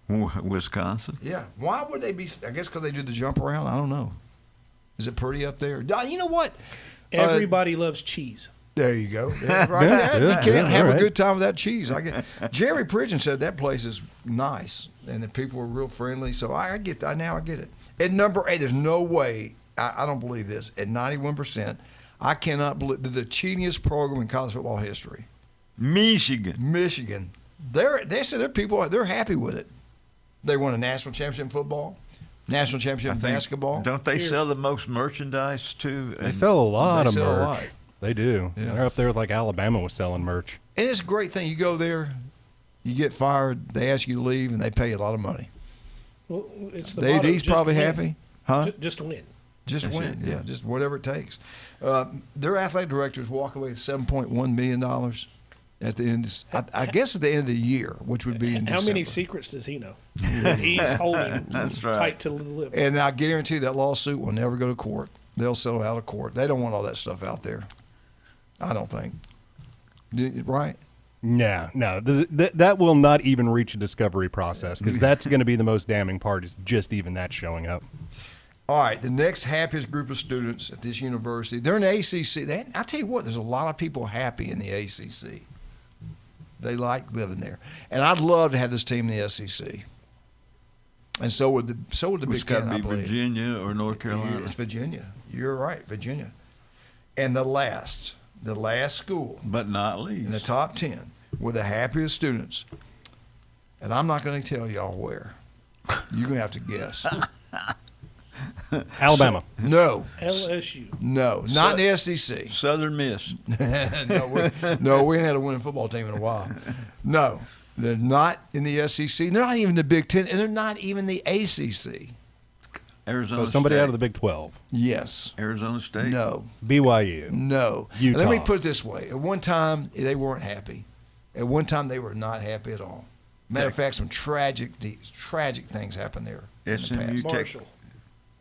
Wisconsin. Yeah. Why would they be? I guess because they did the jump around. I don't know. Is it pretty up there? You know what? Everybody loves cheese. There you go. Right there. You can't have a good time without cheese. Jerry Pridgeon said that place is nice and the people are real friendly. So I get that. Now I get it. At number 8, there's no way. I don't believe this. At 91%, I cannot believe the cheatiest program in college football history. Michigan. They said their people. They're happy with it. They won a national championship in football, national championship in basketball. Don't they sell the most merchandise too? They sell a lot of merch. They do. Yeah. They're up there like Alabama was selling merch. And it's a great thing. You go there, you get fired, they ask you to leave, and they pay you a lot of money. Well, it's the AD's probably happy. Huh? Just win. Just win. Yeah, just whatever it takes. Their athletic directors walk away with $7.1 million at the end. I guess at the end of the year, which would be in December. How many secrets does he know? He's holding tight to the lip. And I guarantee that lawsuit will never go to court. They'll settle out of court. They don't want all that stuff out there. I don't think. Right? No. That will not even reach a discovery process because that's going to be the most damning part is just even that showing up. All right, the next happiest group of students at this university, they're in the ACC. I tell you what, there's a lot of people happy in the ACC. They like living there. And I'd love to have this team in the SEC. And so would the Big Ten, I believe. Virginia or North Carolina. It's Virginia. You're right, Virginia. And the last school. But not least. In the top 10 with the happiest students. And I'm not going to tell y'all where. You're going to have to guess. Alabama. No. LSU. No, not in the SEC. Southern Miss. No, we ain't had a winning football team in a while. No, they're not in the SEC. They're not even the Big Ten, and they're not even the ACC. Arizona somebody State. out of the Big 12. Yes. Arizona State. No. BYU. No. Utah. Let me put it this way. At one time, they weren't happy. At one time, they were not happy at all. Matter of fact, some tragic things happened there. SMU, Marshall.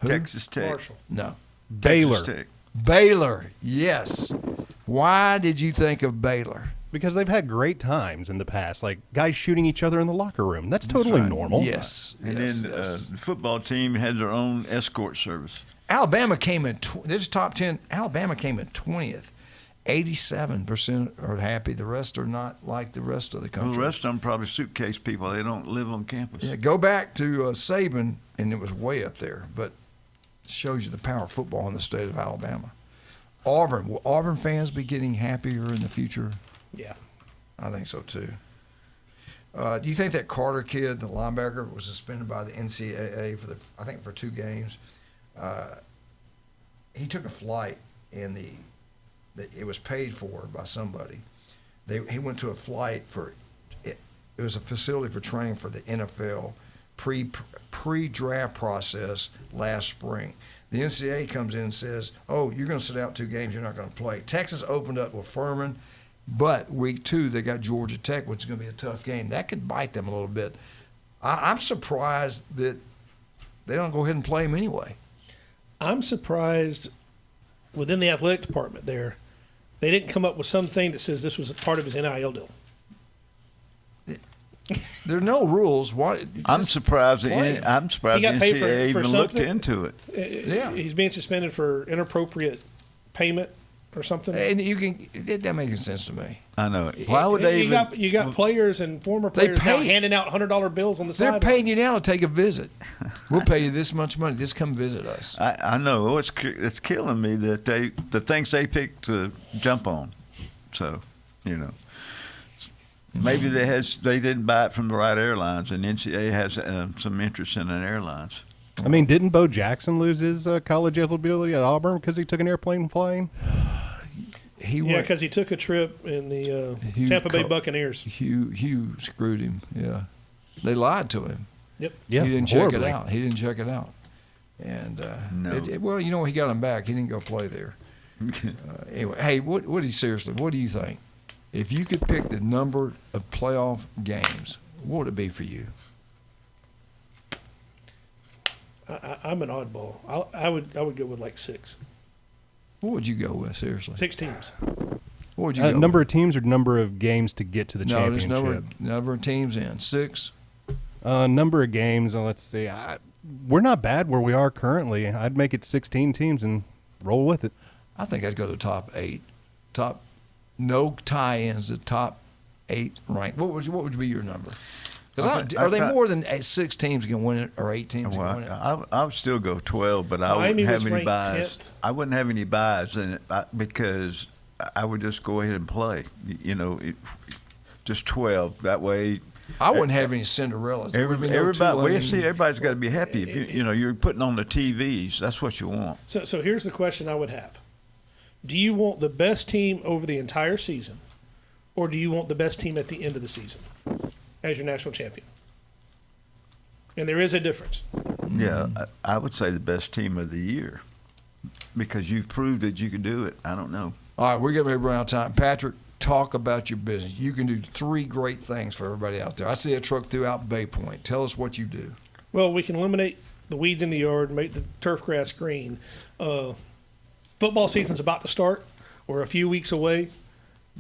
Texas Tech. Marshall. No. Baylor. Tech. Baylor, yes. Why did you think of Baylor? Because they've had great times in the past, like guys shooting each other in the locker room. That's totally normal. Yes. And then the football team had their own escort service. Alabama came in, this is top 10, Alabama came in 20th. 87% are happy. The rest are not like the rest of the country. Well, the rest of them probably suitcase people. They don't live on campus. Yeah, go back to Saban, and it was way up there. But it shows you the power of football in the state of Alabama. Auburn. Will Auburn fans be getting happier in the future? Yeah. I think so, too. Do you think that Carter kid, the linebacker, was suspended by the NCAA for 2 games? He took a flight, and it was paid for by somebody. He went to a flight it was a facility for training for the NFL pre-draft process last spring. The NCAA comes in and says, oh, you're going to sit out 2 games, you're not going to play. Texas opened up with Furman, but week 2 they got Georgia Tech, which is going to be a tough game. That could bite them a little bit. I'm surprised that they don't go ahead and play him anyway. I'm surprised within the athletic department there, they didn't come up with something that says this was a part of his NIL deal. There are no rules. I'm surprised. I'm surprised He got the paid NCAA for even looked something. into it. Yeah, he's being suspended for inappropriate payment or something. And that making sense to me. I know it. Why would they even? You got players and former players now handing out $100 bills on the side. They're paying you now to take a visit. We'll pay you this much money. Just come visit us. I know. It's killing me that the things they pick to jump on. So, maybe they didn't buy it from the right airlines, and NCAA has some interest in an airlines. I mean, didn't Bo Jackson lose his college eligibility at Auburn because he took an airplane flying? because he took a trip in the Tampa Bay Buccaneers. Hugh screwed him. Yeah, they lied to him. Yep. Yeah, he didn't horribly. check it out. And No. well, he got him back. He didn't go play there. Anyway, hey, what do you think? If you could pick the number of playoff games, what would it be for you? I'm an oddball. I would go with like 6. What would you go with, seriously? 6 teams. What would you go number with? of teams or number of games to get to the championship? No, number of teams in. 6? Number of games, let's see. We're not bad where we are currently. I'd make it 16 teams and roll with it. I think I'd go to the top 8. No tie-ins, the top 8 rank. What would be your number? Are they more than 6 teams can win it or 8 teams can win it? I would still go 12, but I wouldn't have any buys. 10th. I wouldn't have any buys in it because I would just go ahead and play. Just 12. That way. I wouldn't have any Cinderellas. Everybody's got to be happy. If you're putting on the TVs. That's what you want. So here's the question I would have: do you want the best team over the entire season, or do you want the best team at the end of the season as your national champion? And there is a difference. Yeah, I would say the best team of the year because you've proved that you can do it. I don't know. All right, we're getting ready to run out of time. Patrick, talk about your business. You can do 3 great things for everybody out there. I see a truck throughout Bay Point. Tell us what you do. Well, we can eliminate the weeds in the yard and make the turf grass green. Football season's about to start. We're a few weeks away.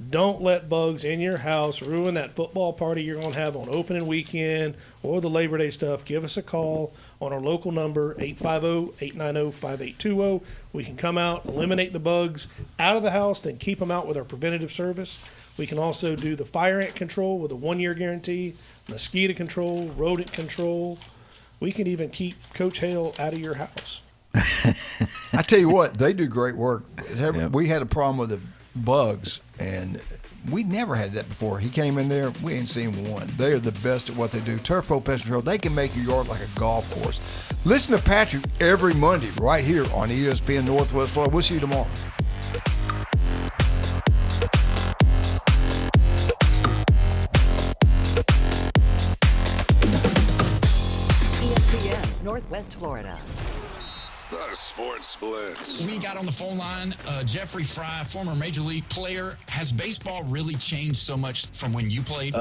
Don't let bugs in your house ruin that football party you're going to have on opening weekend or the Labor Day stuff. Give us a call on our local number, 850-890-5820. We can come out, eliminate the bugs out of the house, then keep them out with our preventative service. We can also do the fire ant control with a 1-year guarantee, mosquito control, rodent control. We can even keep Coach Hale out of your house. I tell you what, they do great work. We had a problem with the bugs, and we never had that before. He came in there, we ain't seen one. They are the best at what they do. Turf Pro Pest Control, they can make your yard like a golf course. Listen to Patrick every Monday right here on ESPN Northwest Florida. We'll see you tomorrow. ESPN Northwest Florida. The Sports Blitz. We got on the phone line Jeffrey Fry, former Major League player. Has baseball really changed so much from when you played?